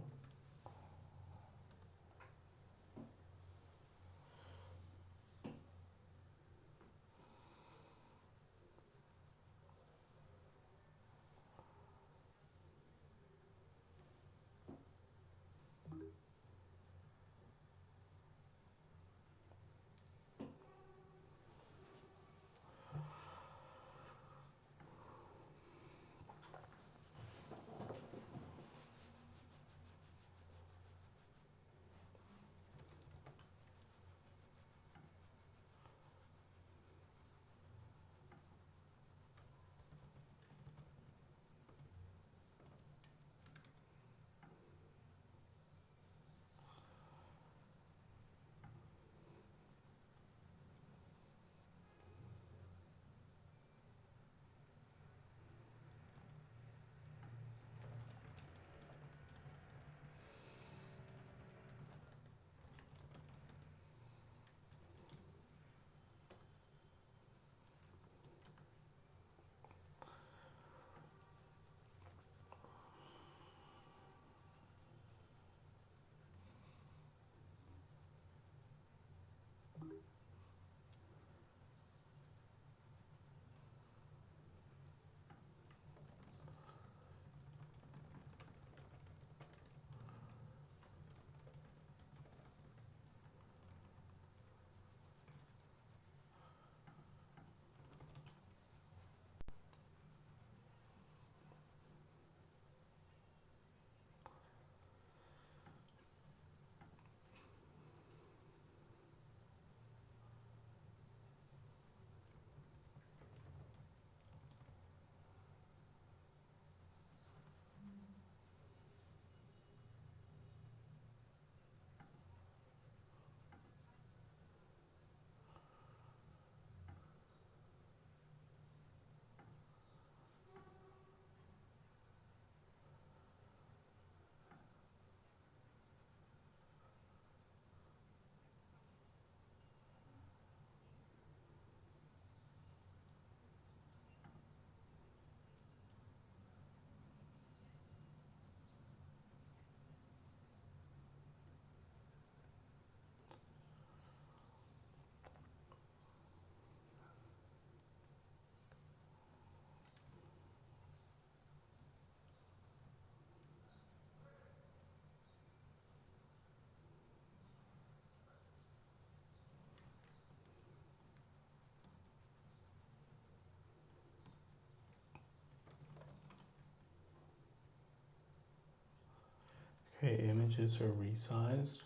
Okay, images are resized.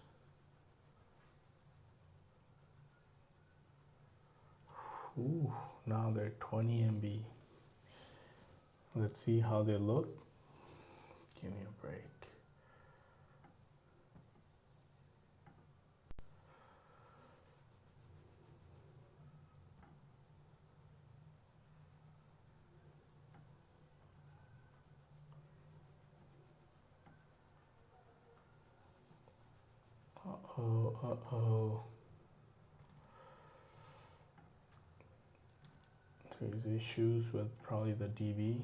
Ooh, now they're 20 MB. Let's see how they look. Give me a break. Uh-oh. There's issues with probably the DB.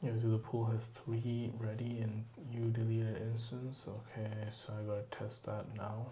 Yeah, so the pool has 3 ready and you deleted instance. Okay, so I gotta test that now.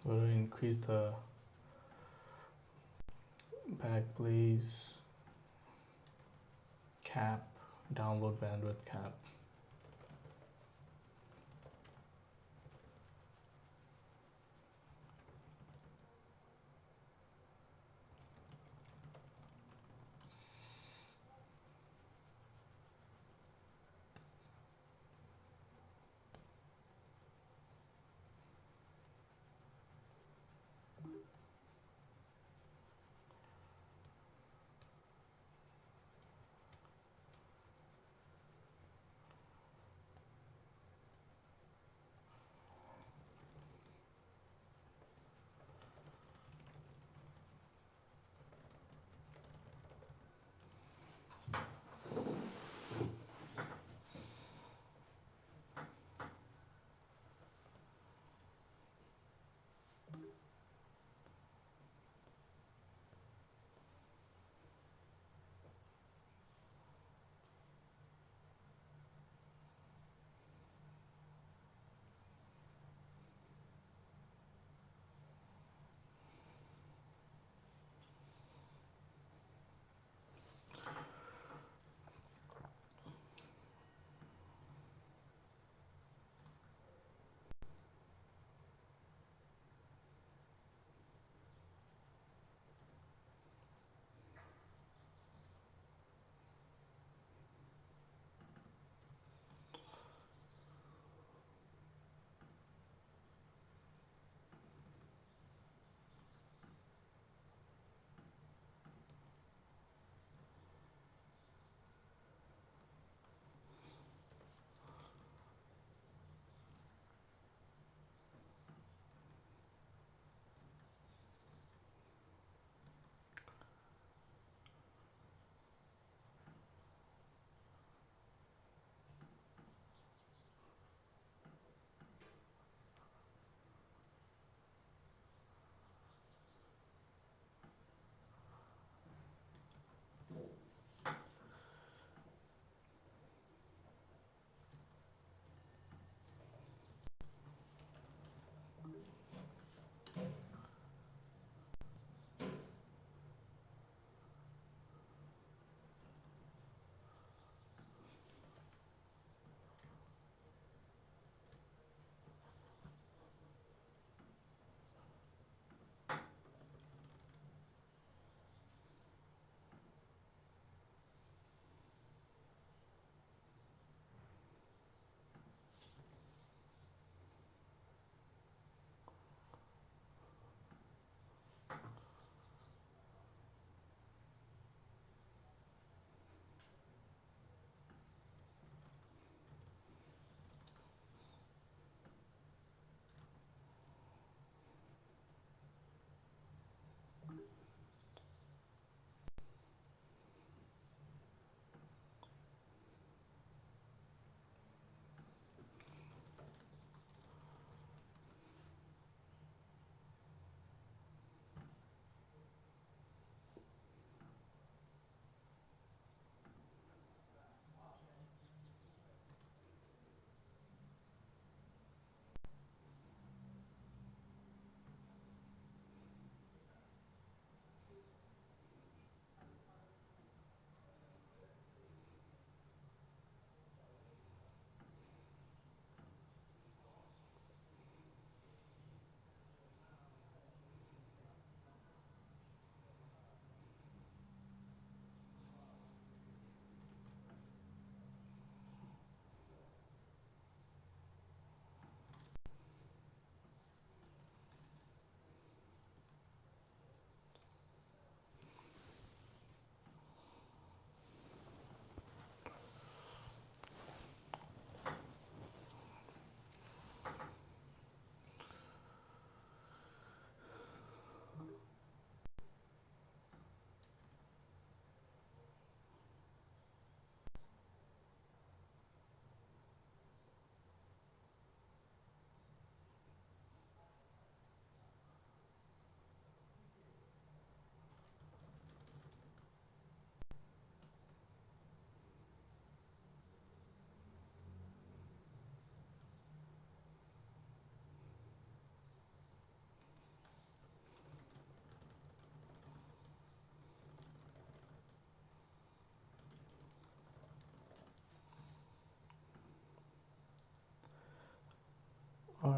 I'm gonna increase the Backblaze cap, download bandwidth cap.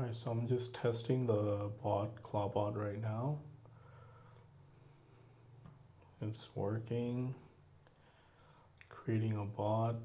Alright, so I'm just testing the Clawbot right now. It's working. Creating a bot.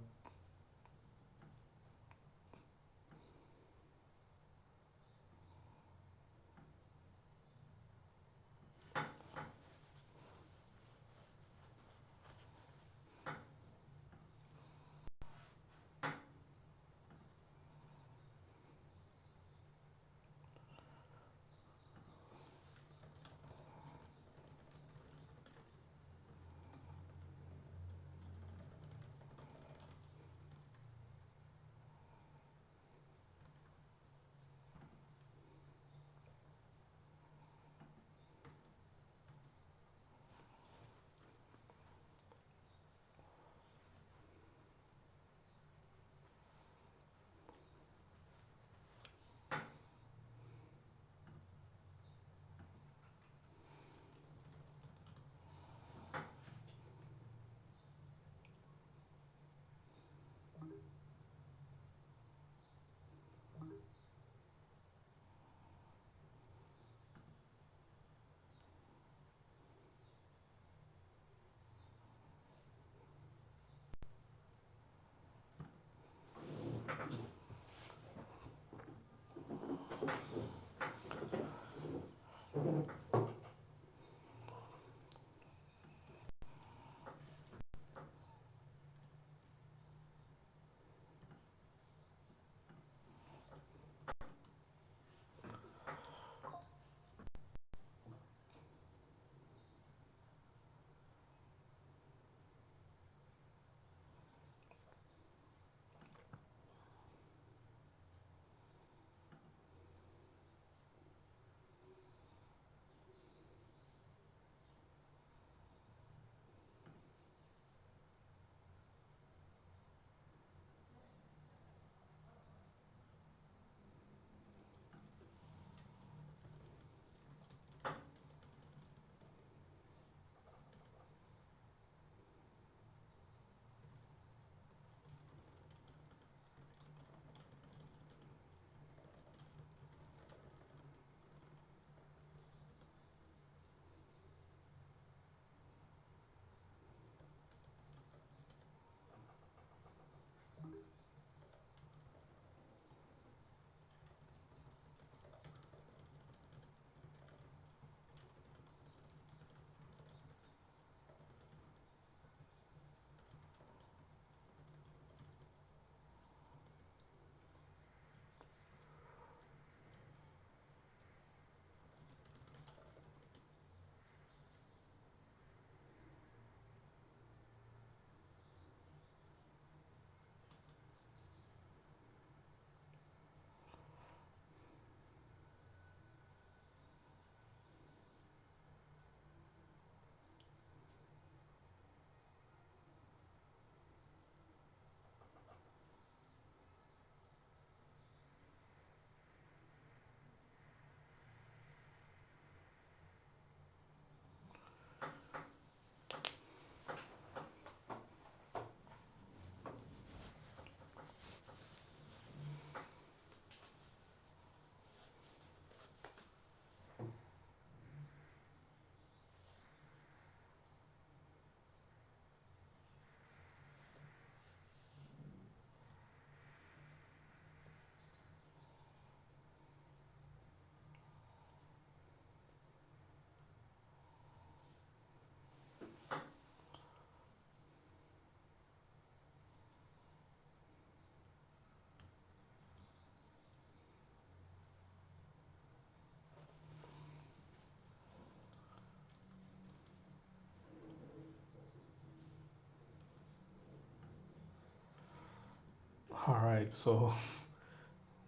Alright, so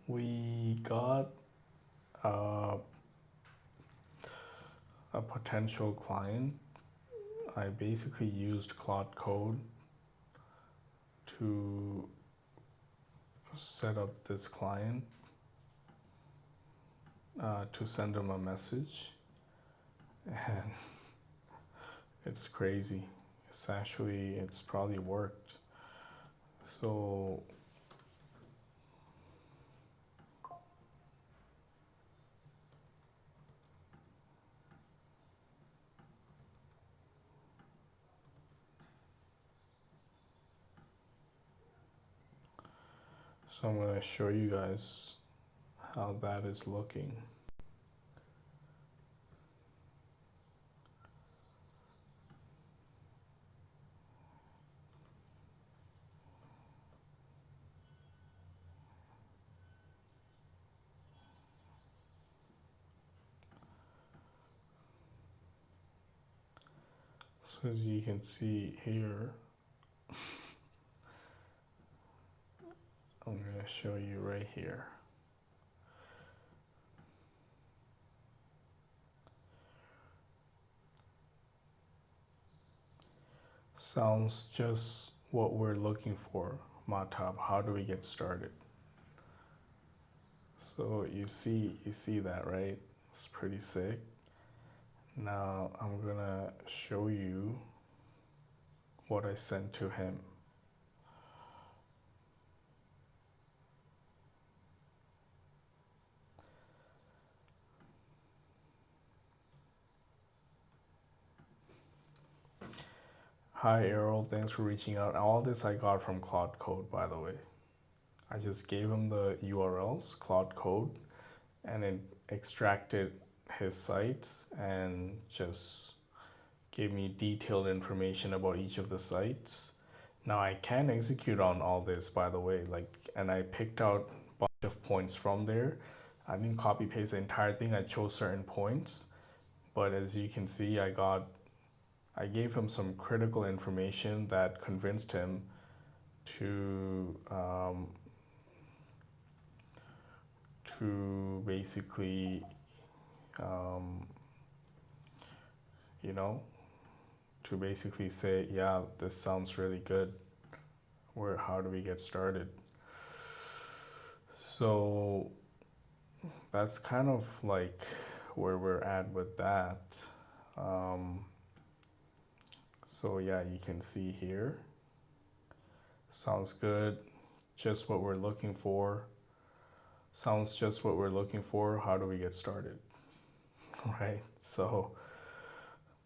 we got uh, a potential client. I basically used Claude Code to set up this client to send them a message, and it's crazy. It's probably worked. So So I'm going to show you guys how that is looking. So as you can see here, I'm going to show you right here. Sounds just what we're looking for. Matab, how do we get started? So you see that, right? It's pretty sick. Now I'm gonna show you what I sent to him. Hi Errol, thanks for reaching out. All this I got from Cloud Code, by the way. I just gave him the URLs, Cloud Code, and it extracted his sites and just gave me detailed information about each of the sites. Now I can execute on all this, by the way, and I picked out a bunch of points from there. I didn't copy paste the entire thing. I chose certain points, but as you can see, I gave him some critical information that convinced him to basically, you know, to basically say, yeah, this sounds really good. How do we get started? So that's kind of like where we're at with that. So yeah, you can see here. Sounds good. Just what we're looking for. Sounds just what we're looking for. How do we get started? Right? So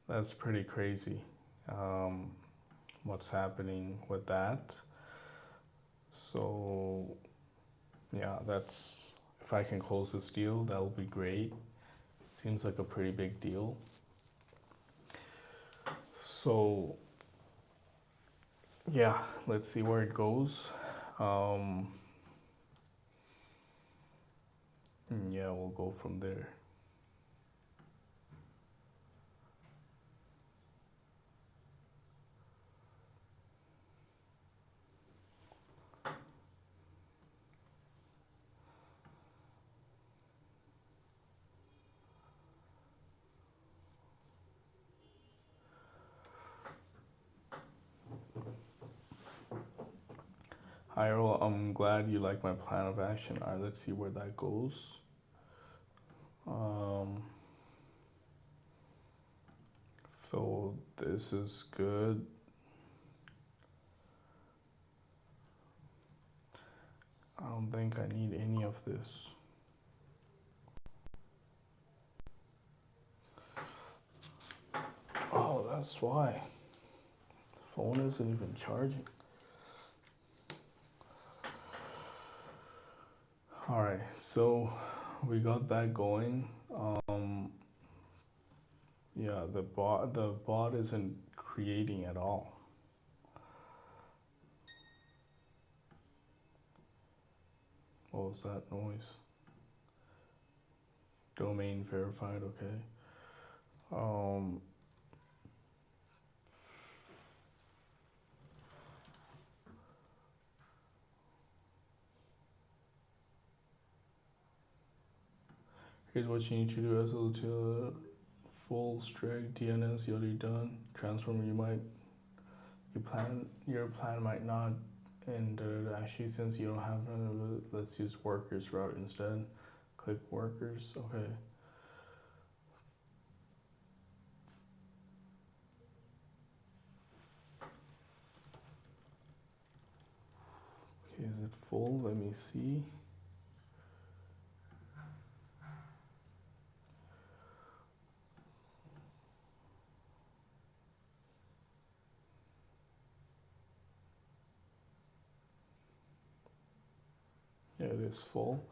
that's pretty crazy. What's happening with that? So yeah, if I can close this deal, that will be great. Seems like a pretty big deal. So yeah, let's see where it goes. Yeah, we'll go from there. Hi, Earl. I'm glad you like my plan of action. All right, let's see where that goes. So this is good. I don't think I need any of this. Oh, that's why. The phone isn't even charging. All right, so we got that going. Yeah, the bot isn't creating at all. What was that noise? Domain verified, okay. Here's what you need to do. SL2 full strict DNS, you already done. Transform, your plan might not, and actually since you don't have none of it, let's use workers route instead. Click workers, okay. Okay, is it full? Let me see. it is full.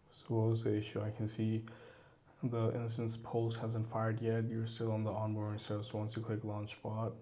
So what was the issue? I can see the instance post hasn't fired yet. You're still on the onboarding steps once you click launch bot.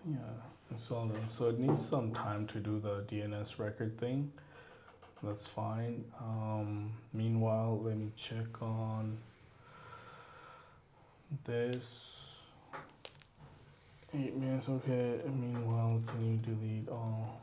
Yeah, it's all done. So it needs some time to do the DNS record thing. That's fine. Meanwhile, let me check on this. 8 minutes, okay. Meanwhile, can you delete all?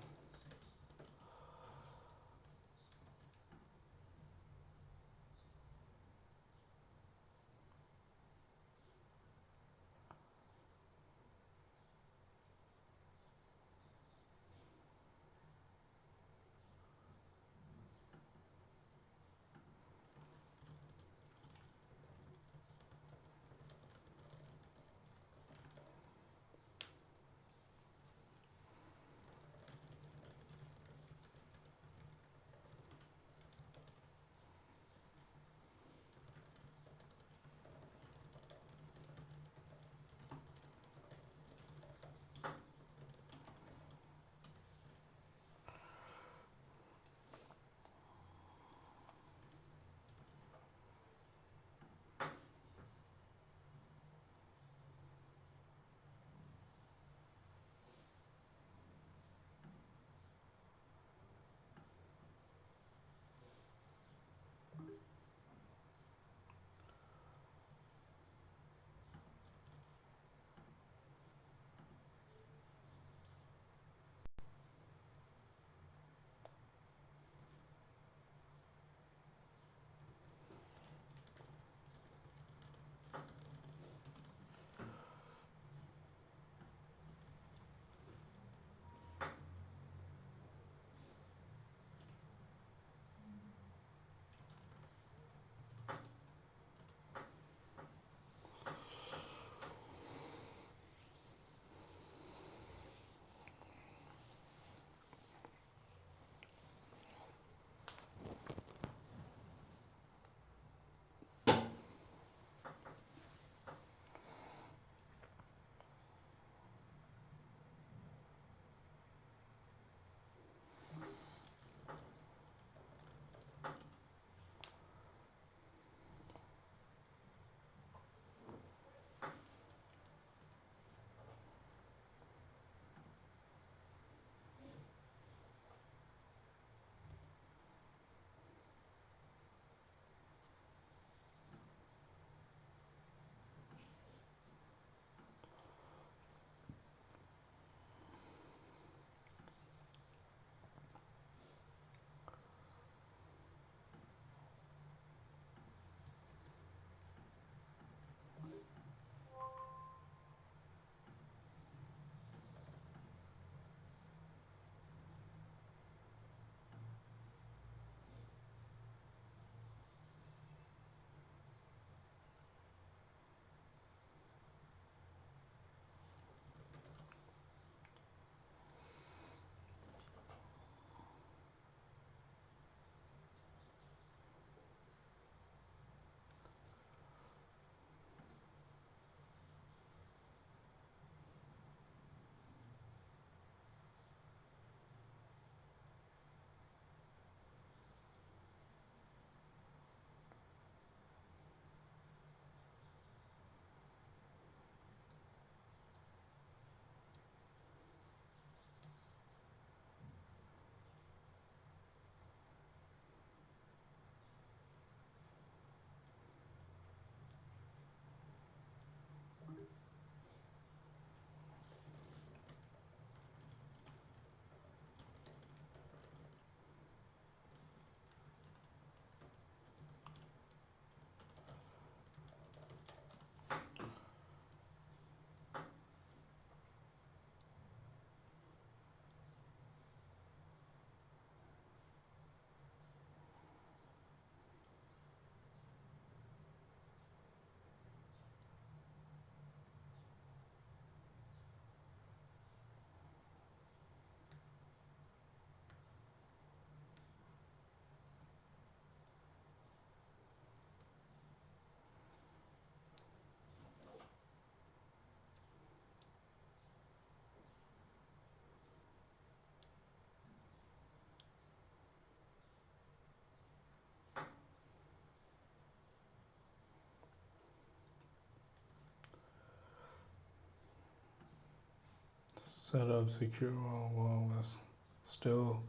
Set up secure. Well, that's still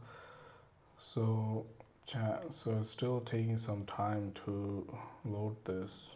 so chat. So it's still taking some time to load this.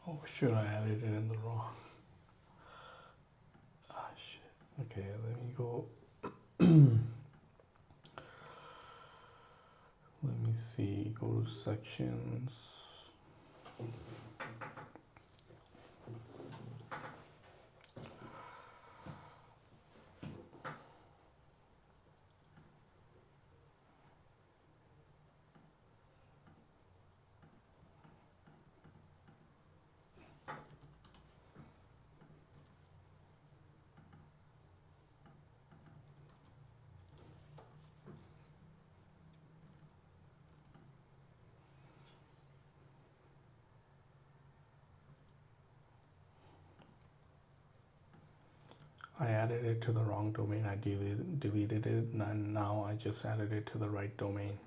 Oh shit! I added it in the wrong. Ah shit. Okay, let me go. Let me see. Go to sections. I added it to the wrong domain. I deleted it, and now I just added it to the right domain.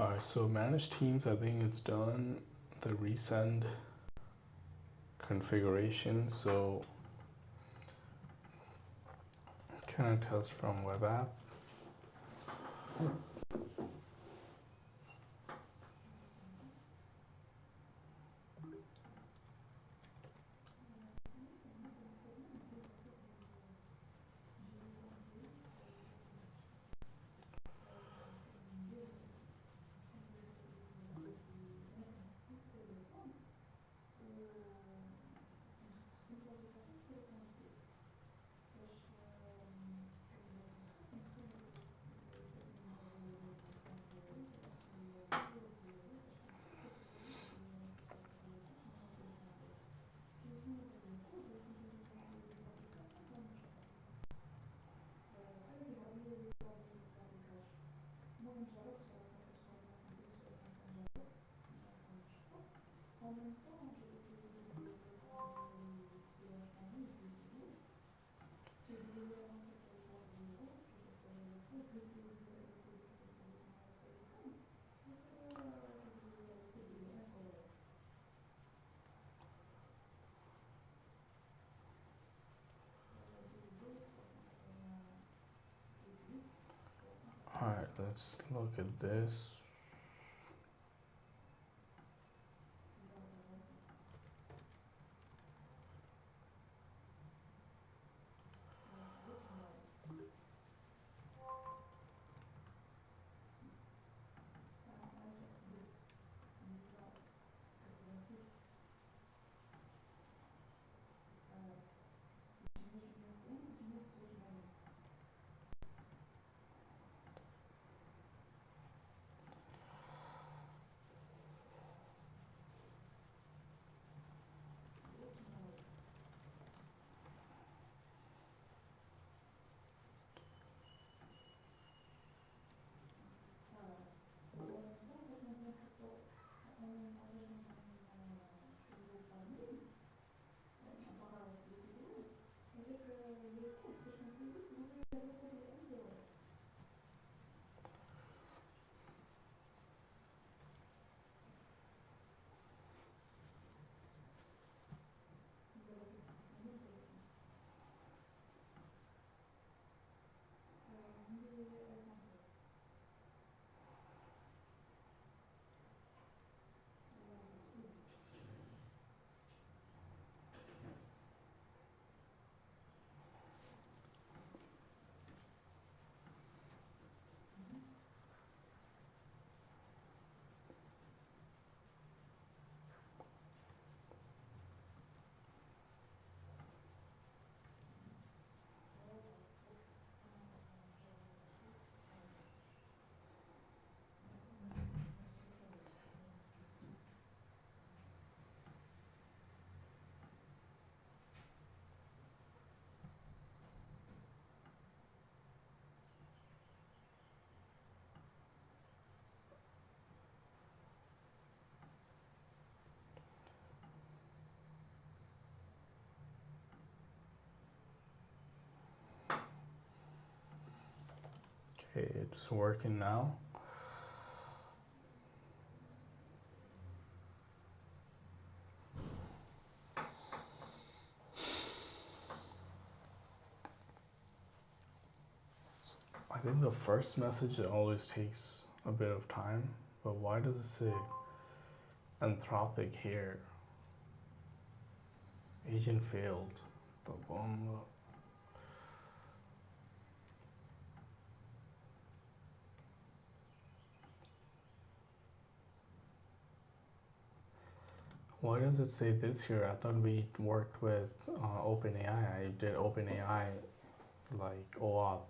Alright, so manage teams, I think it's done. The resend configuration, so can I test from web app? Alright, let's look at this. Okay, it's working now. I think the first message always takes a bit of time, but why does it say Anthropic here? Agent failed. The bomb. Why does it say this here? I thought we worked with OpenAI. I did OpenAI like OAuth.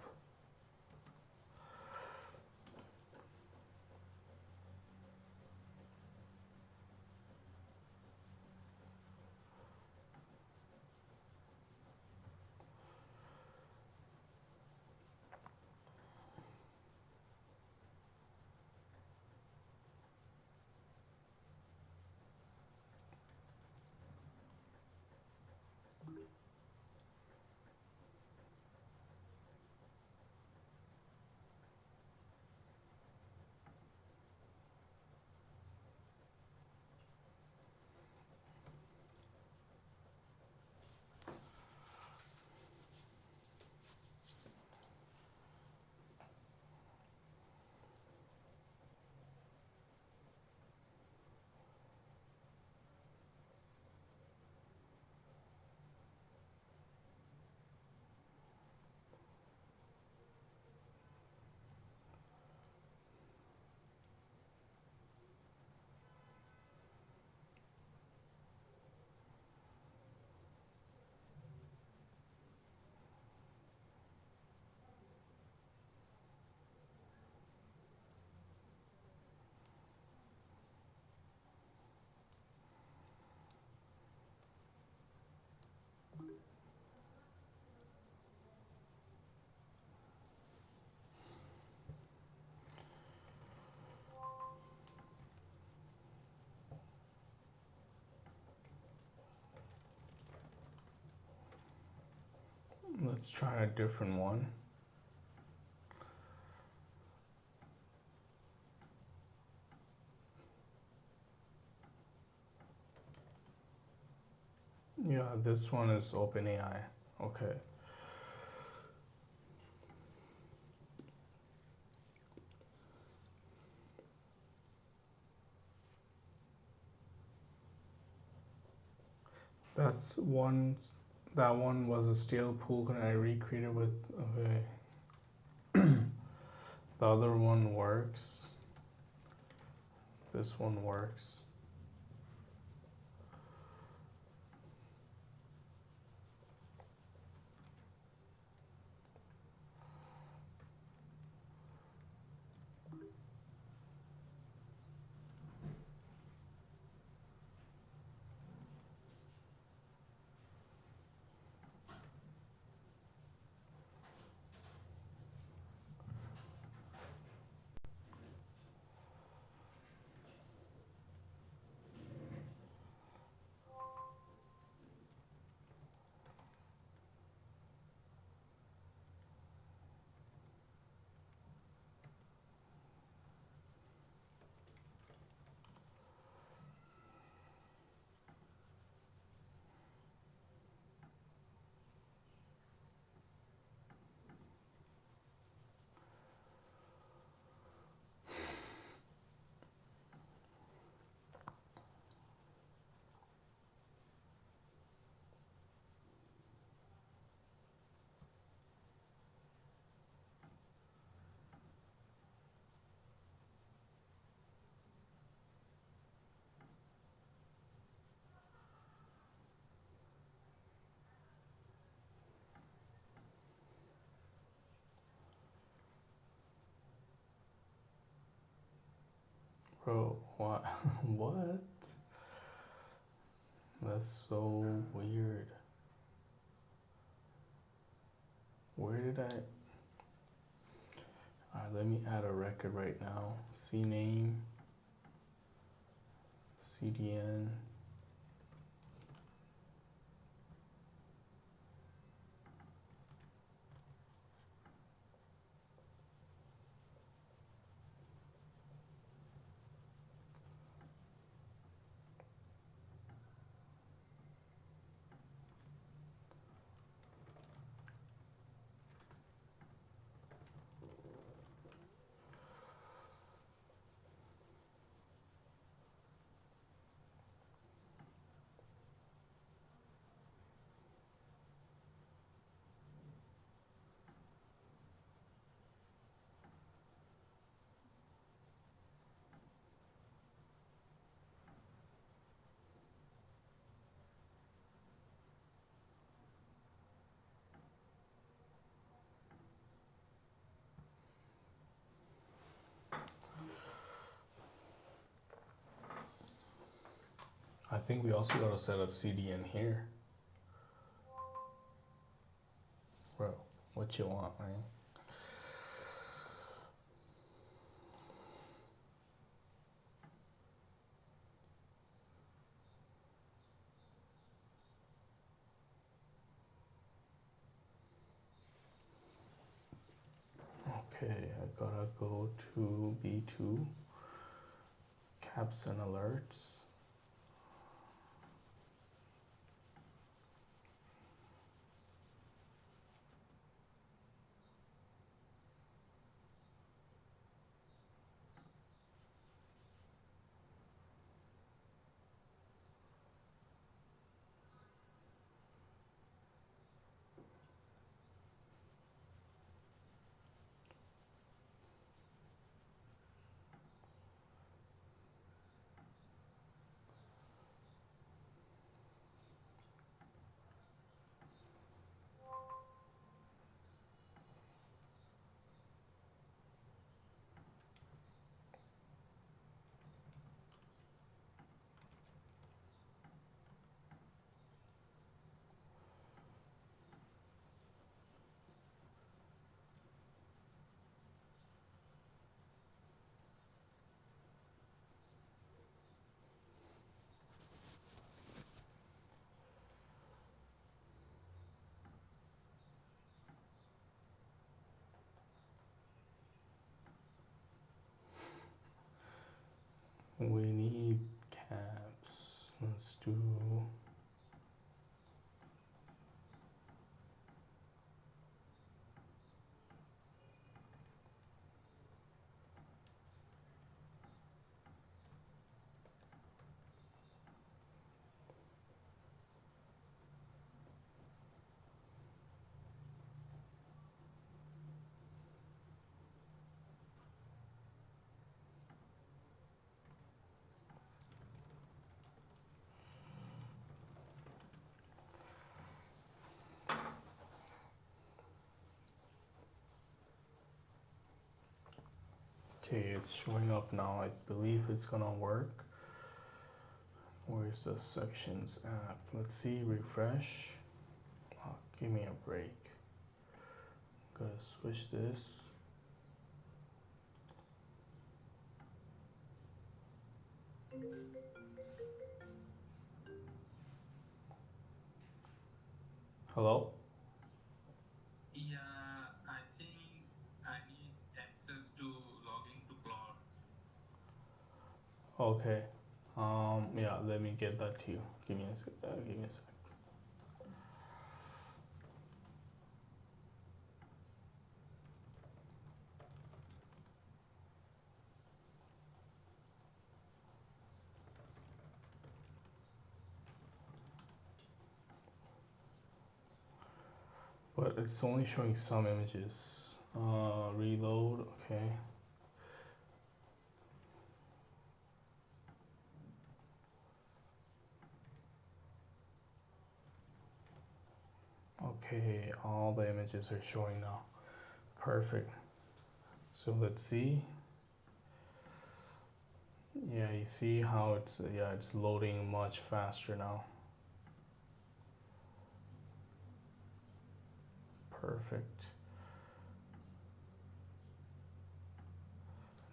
Let's try a different one. Yeah, this one is OpenAI. Okay. That's one. That one was a stale pool and I recreated with. Okay. The other one works. This one works. Bro, what? What? That's so weird. Where did I? Alright, let me add a record right now. CNAME, CDN. I think we also gotta set up CDN here. Bro, what you want, man? Okay, I gotta go to B2, caps and alerts. Okay, it's showing up now. I believe it's gonna work. Where's the sections app? Let's see, refresh. Oh, give me a break. Gotta switch this. Hello? Yeah, I think I need access to login to Claude. Okay. Yeah, let me get that to you. Give me a sec. Give me a sec. But it's only showing some images. Reload. Okay. Okay, all the images are showing now. Perfect. So let's see. Yeah, you see how it's loading much faster now. Perfect.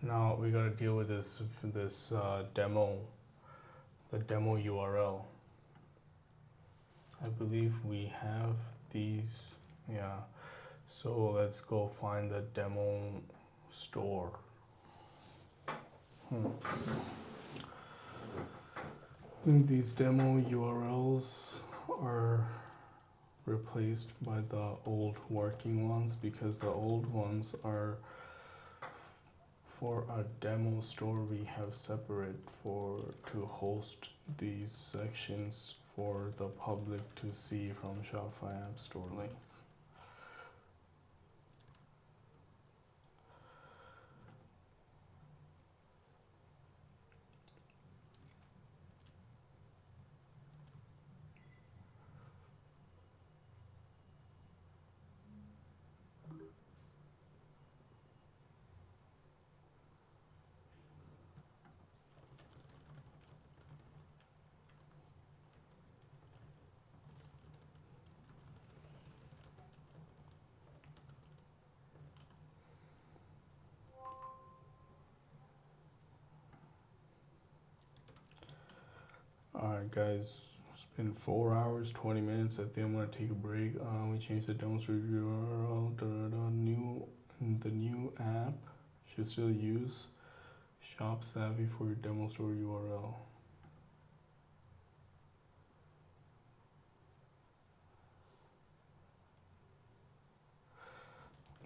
Now we gotta deal with this demo, the demo URL. I believe we have these. Yeah. So let's go find the demo store. I think these demo URLs are replaced by the old working ones because the old ones are for a demo store we have separate for to host these sections for the public to see from Shopify App Store link. Alright guys, it's been 4 hours, 20 minutes. I think I'm gonna take a break. We changed the demo store URL. The new app should still use Shop Savvy for your demo store URL.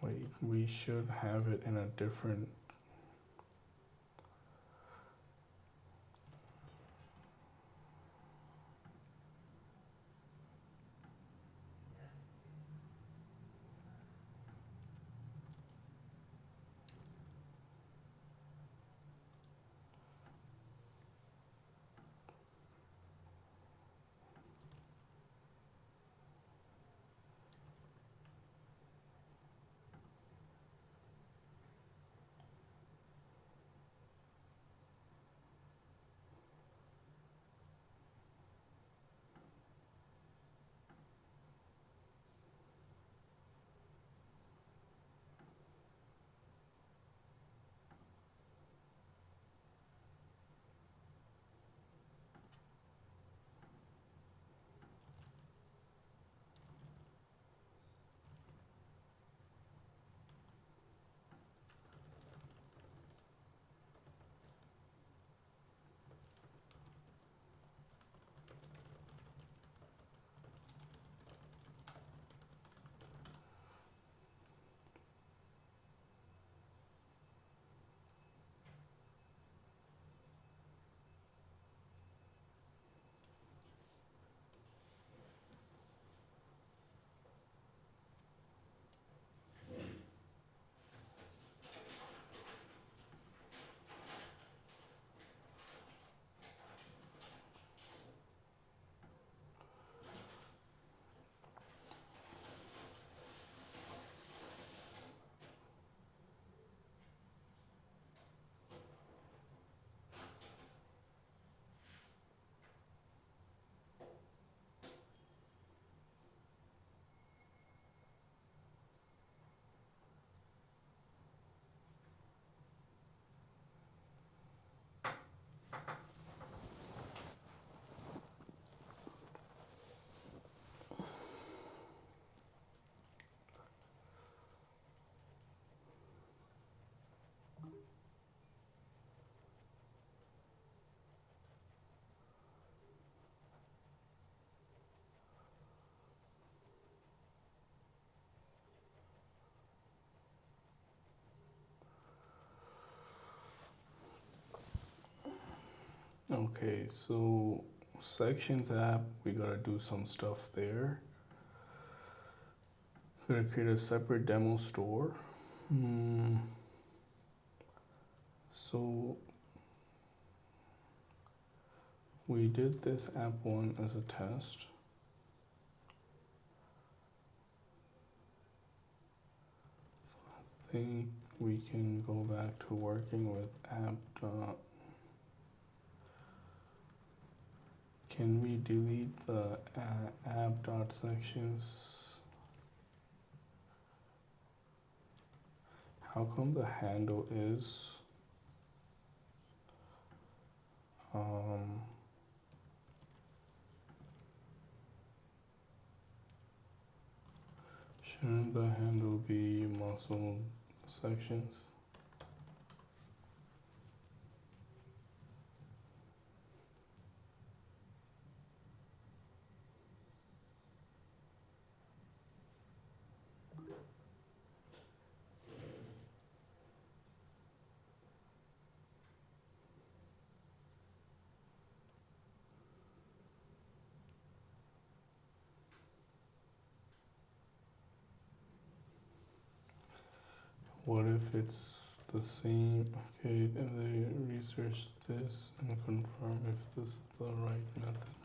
Wait, we should have it in a different. Okay, so sections app, we gotta do some stuff there. Gotta create a separate demo store. So we did this app one as a test. I think we can go back to working with app. Can we delete the app.sections? How come the handle is shouldn't the handle be muscle sections? What if it's the same? Okay, and they research this and confirm if this is the right method.